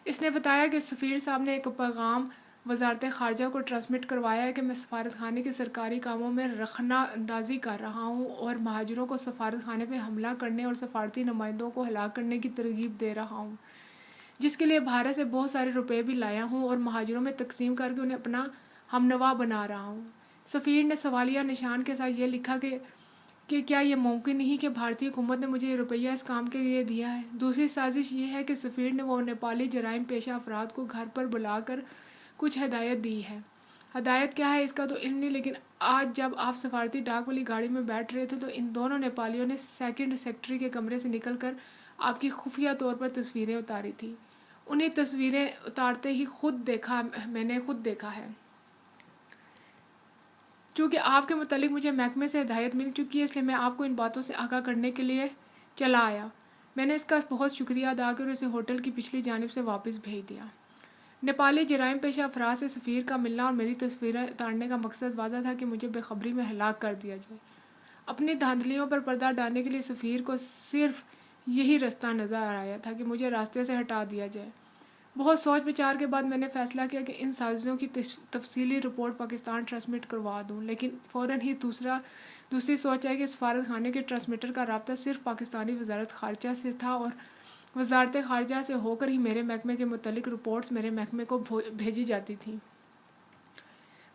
اس نے بتایا کہ سفیر صاحب نے ایک پیغام وزارت خارجہ کو ٹرانسمٹ کروایا ہے کہ میں سفارت خانے کے سرکاری کاموں میں رخنہ اندازی کر رہا ہوں اور مہاجروں کو سفارت خانے پہ حملہ کرنے اور سفارتی نمائندوں کو ہلاک کرنے کی ترغیب دے رہا ہوں، جس کے لیے بھارت سے بہت سارے روپے بھی لایا ہوں اور مہاجروں میں تقسیم کر کے انہیں اپنا ہمنوا بنا رہا ہوں۔ سفیر نے سوالیہ نشان کے ساتھ یہ لکھا کہ کیا یہ ممکن نہیں کہ بھارتی حکومت نے مجھے یہ روپیہ اس کام کے لیے دیا ہے۔ دوسری سازش یہ ہے کہ سفیر نے وہ نیپالی جرائم پیشہ افراد کو گھر پر بلا کر کچھ ہدایت دی ہے۔ ہدایت کیا ہے اس کا تو علم نہیں، لیکن آج جب آپ سفارتی ڈاک والی گاڑی میں بیٹھ رہے تھے تو ان دونوں نیپالیوں نے سیکنڈ سیکرٹری کے کمرے سے نکل کر آپ کی خفیہ طور پر تصویریں اتاری تھیں۔ انہیں تصویریں اتارتے ہی میں نے خود دیکھا ہے۔ چونکہ آپ کے متعلق مجھے محکمے سے ہدایت مل چکی ہے، اس لیے میں آپ کو ان باتوں سے آگاہ کرنے کے لیے چلا آیا۔ میں نے اس کا بہت شکریہ ادا کر اسے ہوٹل کی پچھلی جانب سے واپس بھیج دیا۔ نیپالی جرائم پیشہ افراد سے سفیر کا ملنا اور میری تصویریں اتارنے کا مقصد وعدہ تھا کہ مجھے بے خبری میں ہلاک کر دیا جائے۔ اپنی دھاندلیوں پر پردہ ڈالنے کے لیے سفیر کو صرف یہی رستہ نظر آیا تھا کہ مجھے راستے سے ہٹا دیا جائے۔ بہت سوچ بچار کے بعد میں نے فیصلہ کیا کہ ان سازشوں کی تفصیلی رپورٹ پاکستان ٹرانسمٹ کروا دوں، لیکن فوراً ہی دوسری سوچ آئی کہ سفارت خانے کے ٹرانسمیٹر کا رابطہ صرف پاکستانی وزارت خارجہ سے تھا اور وزارت خارجہ سے ہو کر ہی میرے محکمے کے متعلق رپورٹس میرے محکمے کو بھیجی جاتی تھیں۔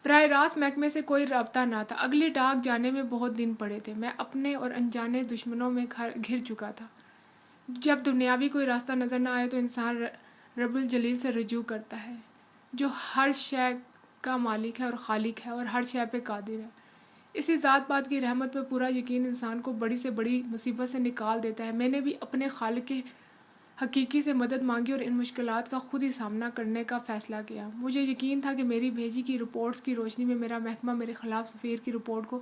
براہ راست محکمے سے کوئی رابطہ نہ تھا۔ اگلی ڈاک جانے میں بہت دن پڑے تھے۔ میں اپنے اور انجانے دشمنوں میں گھر چکا تھا۔ جب دنیاوی کوئی راستہ نظر نہ آئے تو انسان رب الجلیل سے رجوع کرتا ہے، جو ہر شے کا مالک ہے اور خالق ہے اور ہر شے پہ قادر ہے۔ اسی ذات پات کی رحمت پہ پورا یقین انسان کو بڑی سے بڑی مصیبت سے نکال دیتا ہے۔ میں نے بھی اپنے خالق حقیقی سے مدد مانگی اور ان مشکلات کا خود ہی سامنا کرنے کا فیصلہ کیا۔ مجھے یقین تھا کہ میری بھیجی کی رپورٹس کی روشنی میں میرا محکمہ میرے خلاف سفیر کی رپورٹ کو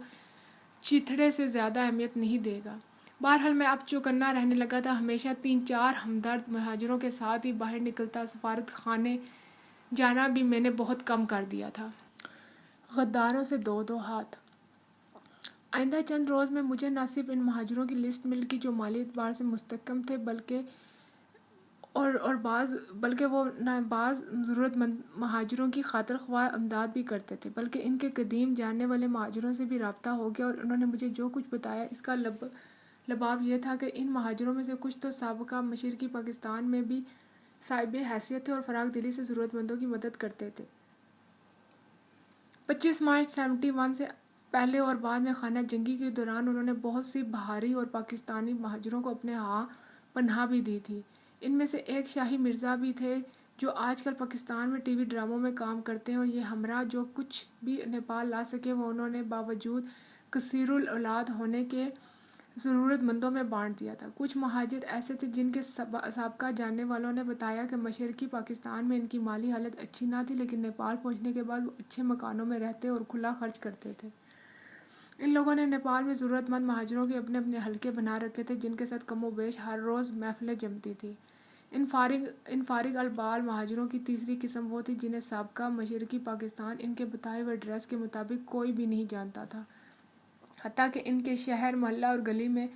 چیتھڑے سے زیادہ اہمیت نہیں دے گا۔ بہرحال میں اب چوکنا رہنے لگا تھا۔ ہمیشہ 3-4 ہمدرد مہاجروں کے ساتھ ہی باہر نکلتا، سفارت خانے جانا بھی میں نے بہت کم کر دیا تھا۔ غداروں سے دو دو ہاتھ۔ آئندہ چند روز میں مجھے نہ صرف ان مہاجروں کی لسٹ مل گئی جو مالی اعتبار سے مستحکم تھے بلکہ وہ نہ بعض ضرورت مند مہاجروں کی خاطر خواہ امداد بھی کرتے تھے، بلکہ ان کے قدیم جاننے والے مہاجروں سے بھی رابطہ ہو گیا، اور انہوں نے مجھے جو کچھ بتایا اس کا لباب یہ تھا کہ ان مہاجروں میں سے کچھ تو سابقہ مشرقی پاکستان میں بھی صاحب حیثیت تھے اور فراخ دلی سے ضرورت مندوں کی مدد کرتے تھے۔ 25 مارچ 71 سے پہلے اور بعد میں خانہ جنگی کے دوران انہوں نے بہت سی بہاری اور پاکستانی مہاجروں کو اپنے ہاں پناہ بھی دی تھی۔ ان میں سے ایک شاہی مرزا بھی تھے جو آج کل پاکستان میں ٹی وی ڈراموں میں کام کرتے ہیں، اور یہ ہمراہ جو کچھ بھی نیپال لا سکے وہ انہوں نے باوجود کثیر الاولاد ہونے کے ضرورت مندوں میں بانٹ دیا تھا۔ کچھ مہاجر ایسے تھے جن کے سابقہ جاننے والوں نے بتایا کہ مشرقی پاکستان میں ان کی مالی حالت اچھی نہ تھی، لیکن نیپال پہنچنے کے بعد وہ اچھے مکانوں میں رہتے اور کھلا خرچ کرتے تھے۔ ان لوگوں نے نیپال میں ضرورت مند مہاجروں کے اپنے اپنے حلقے بنا رکھے تھے جن کے ساتھ کم و بیش ہر روز محفلیں جمتی تھیں۔ ان فارغ البال مہاجروں کی تیسری قسم وہ تھی جنہیں سابقہ مشرقی پاکستان ان کے بتائے ہوئے ایڈریس کے مطابق کوئی بھی نہیں جانتا تھا، حتیٰ کہ ان کے شہر، محلہ اور گلی میں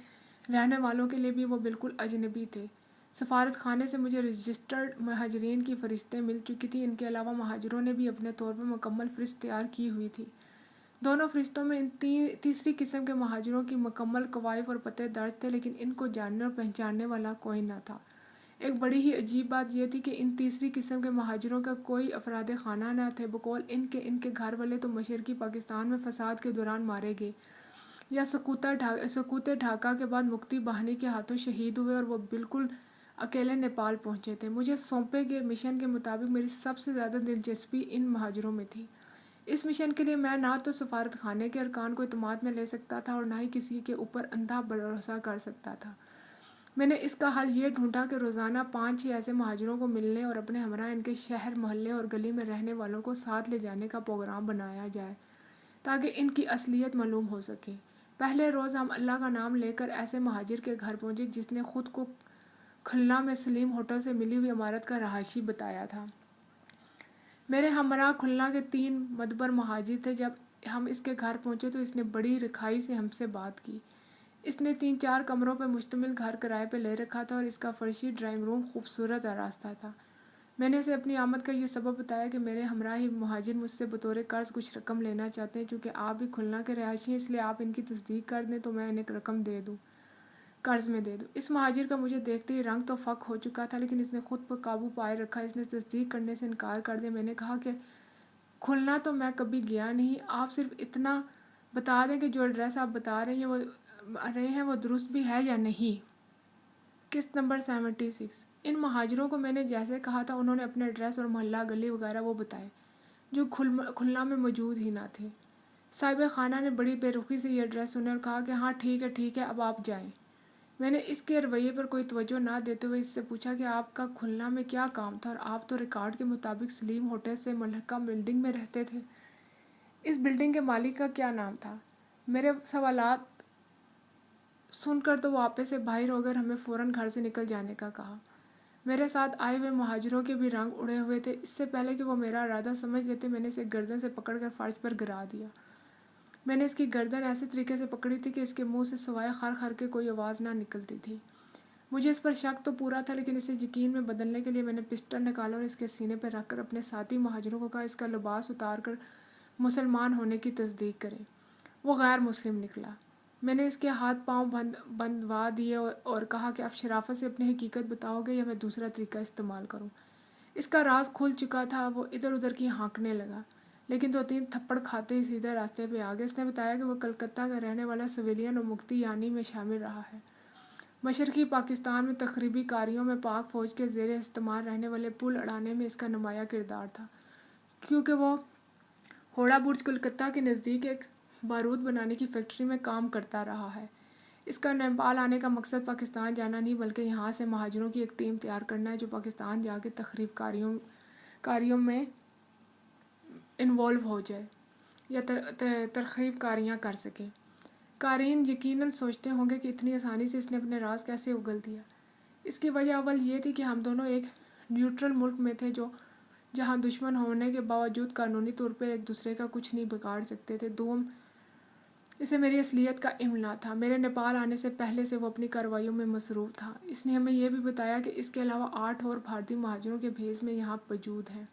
رہنے والوں کے لیے بھی وہ بالکل اجنبی تھے۔ سفارت خانے سے مجھے رجسٹرڈ مہاجرین کی فہرستیں مل چکی تھیں۔ ان کے علاوہ مہاجروں نے بھی اپنے طور پر مکمل فہرست تیار کی ہوئی تھی۔ دونوں فہرستوں میں ان تیسری قسم کے مہاجروں کی مکمل کوائف اور پتے درج تھے، لیکن ان کو جاننے اور پہچاننے والا کوئی نہ تھا۔ ایک بڑی ہی عجیب بات یہ تھی کہ ان تیسری قسم کے مہاجروں کا کوئی افراد خانہ نہ تھے، بقول ان کے گھر والے تو مشرقی پاکستان میں فساد کے دوران مارے گئے یا سقوط ڈھاکہ کے بعد مکتی باہنی کے ہاتھوں شہید ہوئے، اور وہ بالکل اکیلے نیپال پہنچے تھے۔ مجھے سونپے گئے مشن کے مطابق میری سب سے زیادہ دلچسپی ان مہاجروں میں تھی۔ اس مشن کے لیے میں نہ تو سفارت خانے کے ارکان کو اعتماد میں لے سکتا تھا اور نہ ہی کسی کے اوپر اندھا بھروسہ کر سکتا تھا۔ میں نے اس کا حل یہ ڈھونڈا کہ روزانہ 5-6 ایسے مہاجروں کو ملنے اور اپنے ہمراہ ان کے شہر، محلے اور گلی میں رہنے والوں کو ساتھ لے جانے کا پروگرام بنایا جائے تاکہ ان کی اصلیت معلوم ہو سکے۔ پہلے روز ہم اللہ کا نام لے کر ایسے مہاجر کے گھر پہنچے جس نے خود کو کھلنا میں سلیم ہوٹل سے ملی ہوئی عمارت کا رہائشی بتایا تھا۔ میرے ہمراہ کھلنا کے 3 مدبر مہاجر تھے۔ جب ہم اس کے گھر پہنچے تو اس نے بڑی رکھائی سے ہم سے بات کی۔ اس نے 3-4 کمروں پر مشتمل گھر کرائے پہ لے رکھا تھا اور اس کا فرشی ڈرائنگ روم خوبصورت آراستہ تھا۔ میں نے اسے اپنی آمد کا یہ سبب بتایا کہ میرے ہمراہی مہاجر مجھ سے بطور قرض کچھ رقم لینا چاہتے ہیں، چونکہ آپ بھی کھلنا کے رہائشی ہیں، اس لیے آپ ان کی تصدیق کر دیں تو میں انہیں رقم قرض میں دے دوں۔ اس مہاجر کا مجھے دیکھتے ہی رنگ تو فک ہو چکا تھا، لیکن اس نے خود پر قابو پائے رکھا۔ اس نے تصدیق کرنے سے انکار کر دیا۔ میں نے کہا کہ کھلنا تو میں کبھی گیا نہیں، آپ صرف اتنا بتا دیں کہ جو ایڈریس آپ بتا رہے ہیں وہ درست بھی ہے یا نہیں۔ قسط نمبر 76۔ ان مہاجروں کو میں نے جیسے کہا تھا انہوں نے اپنے ایڈریس اور محلہ، گلی وغیرہ وہ بتائے جو کھلنا میں موجود ہی نہ تھے۔ صاحب خانہ نے بڑی بے رخی سے یہ ایڈریس سنے اور کہا کہ ہاں ٹھیک ہے اب آپ جائیں۔ میں نے اس کے رویے پر کوئی توجہ نہ دیتے ہوئے اس سے پوچھا کہ آپ کا کھلنا میں کیا کام تھا، اور آپ تو ریکارڈ کے مطابق سلیم ہوٹل سے ملحقہ بلڈنگ میں رہتے تھے، اس بلڈنگ کے مالک کا کیا نام تھا؟ میرے سوالات سن کر تو وہ آپے سے باہر ہو گئے اور ہمیں فوراً گھر سے نکل جانے کا کہا۔ میرے ساتھ آئے ہوئے مہاجروں کے بھی رنگ اڑے ہوئے تھے۔ اس سے پہلے کہ وہ میرا ارادہ سمجھ لیتے میں نے اسے گردن سے پکڑ کر فرش پر گرا دیا۔ میں نے اس کی گردن ایسے طریقے سے پکڑی تھی کہ اس کے منہ سے سوائے خر خر کے کوئی آواز نہ نکلتی تھی۔ مجھے اس پر شک تو پورا تھا، لیکن اسے یقین میں بدلنے کے لیے میں نے پسٹل نکالا اور اس کے سینے پر رکھ کر اپنے ساتھی مہاجروں کو کہا اس کا لباس اتار کر مسلمان ہونے کی تصدیق کریں۔ وہ غیر مسلم نکلا۔ میں نے اس کے ہاتھ پاؤں بندھوا دیے اور کہا کہ اب شرافت سے اپنی حقیقت بتاؤ گے یا میں دوسرا طریقہ استعمال کروں۔ اس کا راز کھل چکا تھا۔ وہ ادھر ادھر کی ہانکنے لگا، لیکن 2-3 تھپڑ کھاتے ہی سیدھے راستے پہ آ گیا۔ اس نے بتایا کہ وہ کلکتہ کا رہنے والا سویلین اور مکتی یانی میں شامل رہا ہے۔ مشرقی پاکستان میں تخریبی کاریوں میں پاک فوج کے زیر استعمال رہنے والے پل اڑانے میں اس کا نمایاں کردار تھا، کیونکہ وہ ہوڑا برج کلکتہ کے نزدیک ایک بارود بنانے کی فیکٹری میں کام کرتا رہا ہے۔ اس کا نیپال آنے کا مقصد پاکستان جانا نہیں بلکہ یہاں سے مہاجروں کی ایک ٹیم تیار کرنا ہے جو پاکستان جا کے تخریب کاریوں میں انوالو ہو جائے یا تخریب کاریاں کر سکے۔ قارئین یقیناً سوچتے ہوں گے کہ اتنی آسانی سے اس نے اپنے راز کیسے اگل دیا۔ اس کی وجہ اول یہ تھی کہ ہم دونوں ایک نیوٹرل ملک میں تھے جو جہاں دشمن ہونے کے باوجود قانونی طور پہ ایک دوسرے کا کچھ نہیں بگاڑ سکتے تھے۔ دوم، اسے میری اصلیت کا علم نہ تھا۔ میرے نیپال آنے سے پہلے سے وہ اپنی کارروائیوں میں مصروف تھا۔ اس نے ہمیں یہ بھی بتایا کہ اس کے علاوہ 8 اور بھارتی مہاجروں کے بھیس میں یہاں موجود ہیں،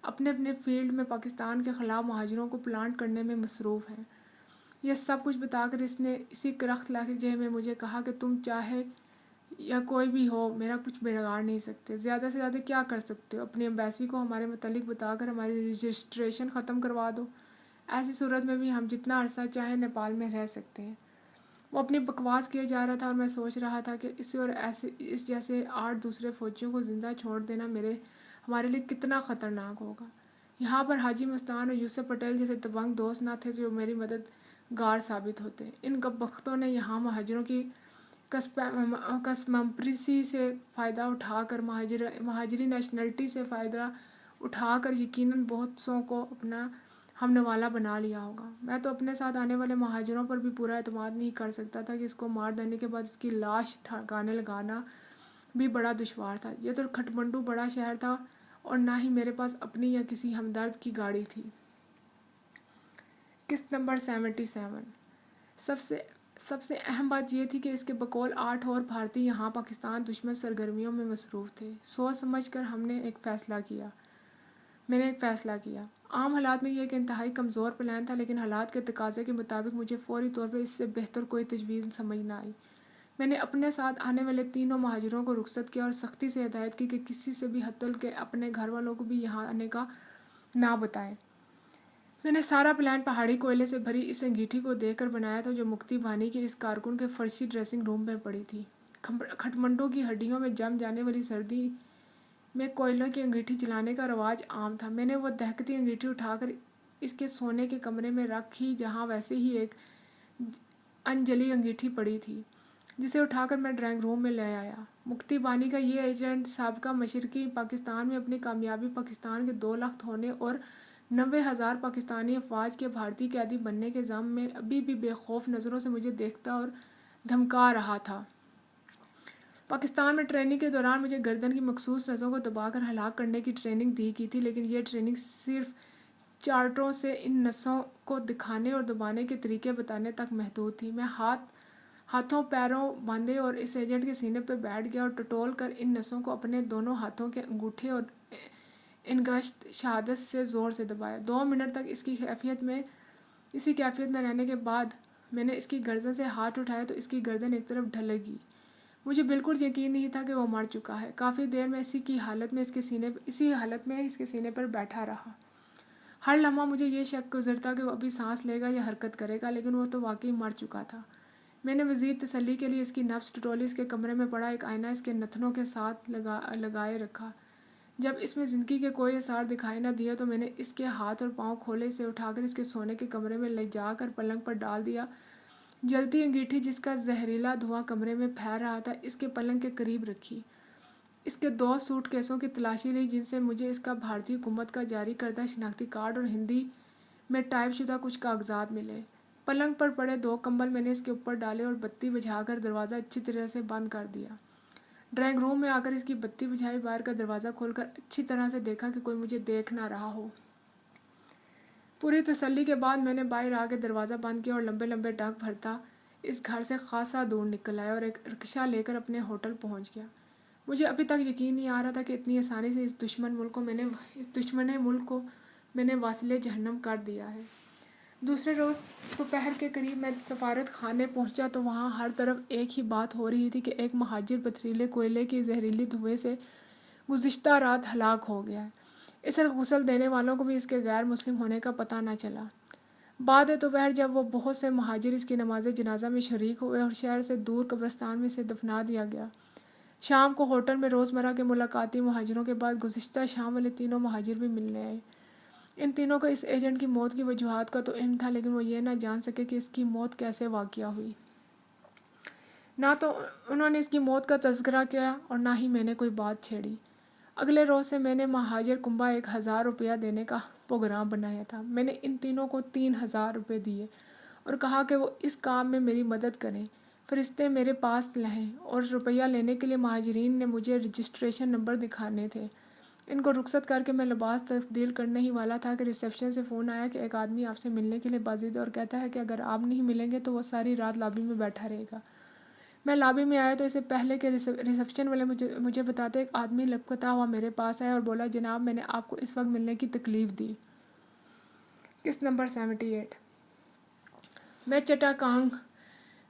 اپنے اپنے فیلڈ میں پاکستان کے خلاف مہاجروں کو پلانٹ کرنے میں مصروف ہیں۔ یہ سب کچھ بتا کر اس نے اسی کرخت لہجے میں مجھے کہا کہ تم چاہے یا کوئی بھی ہو میرا کچھ بگاڑ نہیں سکتے۔ زیادہ سے زیادہ کیا کر سکتے ہو؟ اپنی ایمبیسی کو ہمارے متعلق بتا کر ہماری رجسٹریشن ختم کروا دو۔ ایسی صورت میں بھی ہم جتنا عرصہ چاہیں نیپال میں رہ سکتے ہیں۔ وہ اپنی بکواس کیے جا رہا تھا اور میں سوچ رہا تھا کہ اسے اور اس جیسے 8 دوسرے فوجیوں کو زندہ چھوڑ دینا ہمارے لیے کتنا خطرناک ہوگا۔ یہاں پر حاجی مستان اور یوسف پٹیل جیسے دبنگ دوست نہ تھے جو میری مددگار ثابت ہوتے۔ ان بدبختوں نے یہاں مہاجروں کی کسمپرسی سے فائدہ اٹھا کر مہاجری نیشنلٹی سے فائدہ اٹھا کر یقیناً بہت سوں کو اپنا ہم نوالا بنا لیا ہوگا۔ میں تو اپنے ساتھ آنے والے مہاجروں پر بھی پورا اعتماد نہیں کر سکتا تھا کہ اس کو مار دینے کے بعد اس کی لاش ٹھکانے لگانا بھی بڑا دشوار تھا۔ یہ تو کھٹمنڈو بڑا شہر تھا اور نہ ہی میرے پاس اپنی یا کسی ہمدرد کی گاڑی تھی۔ قسط نمبر 77۔ سب سے اہم بات یہ تھی کہ اس کے بقول 8 اور بھارتی یہاں پاکستان دشمن سرگرمیوں میں مصروف تھے۔ سوچ سمجھ کر میں نے ایک فیصلہ کیا۔ عام حالات میں یہ ایک انتہائی کمزور پلان تھا، لیکن حالات کے تقاضے کے مطابق مجھے فوری طور پر اس سے بہتر کوئی تجویز سمجھ نہ آئی۔ میں نے اپنے ساتھ آنے والے 3 مہاجروں کو رخصت کیا اور سختی سے ہدایت کی کہ کسی سے بھی حتی کہ اپنے گھر والوں کو بھی یہاں آنے کا نہ بتائیں۔ میں نے سارا پلان پہاڑی کوئلے سے بھری اس انگیٹھی کو دیکھ کر بنایا تھا جو مکتی بانی کے اس کارکن کے فرشی ڈریسنگ روم میں پڑی تھی۔ کھٹمنڈو کی ہڈیوں میں جم جانے والی سردی میں کوئلوں کی انگیٹھی جلانے کا رواج عام تھا۔ میں نے وہ دہکتی انگیٹھی اٹھا کر اس کے سونے کے کمرے میں رکھی جہاں ویسے ہی ایک انجلی انگیٹھی پڑی تھی، جسے اٹھا کر میں ڈرائنگ روم میں لے آیا۔ مکتی بانی کا یہ ایجنٹ سابقہ مشرقی پاکستان میں اپنی کامیابی پاکستان کے 2 لاکھ ہونے اور 90,000 پاکستانی افواج کے بھارتی قیدی بننے کے غم میں ابھی بھی بے خوف نظروں سے مجھے دیکھتا اور دھمکا رہا تھا۔ پاکستان میں ٹریننگ کے دوران مجھے گردن کی مخصوص نسوں کو دبا کر ہلاک کرنے کی ٹریننگ دی گئی تھی، لیکن یہ ٹریننگ صرف چارٹوں سے ان نسوں کو دکھانے اور دبانے کے طریقے بتانے تک محدود تھی۔ میں ہاتھوں پیروں باندھے اور اس ایجنٹ کے سینے پہ بیٹھ گیا اور ٹٹول کر ان نسوں کو اپنے دونوں ہاتھوں کے انگوٹھے اور انگشت شہادت سے زور سے دبایا۔ 2 منٹ تک اسی کیفیت میں رہنے کے بعد میں نے اس کی گردن سے ہاتھ اٹھایا تو اس کی گردن ایک طرف ڈھلگی۔ مجھے بالکل یقین نہیں تھا کہ وہ مر چکا ہے۔ کافی دیر میں اسی حالت میں اس کے سینے پر بیٹھا رہا۔ ہر لمحہ مجھے یہ شک گزرتا کہ وہ ابھی سانس لے گا یا حرکت کرے گا، لیکن وہ تو واقعی مر چکا تھا۔ میں نے مزید تسلی کے لیے اس کی نبض ٹٹولی۔ اس کے کمرے میں پڑا ایک آئینہ اس کے نتنوں کے ساتھ لگائے رکھا۔ جب اس میں زندگی کے کوئی آثار دکھائی نہ دیے تو میں نے اس کے ہاتھ اور پاؤں کھولے، اسے اٹھا کر اس کے سونے کے کمرے میں لے جا کر پلنگ پر ڈال دیا۔ جلتی انگیٹھی جس کا زہریلا دھواں کمرے میں پھیل رہا تھا اس کے پلنگ کے قریب رکھی۔ اس کے 2 سوٹ کیسوں کی تلاشی لی جن سے مجھے اس کا بھارتی حکومت کا جاری کردہ شناختی کارڈ اور ہندی میں ٹائپ شدہ کچھ کاغذات ملے۔ پلنگ پر پڑے 2 کمبل میں نے اس کے اوپر ڈالے اور بتی بجھا کر دروازہ اچھی طرح سے بند کر دیا۔ ڈرائنگ روم میں آ کر اس کی بتی بجھائی، باہر کا دروازہ کھول کر اچھی طرح سے دیکھا کہ کوئی مجھے دیکھ نہ رہا ہو۔ پوری تسلی کے بعد میں نے باہر آ کے دروازہ بند کیا اور لمبے لمبے ڈگ بھرتا اس گھر سے خاصا دور نکل آیا اور ایک رکشہ لے کر اپنے ہوٹل پہنچ گیا۔ مجھے ابھی تک یقین نہیں آ رہا تھا کہ اتنی آسانی سے اس دشمن ملک کو میں نے واصل جہنم کر دیا ہے۔ دوسرے روز دوپہر کے قریب میں سفارت خانے پہنچا تو وہاں ہر طرف ایک ہی بات ہو رہی تھی کہ ایک مہاجر پتھریلے کوئلے کی زہریلی دھوئیں سے گزشتہ رات ہلاک ہو گیا ہے۔ اس پر غسل دینے والوں کو بھی اس کے غیر مسلم ہونے کا پتہ نہ چلا۔ بعد دوپہر جب وہ بہت سے مہاجر اس کی نماز جنازہ میں شریک ہوئے اور شہر سے دور قبرستان میں اسے دفنا دیا گیا۔ شام کو ہوٹل میں روزمرہ کے ملاقاتی مہاجروں کے بعد گزشتہ شام والے 3 مہاجر بھی ملنے آئے۔ ان تینوں کو اس ایجنٹ کی موت کی وجوہات کا تو علم تھا، لیکن وہ یہ نہ جان سکے کہ اس کی موت کیسے واقع ہوئی۔ نہ تو انہوں نے اس کی موت کا تذکرہ کیا اور نہ ہی میں نے کوئی بات چھیڑی۔ اگلے روز سے میں نے مہاجر کنبہ 1,000 روپیہ دینے کا پروگرام بنایا تھا۔ میں نے ان تینوں کو 3,000 روپے دیے اور کہا کہ وہ اس کام میں میری مدد کریں۔ فرشتے میرے پاس لہیں اور روپیہ لینے کے لیے مہاجرین نے مجھے رجسٹریشن نمبر دکھانے تھے۔ ان کو رخصت کر کے میں لباس تبدیل کرنے ہی والا تھا کہ ریسیپشن سے فون آیا کہ ایک آدمی آپ سے ملنے کے لیے باضد ہے اور کہتا ہے کہ اگر آپ نہیں ملیں گے تو وہ ساری رات لابی میں بیٹھا رہے گا۔ میں لابی میں آیا تو اسے پہلے کہ ریسیپشن والے مجھے بتاتے ایک آدمی لپکتا ہوا میرے پاس آیا اور بولا جناب میں نے آپ کو اس وقت ملنے کی تکلیف دی۔ قسط نمبر 78۔ میں چٹاکانگ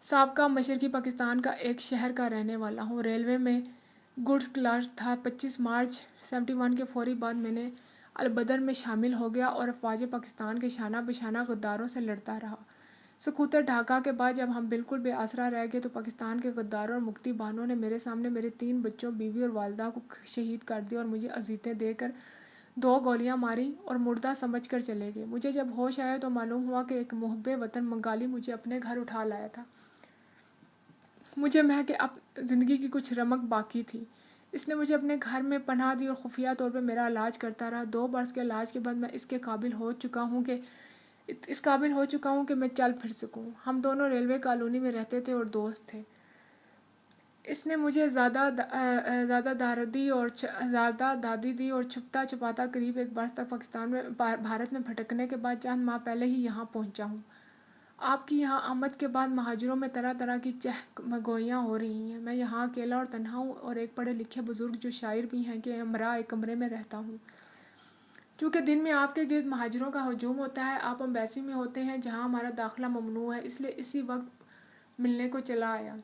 سابقہ مشرقی پاکستان کا ایک شہر کا رہنے والا ہوں۔ ریلوے میں گڈز کلاس تھا۔ 25 مارچ 71 کے فوری بعد میں نے البدر میں شامل ہو گیا اور افواج پاکستان کے شانہ بشانہ غداروں سے لڑتا رہا۔ سقوط ڈھاکہ کے بعد جب ہم بالکل بے آسرا رہ گئے تو پاکستان کے غداروں اور مکتی بانوں نے میرے سامنے میرے 3 بچوں، بیوی اور والدہ کو شہید کر دیا اور مجھے اذیتیں دے کر 2 گولیاں ماری اور مردہ سمجھ کر چلے گئے۔ مجھے جب ہوش آیا تو معلوم ہوا کہ ایک محب وطن بنگالی مجھے اپنے گھر اٹھا لایا تھا۔ مجھے محض اب زندگی کی کچھ رمق باقی تھی۔ اس نے مجھے اپنے گھر میں پناہ دی اور خفیہ طور پر میرا علاج کرتا رہا۔ 2 برس کے علاج کے بعد میں اس قابل ہو چکا ہوں کہ میں چل پھر سکوں۔ ہم دونوں ریلوے کالونی میں رہتے تھے اور دوست تھے۔ اس نے مجھے زیادہ دادی دی اور چھپتا چھپاتا قریب 1 برس تک بھارت میں بھٹکنے کے بعد چند ماہ پہلے ہی یہاں پہنچا ہوں۔ آپ کی یہاں آمد کے بعد مہاجروں میں طرح طرح کی چہمگوئیاں ہو رہی ہیں۔ میں یہاں اکیلا اور تنہا ہوں اور ایک پڑھے لکھے بزرگ جو شاعر بھی ہیں کے ہمراہ ایک کمرے میں رہتا ہوں۔ چونکہ دن میں آپ کے گرد مہاجروں کا ہجوم ہوتا ہے، آپ امبیسی میں ہوتے ہیں جہاں ہمارا داخلہ ممنوع ہے، اس لیے اسی وقت ملنے کو چلا آیا۔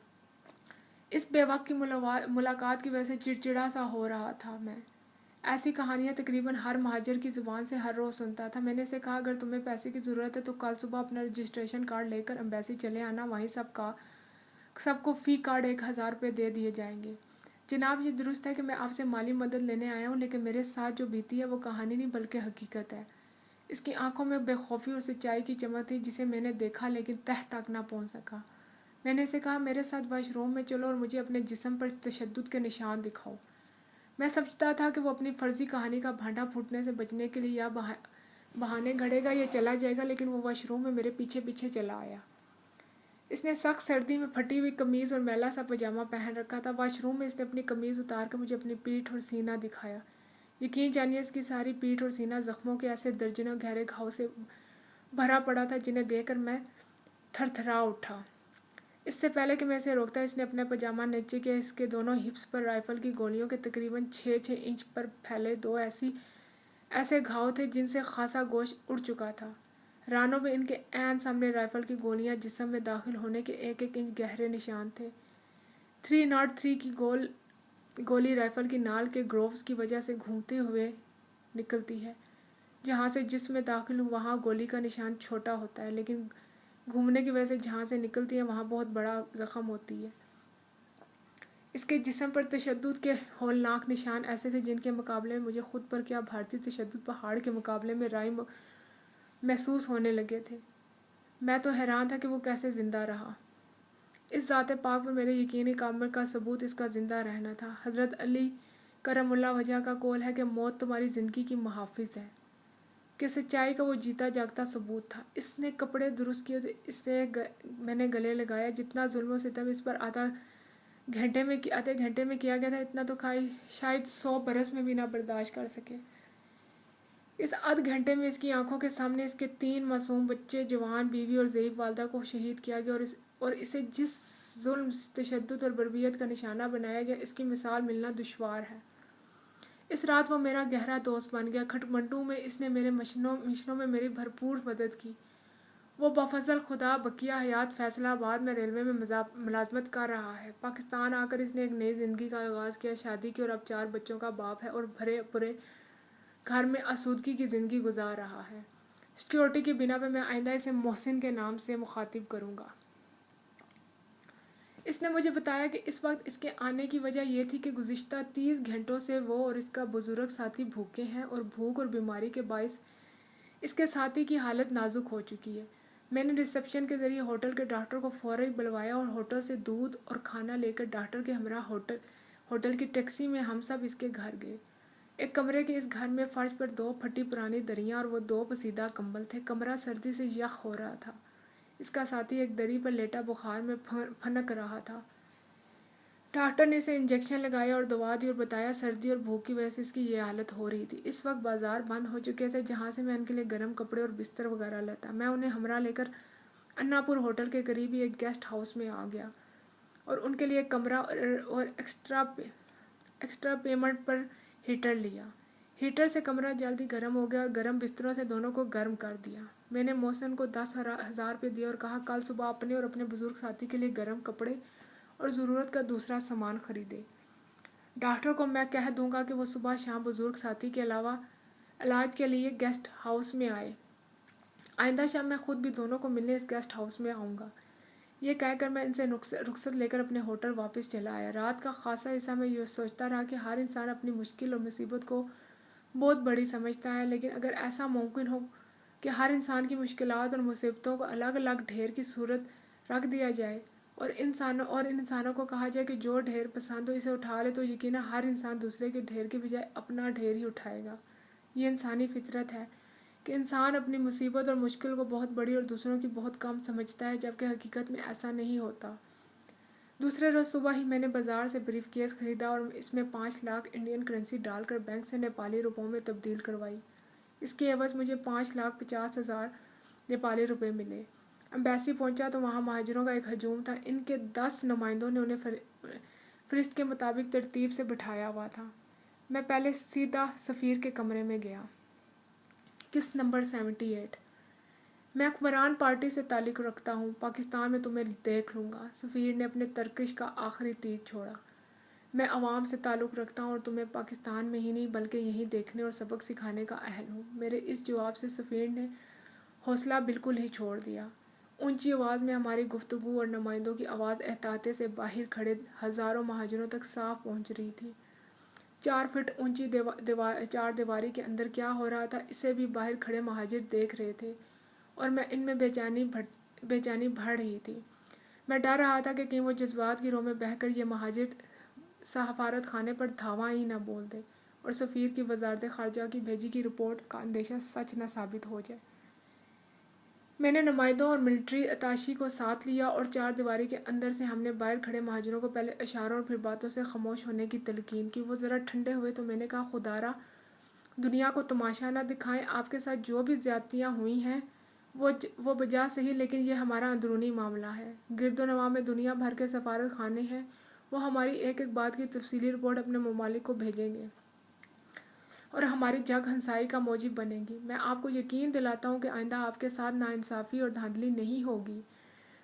اس بے وقت کی ملاقات کی وجہ سے چڑچڑا سا ہو رہا تھا میں۔ ایسی کہانیاں تقریباً ہر مہاجر کی زبان سے ہر روز سنتا تھا۔ میں نے اسے کہا اگر تمہیں پیسے کی ضرورت ہے تو کل صبح اپنا رجسٹریشن کارڈ لے کر امبیسی چلے آنا، وہیں سب کو فی کارڈ 1000 روپے دے دیے جائیں گے۔ جناب یہ درست ہے کہ میں آپ سے مالی مدد لینے آیا ہوں، لیکن میرے ساتھ جو بیتی ہے وہ کہانی نہیں بلکہ حقیقت ہے۔ اس کی آنکھوں میں بے خوفی اور سچائی کی چمک تھی جسے میں نے دیکھا لیکن تہ تک نہ پہنچ سکا۔ میں نے اسے کہا میرے ساتھ واش روم میں چلو اور مجھے اپنے جسم پر تشدد کے نشان دکھاؤ۔ میں سمجھتا تھا کہ وہ اپنی فرضی کہانی کا بھانڈا پھوٹنے سے بچنے کے لیے یا بہانے گھڑے گا یا چلا جائے گا، لیکن وہ واش روم میں میرے پیچھے پیچھے چلا آیا۔ اس نے سخت سردی میں پھٹی ہوئی قمیض اور میلا سا پاجامہ پہن رکھا تھا۔ واش روم میں اس نے اپنی قمیض اتار کر مجھے اپنی پیٹھ اور سینہ دکھایا۔ یقین جانیے اس کی ساری پیٹھ اور سینہ زخموں کے ایسے درجنوں گہرے گھاؤ سے بھرا پڑا تھا جنہیں دیکھ کر میں تھر تھرا اٹھا۔ اس سے پہلے کہ میں اسے روکتا اس نے اپنا پاجامہ نیچے کیا۔ اس کے دونوں ہپس پر رائفل کی گولیوں کے تقریباً 6 انچ پر پھیلے 2 ایسے گھاؤ تھے جن سے خاصا گوشت اڑ چکا تھا۔ رانوں میں ان کے عین سامنے رائفل کی گولیاں جسم میں داخل ہونے کے 1 انچ گہرے نشان تھے۔ 303 کی گولی رائفل کی نال کے گرووز کی وجہ سے گھومتے ہوئے نکلتی ہے۔ جہاں سے جسم میں داخل ہوں وہاں گولی کا نشان چھوٹا ہوتا ہے، لیکن گھومنے کی وجہ سے جہاں سے نکلتی ہے وہاں بہت بڑا زخم ہوتی ہے۔ اس کے جسم پر تشدد کے ہولناک نشان ایسے تھے جن کے مقابلے میں مجھے خود پر کیا بھارتی تشدد پہاڑ کے مقابلے میں رائی محسوس ہونے لگے تھے۔ میں تو حیران تھا کہ وہ کیسے زندہ رہا۔ اس ذات پاک پر میرے یقین کامل کا ثبوت اس کا زندہ رہنا تھا۔ حضرت علی کرم اللہ وجہ کا قول ہے کہ موت تمہاری زندگی کی محافظ ہے، کہ سچائی کا وہ جیتا جاگتا ثبوت تھا۔ اس نے کپڑے درست کیے تو اسے میں نے گلے لگایا۔ جتنا ظلم و ستم اس پر آدھے گھنٹے میں کیا گیا تھا اتنا تو شاید 100 برس میں بھی نہ برداشت کر سکے۔ اس آدھ گھنٹے میں اس کی آنکھوں کے سامنے اس کے 3 معصوم بچے، جوان بیوی اور ضعیف والدہ کو شہید کیا گیا اور اسے جس ظلم، تشدد اور بربریت کا نشانہ بنایا گیا اس کی مثال ملنا دشوار ہے۔ اس رات وہ میرا گہرا دوست بن گیا۔ کھٹمنڈو میں اس نے میرے مشنوں میں میری بھرپور مدد کی۔ وہ بفضل خدا بقیہ حیات فیصل آباد میں ریلوے میں ملازمت کر رہا ہے۔ پاکستان آ کر اس نے ایک نئی زندگی کا آغاز کیا، شادی کی اور اب 4 بچوں کا باپ ہے اور بھرے پورے گھر میں آسودگی کی زندگی گزار رہا ہے۔ سیکیورٹی کی بنا پہ میں آئندہ اسے محسن کے نام سے مخاطب کروں گا۔ اس نے مجھے بتایا کہ اس وقت اس کے آنے کی وجہ یہ تھی کہ گزشتہ 30 گھنٹوں سے وہ اور اس کا بزرگ ساتھی بھوکے ہیں اور بھوک اور بیماری کے باعث اس کے ساتھی کی حالت نازک ہو چکی ہے۔ میں نے ریسیپشن کے ذریعے ہوٹل کے ڈاکٹر کو فوراً بلوایا اور ہوٹل سے دودھ اور کھانا لے کر ڈاکٹر کے ہمراہ ہوٹل کی ٹیکسی میں ہم سب اس کے گھر گئے۔ ایک کمرے کے اس گھر میں فرش پر 2 پھٹی پرانی دریاں اور وہ 2 پسیدہ کمبل تھے۔ کمرہ سردی سے یخ ہو رہا تھا۔ اس کا ساتھی ایک دری پر لیٹا بخار میں پھنک رہا تھا۔ ڈاکٹر نے اسے انجیکشن لگایا اور دوا دی اور بتایا سردی اور بھوک کی وجہ سے اس کی یہ حالت ہو رہی تھی۔ اس وقت بازار بند ہو چکے تھے جہاں سے میں ان کے لیے گرم کپڑے اور بستر وغیرہ لیتا۔ میں انہیں ہمراہ لے کر انا پور ہوٹل کے قریب ہی ایک گیسٹ ہاؤس میں آ گیا اور ان کے لیے ایک کمرہ اور ایکسٹرا پیمنٹ پر ہیٹر لیا۔ ہیٹر سے کمرہ جلدی گرم ہو گیا اور گرم بستروں سے دونوں کو گرم کر دیا۔ میں نے محسن کو 10,000 روپے دیے اور کہا کل صبح اپنے اور اپنے بزرگ ساتھی کے لیے گرم کپڑے اور ضرورت کا دوسرا سامان خریدے۔ ڈاکٹر کو میں کہہ دوں گا کہ وہ صبح شام بزرگ ساتھی کے علاوہ علاج کے لیے گیسٹ ہاؤس میں آئے۔ آئندہ شب میں خود بھی دونوں کو ملنے اس گیسٹ ہاؤس میں آؤں گا۔ یہ کہہ کر میں ان سے رخصت لے کر اپنے ہوٹل واپس چلا آیا۔ رات کا خاصا حصہ میں یہ سوچتا رہا کہ ہر انسان اپنی مشکل اور مصیبت کو بہت بڑی سمجھتا ہے، لیکن اگر ایسا ممکن ہو کہ ہر انسان کی مشکلات اور مصیبتوں کو الگ الگ ڈھیر کی صورت رکھ دیا جائے اور ان انسانوں کو کہا جائے کہ جو ڈھیر پسند ہو اسے اٹھا لے، تو یقیناً ہر انسان دوسرے کے ڈھیر کے بجائے اپنا ڈھیر ہی اٹھائے گا۔ یہ انسانی فطرت ہے کہ انسان اپنی مصیبت اور مشکل کو بہت بڑی اور دوسروں کی بہت کم سمجھتا ہے، جبکہ حقیقت میں ایسا نہیں ہوتا۔ دوسرے روز صبح ہی میں نے بازار سے بریف کیس خریدا اور اس میں 5 لاکھ انڈین کرنسی ڈال کر بینک سے نیپالی روپوں میں تبدیل کروائی۔ اس کے عوض مجھے 5,50,000 نیپالی روپے ملے۔ ایمبیسی پہنچا تو وہاں مہاجروں کا ایک ہجوم تھا۔ ان کے 10 نمائندوں نے انہیں فہرست کے مطابق ترتیب سے بٹھایا ہوا تھا۔ میں پہلے سیدھا سفیر کے کمرے میں گیا۔ قسط نمبر 78۔ میں حکمران پارٹی سے تعلق رکھتا ہوں، پاکستان میں تمہیں دیکھ لوں گا۔ سفیر نے اپنے ترکش کا آخری تیر چھوڑا۔ میں عوام سے تعلق رکھتا ہوں اور تمہیں پاکستان میں ہی نہیں بلکہ یہیں دیکھنے اور سبق سکھانے کا اہل ہوں۔ میرے اس جواب سے سفیر نے حوصلہ بالکل ہی چھوڑ دیا۔ اونچی آواز میں ہماری گفتگو اور نمائندوں کی آواز احاطے سے باہر کھڑے ہزاروں مہاجروں تک صاف پہنچ رہی تھی۔ 4 فٹ اونچی چار دیواری کے اندر کیا ہو رہا تھا اسے بھی باہر کھڑے مہاجر دیکھ رہے تھے اور میں ان میں بے چینی بڑھ رہی تھی۔ میں ڈر رہا تھا کہ کہیں وہ جذبات کی رو میں بہہ کر یہ مہاجر سفارت خانے پر دھاوا ہی نہ بول دے اور سفیر کی وزارت خارجہ کی بھیجی کی رپورٹ کا اندیشہ سچ نہ ثابت ہو جائے۔ میں نے نمائندوں اور ملٹری اتاشی کو ساتھ لیا اور 4 دیواری کے اندر سے ہم نے باہر کھڑے مہاجروں کو پہلے اشاروں اور پھر باتوں سے خاموش ہونے کی تلقین کی۔ وہ ذرا ٹھنڈے ہوئے تو میں نے کہا خدارا دنیا کو تماشا نہ دکھائیں، آپ کے ساتھ جو بھی زیادتیاں ہوئی ہیں وہ بجا صحیح، لیکن یہ ہمارا اندرونی معاملہ ہے۔ گرد و نواح میں دنیا بھر کے سفارت خانے ہیں، وہ ہماری ایک ایک بات کی تفصیلی رپورٹ اپنے ممالک کو بھیجیں گے اور ہماری جگ ہنسائی کا موجب بنے گی۔ میں آپ کو یقین دلاتا ہوں کہ آئندہ آپ کے ساتھ ناانصافی اور دھاندلی نہیں ہوگی۔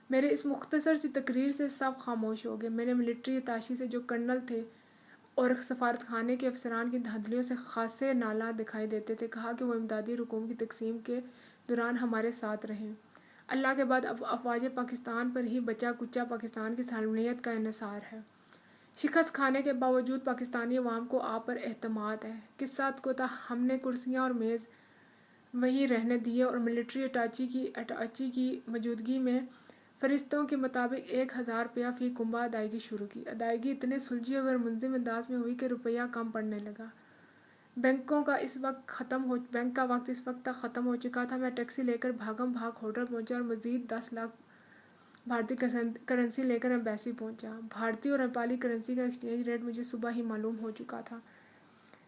میرے اس مختصر سی تقریر سے سب خاموش ہو گئے۔ میرے ملٹری اتاشی سے جو کرنل تھے اور سفارت خانے کے افسران کی دھاندلیوں سے خاصے نالاں دکھائی دیتے تھے، کہا کہ وہ امدادی رقوم کی تقسیم کے دوران ہمارے ساتھ رہیں۔ اللہ کے بعد اب افواج پاکستان پر ہی بچا کچا پاکستان کی سالمیت کا انحصار ہے۔ شکست کھانے کے باوجود پاکستانی عوام کو آپ پر اعتماد ہے۔ قصہ کوتاہ ہم نے کرسیاں اور میز وہیں رہنے دیے اور ملٹری اٹاچی کی موجودگی میں فہرستوں کے مطابق 1,000 روپیہ فی کنبہ ادائیگی شروع کی۔ ادائیگی اتنے سلجھے ہوئے اور منظم انداز میں ہوئی کہ روپیہ کم پڑنے لگا۔ بینک کا وقت اس وقت تک ختم ہو چکا تھا۔ میں ٹیکسی لے کر بھاگم بھاگ ہوٹل پہنچا اور مزید 10 لاکھ بھارتی کرنسی لے کر ایمبیسی پہنچا۔ بھارتی اور نیپالی کرنسی کا ایکسچینج ریٹ مجھے صبح ہی معلوم ہو چکا تھا۔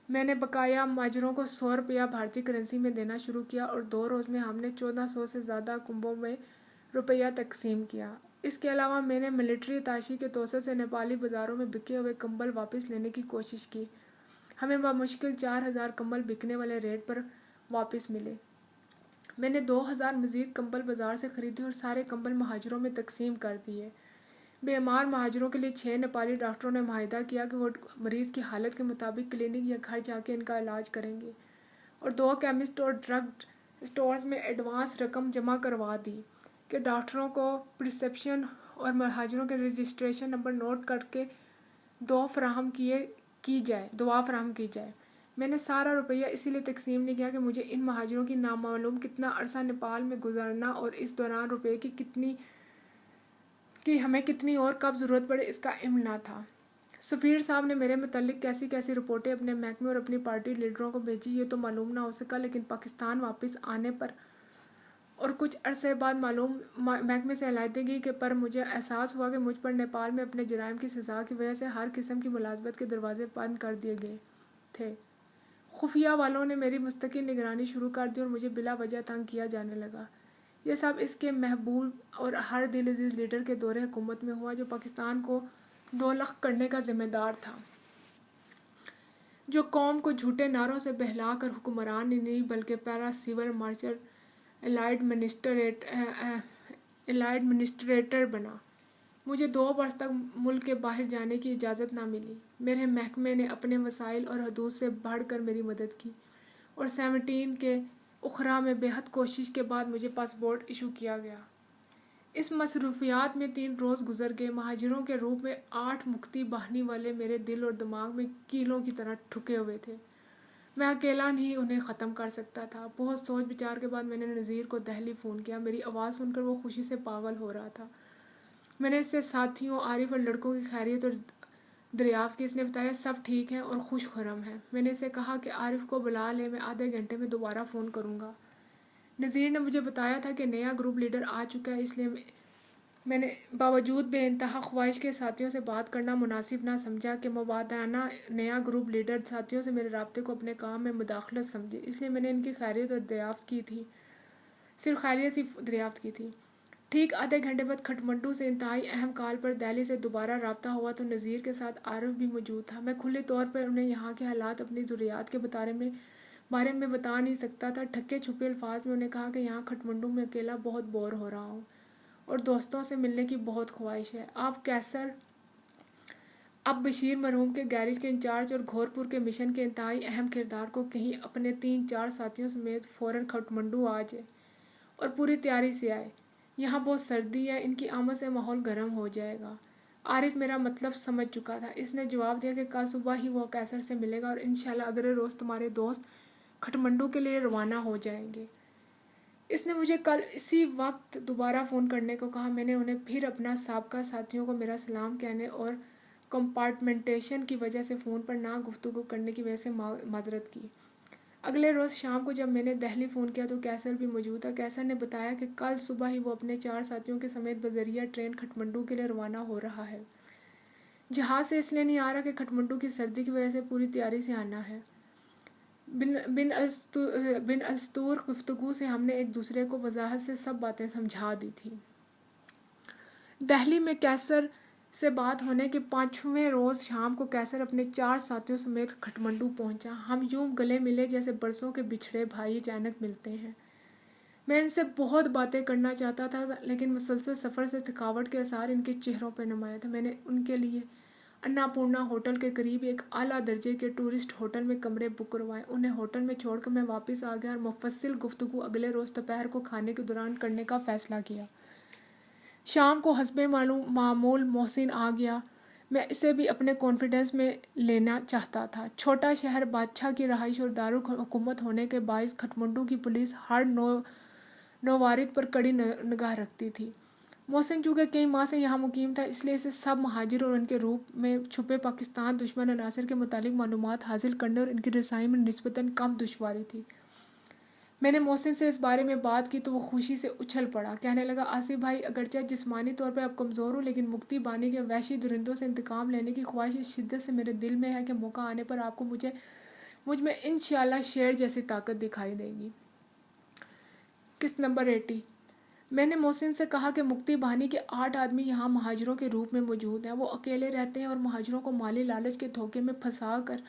میں نے بقایا مہاجروں کو 100 روپیہ بھارتی کرنسی میں دینا شروع کیا اور 2 روز میں ہم نے 1400 سے زیادہ کنبوں میں روپیہ تقسیم کیا۔ اس کے علاوہ میں نے ملٹری اتاشی کے توسط سے نیپالی بازاروں میں بکے ہوئے کمبل واپس لینے کی کوشش کی۔ ہمیں بمشکل 4,000 کمبل بکنے والے ریٹ پر واپس ملے۔ میں نے 2,000 مزید کمبل بازار سے خریدے اور سارے کمبل مہاجروں میں تقسیم کر دیے۔ بیمار مہاجروں کے لیے 6 نیپالی ڈاکٹروں نے معاہدہ کیا کہ وہ مریض کی حالت کے مطابق کلینک یا گھر جا کے ان کا علاج کریں گے، اور 2 کیمسٹ اور ڈرگ اسٹورز میں ایڈوانس رقم جمع کروا دی کہ ڈاکٹروں کو پرسکرپشن اور مہاجروں کے رجسٹریشن نمبر نوٹ کر کے دعا فراہم کی جائے۔ میں نے سارا روپیہ اسی لیے تقسیم نہیں کیا کہ مجھے ان مہاجروں کی نامعلوم کتنا عرصہ نیپال میں گزارنا اور اس دوران روپے کی ہمیں کتنی اور کب ضرورت پڑے اس کا علم نہ تھا۔ سفیر صاحب نے میرے متعلق کیسی کیسی رپورٹیں اپنے محکمے اور اپنی پارٹی لیڈروں کو بھیجی یہ تو معلوم نہ ہو سکا، لیکن پاکستان واپس آنے پر اور کچھ عرصے بعد معلوم محکمے سے علیحدگی کے پر مجھے احساس ہوا کہ مجھ پر نیپال میں اپنے جرائم کی سزا کی وجہ سے ہر قسم کی ملازمت کے دروازے بند کر دیے گئے تھے۔ خفیہ والوں نے میری مستقل نگرانی شروع کر دی اور مجھے بلا وجہ تنگ کیا جانے لگا۔ یہ سب اس کے محبوب اور ہر دل عزیز لیڈر کے دور حکومت میں ہوا جو پاکستان کو دو لخت کرنے کا ذمہ دار تھا، جو قوم کو جھوٹے نعروں سے بہلا کر حکمران ہی نہیں بلکہ پیرا سول مارشل الائیڈ منسٹریٹر بنا۔ مجھے 2 برس تک ملک کے باہر جانے کی اجازت نہ ملی۔ میرے محکمے نے اپنے وسائل اور حدود سے بڑھ کر میری مدد کی اور 17 کے اخراء میں بے حد کوشش کے بعد مجھے پاسپورٹ ایشو کیا گیا۔ اس مصروفیات میں 3 روز گزر گئے۔ مہاجروں کے روپ میں 8 مکتی باہنی والے میرے دل اور دماغ میں کیلوں کی طرح ٹھکے ہوئے تھے۔ میں اکیلا نہیں انہیں ختم کر سکتا تھا۔ بہت سوچ بچار کے بعد میں نے نذیر کو دہلی فون کیا۔ میری آواز سن کر وہ خوشی سے پاگل ہو رہا تھا۔ میں نے اس سے ساتھیوں، عارف اور لڑکوں کی خیریت اور دریافت کی۔ اس نے بتایا سب ٹھیک ہیں اور خوش خرم ہیں۔ میں نے اسے کہا کہ عارف کو بلا لے، میں آدھے گھنٹے میں دوبارہ فون کروں گا۔ نذیر نے مجھے بتایا تھا کہ نیا گروپ لیڈر آ چکا ہے، اس لیے میں نے باوجود بے انتہا خواہش کے ساتھیوں سے بات کرنا مناسب نہ سمجھا کہ مبادانہ نیا گروپ لیڈر ساتھیوں سے میرے رابطے کو اپنے کام میں مداخلت سمجھے، اس لیے میں نے ان کی خیریت اور دریافت کی تھی، صرف خیریت ہی دریافت کی تھی۔ ٹھیک آدھے گھنٹے بعد کھٹمنڈو سے انتہائی اہم کال پر دہلی سے دوبارہ رابطہ ہوا تو نذیر کے ساتھ عارف بھی موجود تھا۔ میں کھلے طور پر انہیں یہاں کے حالات، اپنی ضروریات کے بارے میں بتا نہیں سکتا تھا۔ ٹھکے چھپے الفاظ میں انہیں کہا کہ یہاں کھٹمنڈو میں اکیلا بہت بور ہو رہا ہوں اور دوستوں سے ملنے کی بہت خواہش ہے۔ آپ کیسر اب بشیر مرحوم کے گیریج کے انچارج اور گھورپور کے مشن کے انتہائی اہم کردار کو کہیں اپنے 3-4 ساتھیوں سمیت فوراً کھٹمنڈو آ جائے اور پوری تیاری سے آئے۔ یہاں بہت سردی ہے، ان کی آمد سے ماحول گرم ہو جائے گا۔ عارف میرا مطلب سمجھ چکا تھا۔ اس نے جواب دیا کہ کل صبح ہی وہ کیسر سے ملے گا اور انشاءاللہ اگلے روز تمہارے دوست کھٹمنڈو کے لیے روانہ ہو جائیں گے۔ اس نے مجھے کل اسی وقت دوبارہ فون کرنے کو کہا۔ میں نے انہیں پھر اپنا سابقہ ساتھیوں کو میرا سلام کہنے اور کمپارٹمنٹیشن کی وجہ سے فون پر نہ گفتگو کرنے کی وجہ سے معذرت کی۔ اگلے روز شام کو جب میں نے دہلی فون کیا تو کیسر بھی موجود تھا۔ کیسر نے بتایا کہ کل صبح ہی وہ اپنے 4 ساتھیوں کے سمیت بذریعہ ٹرین کھٹمنڈو کے لیے روانہ ہو رہا ہے۔ جہاز سے اس لیے نہیں آ رہا کہ کھٹمنڈو کی سردی کی وجہ سے پوری تیاری سے آنا ہے۔ بن الستور گفتگو سے ہم نے ایک دوسرے کو وضاحت سے سب باتیں سمجھا دی تھیں۔ دہلی میں کیسر سے بات ہونے کے 5ویں روز شام کو کیسر اپنے 4 ساتھیوں سمیت کھٹمنڈو پہنچا۔ ہم یوں گلے ملے جیسے برسوں کے بچھڑے بھائی اچانک ملتے ہیں۔ میں ان سے بہت باتیں کرنا چاہتا تھا لیکن مسلسل سفر سے تھکاوٹ کے آثار ان کے چہروں پر نمایاں تھے۔ میں نے ان کے لیے اناپورنا ہوٹل کے قریب ایک اعلیٰ درجے کے ٹورسٹ ہوٹل میں کمرے بک کروائے۔ انہیں ہوٹل میں چھوڑ کر میں واپس آ گیا اور مفصل گفتگو اگلے روز دوپہر کو کھانے کے دوران کرنے کا فیصلہ کیا۔ شام کو حسب معمول محسن آ گیا۔ میں اسے بھی اپنے کانفیڈنس میں لینا چاہتا تھا۔ چھوٹا شہر، بادشاہ کی رہائش اور دارالحکومت ہونے کے باعث کھٹمنڈو کی پولیس ہر نووارد پر کڑی نگاہ رکھتی تھی۔ محسن چونکہ کئی ماہ سے یہاں مقیم تھا اس لیے اسے سب مہاجر اور ان کے روپ میں چھپے پاکستان دشمن عناصر کے متعلق معلومات حاصل کرنے اور ان کی رسائی میں نسبتاً کم دشواری تھی۔ میں نے محسن سے اس بارے میں بات کی تو وہ خوشی سے اچھل پڑا، کہنے لگا آصف بھائی اگرچہ جسمانی طور پہ آپ کمزور ہو لیکن مکتی بانی کے وحشی درندوں سے انتقام لینے کی خواہش اس شدت سے میرے دل میں ہے کہ موقع آنے پر آپ کو مجھ میں انشاءاللہ شیر جیسی طاقت دکھائی دے گی۔ قسط نمبر 80۔ میں نے محسن سے کہا کہ مکتی بانی کے 8 آدمی یہاں مہاجروں کے روپ میں موجود ہیں۔ وہ اکیلے رہتے ہیں اور مہاجروں کو مالی لالچ کے دھوکے میں پھنسا کر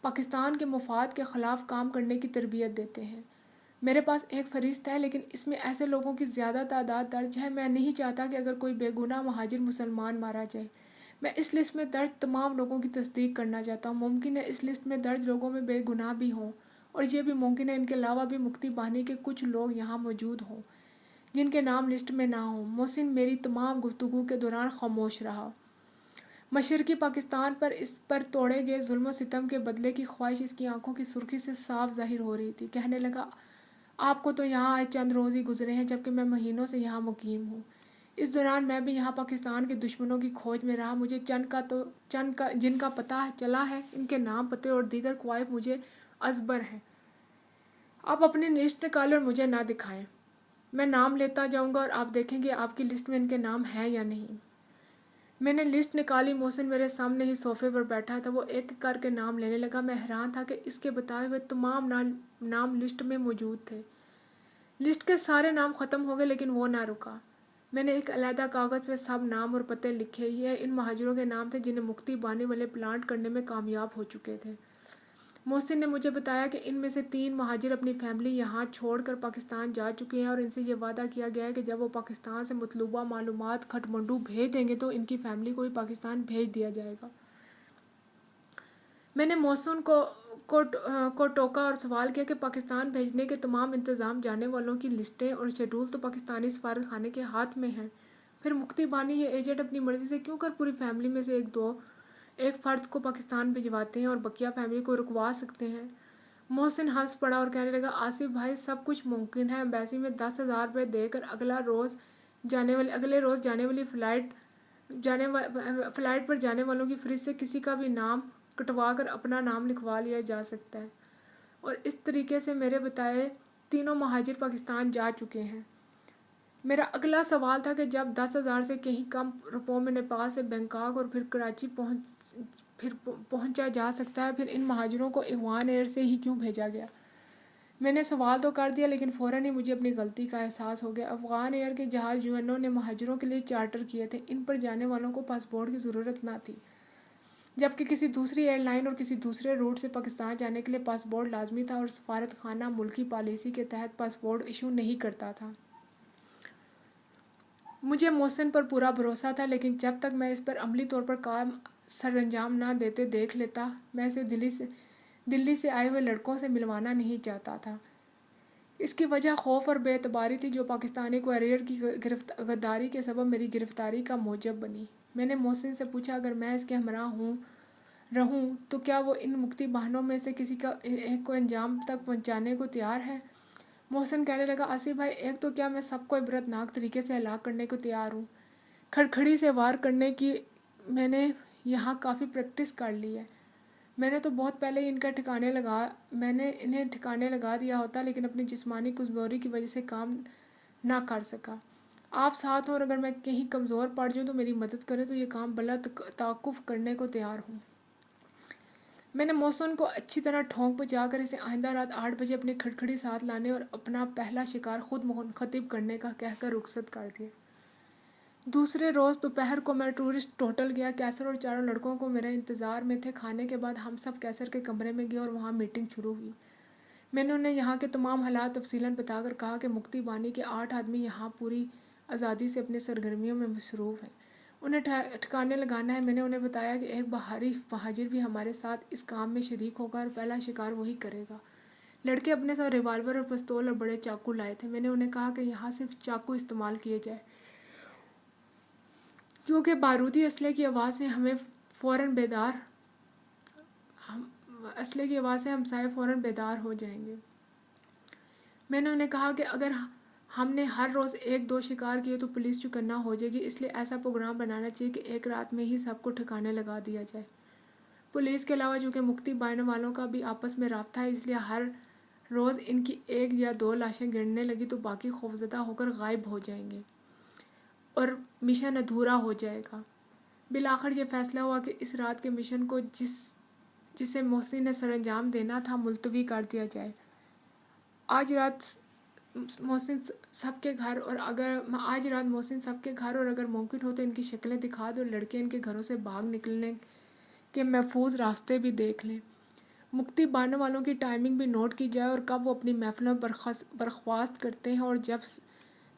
پاکستان کے مفاد کے خلاف کام کرنے کی تربیت دیتے ہیں۔ میرے پاس ایک فہرست ہے لیکن اس میں ایسے لوگوں کی زیادہ تعداد درج ہے۔ میں نہیں چاہتا کہ اگر کوئی بے گناہ مہاجر مسلمان مارا جائے۔ میں اس لسٹ میں درج تمام لوگوں کی تصدیق کرنا چاہتا ہوں۔ ممکن ہے اس لسٹ میں درج لوگوں میں بے گناہ بھی ہوں اور یہ بھی ممکن ہے ان کے علاوہ بھی مکتی بانی کے کچھ لوگ یہاں موجود ہوں جن کے نام لسٹ میں نہ ہوں۔ محسن میری تمام گفتگو کے دوران خاموش رہا۔ مشرقی پاکستان پر اس پر توڑے گئے ظلم و ستم کے بدلے کی خواہش اس کی آنکھوں کی سرخی سے صاف ظاہر ہو رہی تھی۔ کہنے لگا آپ کو تو یہاں آئے چند روز ہی گزرے ہیں جبکہ میں مہینوں سے یہاں مقیم ہوں۔ اس دوران میں بھی یہاں پاکستان کے دشمنوں کی کھوج میں رہا۔ مجھے جن کا پتہ چلا ہے ان کے نام، پتے اور دیگر کوائف مجھے ازبر ہیں۔ آپ اپنی لسٹ نکالیں اور مجھے نہ دکھائیں۔ میں نام لیتا جاؤں گا اور آپ دیکھیں گے آپ کی لسٹ میں ان کے نام ہیں یا نہیں۔ میں نے لسٹ نکالی، محسن میرے سامنے ہی صوفے پر بیٹھا تھا، وہ ایک کر کے نام لینے لگا۔ میں حیران تھا کہ اس کے بتائے ہوئے تمام نام لسٹ میں موجود تھے۔ لسٹ کے سارے نام ختم ہو گئے لیکن وہ نہ رکا۔ میں نے ایک علیحدہ کاغذ پہ سب نام اور پتے لکھے۔ یہ ان مہاجروں کے نام تھے جنہیں مکتی بانی والے پلانٹ کرنے میں کامیاب ہو چکے تھے۔ محسن نے مجھے بتایا کہ ان میں سے 3 مہاجر اپنی فیملی یہاں چھوڑ کر پاکستان جا چکے ہیں اور ان سے یہ وعدہ کیا گیا ہے کہ جب وہ پاکستان سے مطلوبہ معلومات کھٹمنڈو بھیج دیں گے تو ان کی فیملی کو بھی پاکستان بھیج دیا جائے گا۔ میں نے محسن کو ٹوکا اور سوال کیا کہ پاکستان بھیجنے کے تمام انتظام جانے والوں کی لسٹیں اور شیڈول تو پاکستانی سفارت خانے کے ہاتھ میں ہیں، پھر مکتی بانی یہ ایجنٹ اپنی مرضی سے کیوں کر پوری فیملی میں سے ایک فرد کو پاکستان بھجواتے ہیں اور بقیہ فیملی کو رکوا سکتے ہیں؟ محسن ہنس پڑا اور کہنے لگا، آصف بھائی سب کچھ ممکن ہے۔ ایمبیسی میں 10,000 روپے دے کر اگلے روز جانے والی فلائٹ پر جانے والوں کی فہرست سے کسی کا بھی نام کٹوا کر اپنا نام لکھوا لیا جا سکتا ہے، اور اس طریقے سے میرے بتائے 3 مہاجر پاکستان جا چکے ہیں۔ میرا اگلا سوال تھا کہ جب 10,000 سے کہیں کم روپوں میں نیپال سے بینکاک اور پھر کراچی پہنچا جا سکتا ہے، پھر ان مہاجروں کو افغان ایئر سے ہی کیوں بھیجا گیا؟ میں نے سوال تو کر دیا لیکن فوراً ہی مجھے اپنی غلطی کا احساس ہو گیا۔ افغان ایئر کے جہاز UNO نے مہاجروں کے لیے چارٹر کیے تھے، ان پر جانے والوں کو پاسپورٹ کی ضرورت نہ تھی، جبکہ کسی دوسری ایئر لائن اور کسی دوسرے روٹ سے پاکستان جانے کے لیے پاسپورٹ لازمی تھا اور سفارت خانہ ملکی پالیسی کے تحت پاسپورٹ ایشو نہیں کرتا تھا۔ مجھے محسن پر پورا بھروسہ تھا لیکن جب تک میں اس پر عملی طور پر کام سر انجام نہ دیتے دیکھ لیتا، میں اسے دلی سے آئے ہوئے لڑکوں سے ملوانا نہیں چاہتا تھا۔ اس کی وجہ خوف اور بے اعتباری تھی جو پاکستانی کوریئر کی غداری کے سبب میری گرفتاری کا موجب بنی۔ میں نے محسن سے پوچھا، اگر میں اس کے ہمراہ رہوں تو کیا وہ ان مکتی بہنوں میں سے کسی ایک کو انجام تک پہنچانے کو تیار ہے؟ محسن کہنے لگا، آصف بھائی ایک تو کیا میں سب کو عبرتناک طریقے سے ہلاک کرنے کو تیار ہوں۔ کھڑکھڑی سے وار کرنے کی میں نے یہاں کافی پریکٹس کر لی ہے۔ میں نے تو بہت پہلے ہی انہیں ٹھکانے لگا دیا ہوتا لیکن اپنی جسمانی کمزوری کی وجہ سے کام نہ کر سکا۔ آپ ساتھ ہوں اور اگر میں کہیں کمزور پڑ جاؤں تو میری مدد کریں تو یہ کام بلا توقف کرنے کو تیار ہوں۔ میں نے محسن کو اچھی طرح ٹھونک پہنچا کر اسے آئندہ رات 8 بجے اپنی کھڑکھڑی ساتھ لانے اور اپنا پہلا شکار خود منتخب کرنے کا کہہ کر رخصت کر دیا۔ دوسرے روز دوپہر کو میں ٹورسٹ ہوٹل گیا۔ کیسر اور چاروں لڑکوں کو میرے انتظار میں تھے۔ کھانے کے بعد ہم سب کیسر کے کمرے میں گئے اور وہاں میٹنگ شروع ہوئی۔ میں نے انہیں یہاں کے تمام حالات تفصیلاً بتا کر کہا کہ مکتی بانی کے 8 آدمی یہاں پوری آزادی سے اپنی سرگرمیوں میں مصروف ہیں، انہیں ٹھکانے لگانا ہے۔ میں نے انہیں بتایا کہ ایک باہری مہاجر بھی ہمارے ساتھ اس کام میں شریک ہوگا اور پہلا شکار وہی کرے گا۔ لڑکے اپنے ساتھ ریوالور اور پستول اور بڑے چاقو لائے تھے۔ میں نے انہیں کہا کہ یہاں صرف چاقو استعمال کیے جائے کیونکہ بارودی اسلحے کی آواز سے ہمیں فوراً بیدار ہو جائیں گے۔ میں نے انہیں کہا کہ اگر ہم نے ہر روز 1-2 شکار کیے تو پولیس چکنا ہو جائے گی، اس لیے ایسا پروگرام بنانا چاہیے کہ ایک رات میں ہی سب کو ٹھکانے لگا دیا جائے۔ پولیس کے علاوہ چونکہ مکتی باننے والوں کا بھی آپس میں رابطہ ہے، اس لیے ہر روز ان کی 1 یا 2 لاشیں گرنے لگی تو باقی خوفزدہ ہو کر غائب ہو جائیں گے اور مشن ادھورا ہو جائے گا۔ بالآخر یہ فیصلہ ہوا کہ اس رات کے مشن کو جسے محسن نے سر انجام دینا تھا ملتوی کر دیا جائے۔ آج رات محسن سب کے گھر اور اگر ممکن ہو تو ان کی شکلیں دکھا دو، لڑکے ان کے گھروں سے بھاگ نکلنے کے محفوظ راستے بھی دیکھ لیں۔ مکتی باننے والوں کی ٹائمنگ بھی نوٹ کی جائے اور کب وہ اپنی محفلوں برخاست کرتے ہیں، اور جب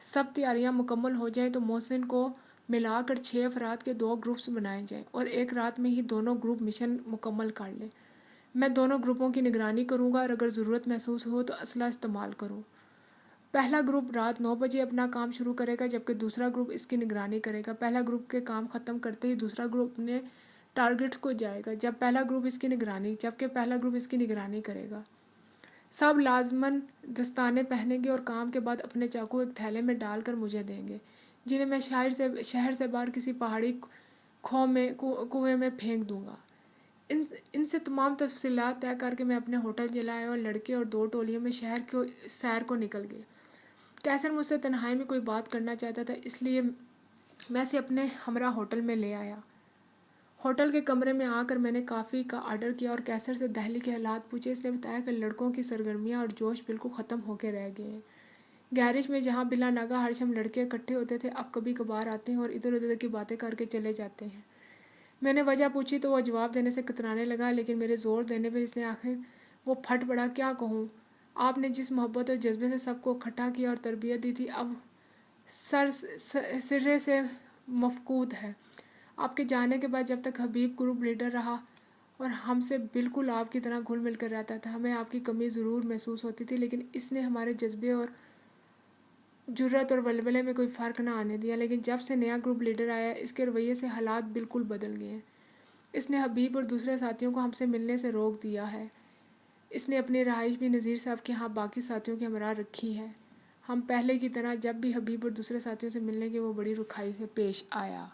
سب تیاریاں مکمل ہو جائیں تو محسن کو ملا کر 6 افراد کے 2 گروپس بنائے جائیں اور ایک رات میں ہی دونوں گروپ مشن مکمل کر لیں۔ میں دونوں گروپوں کی نگرانی کروں گا اور اگر ضرورت محسوس ہو تو اسلحہ استعمال کروں۔ پہلا گروپ رات 9 بجے اپنا کام شروع کرے گا جبکہ دوسرا گروپ اس کی نگرانی کرے گا۔ پہلا گروپ کے کام ختم کرتے ہی دوسرا گروپ اپنے ٹارگٹس کو جائے گا جبکہ پہلا گروپ اس کی نگرانی کرے گا۔ سب لازماً دستانے پہنیں گے اور کام کے بعد اپنے چاقو ایک تھیلے میں ڈال کر مجھے دیں گے، جنہیں میں شہر سے باہر کسی پہاڑی کنویں میں پھینک دوں گا۔ ان سے تمام تفصیلات طے کر کے میں اپنے ہوٹل چلا آیا اور لڑکے اور 2 ٹولیوں میں شہر کی سیر کو نکل گئے۔ کیسر مجھ سے تنہائی میں کوئی بات کرنا چاہتا تھا، اس لیے میں اسے اپنے ہمراہ ہوٹل میں لے آیا۔ ہوٹل کے کمرے میں آ کر میں نے کافی کا آرڈر کیا اور کیسر سے دہلی کے حالات پوچھے۔ اس نے بتایا کہ لڑکوں کی سرگرمیاں اور جوش بالکل ختم ہو کے رہ گئے ہیں۔ گیرج میں جہاں بلا ناگہ ہر شب لڑکے اکٹھے ہوتے تھے، اب کبھی کبھار آتے ہیں اور ادھر ادھر کی باتیں کر کے چلے جاتے ہیں۔ میں نے وجہ پوچھی تو وہ جواب دینے سے کترانے لگا، لیکن میرے زور دینے پر اس نے آخر وہ پھٹ پڑا۔ کیا کہوں، آپ نے جس محبت اور جذبے سے سب کو اکٹھا کیا اور تربیت دی تھی، اب سرے سے مفقود ہے۔ آپ کے جانے کے بعد جب تک حبیب گروپ لیڈر رہا اور ہم سے بالکل آپ کی طرح گھل مل کر رہتا تھا، ہمیں آپ کی کمی ضرور محسوس ہوتی تھی، لیکن اس نے ہمارے جذبے اور جرأت اور ولولے میں کوئی فرق نہ آنے دیا۔ لیکن جب سے نیا گروپ لیڈر آیا، اس کے رویے سے حالات بالکل بدل گئے ہیں۔ اس نے حبیب اور دوسرے ساتھیوں کو ہم سے ملنے سے روک دیا ہے۔ اس نے اپنی رہائش بھی نذیر صاحب کے ہاں باقی ساتھیوں کے ہمراہ رکھی ہے۔ ہم پہلے کی طرح جب بھی حبیب اور دوسرے ساتھیوں سے ملنے گئے، وہ بڑی رکھائی سے پیش آیا۔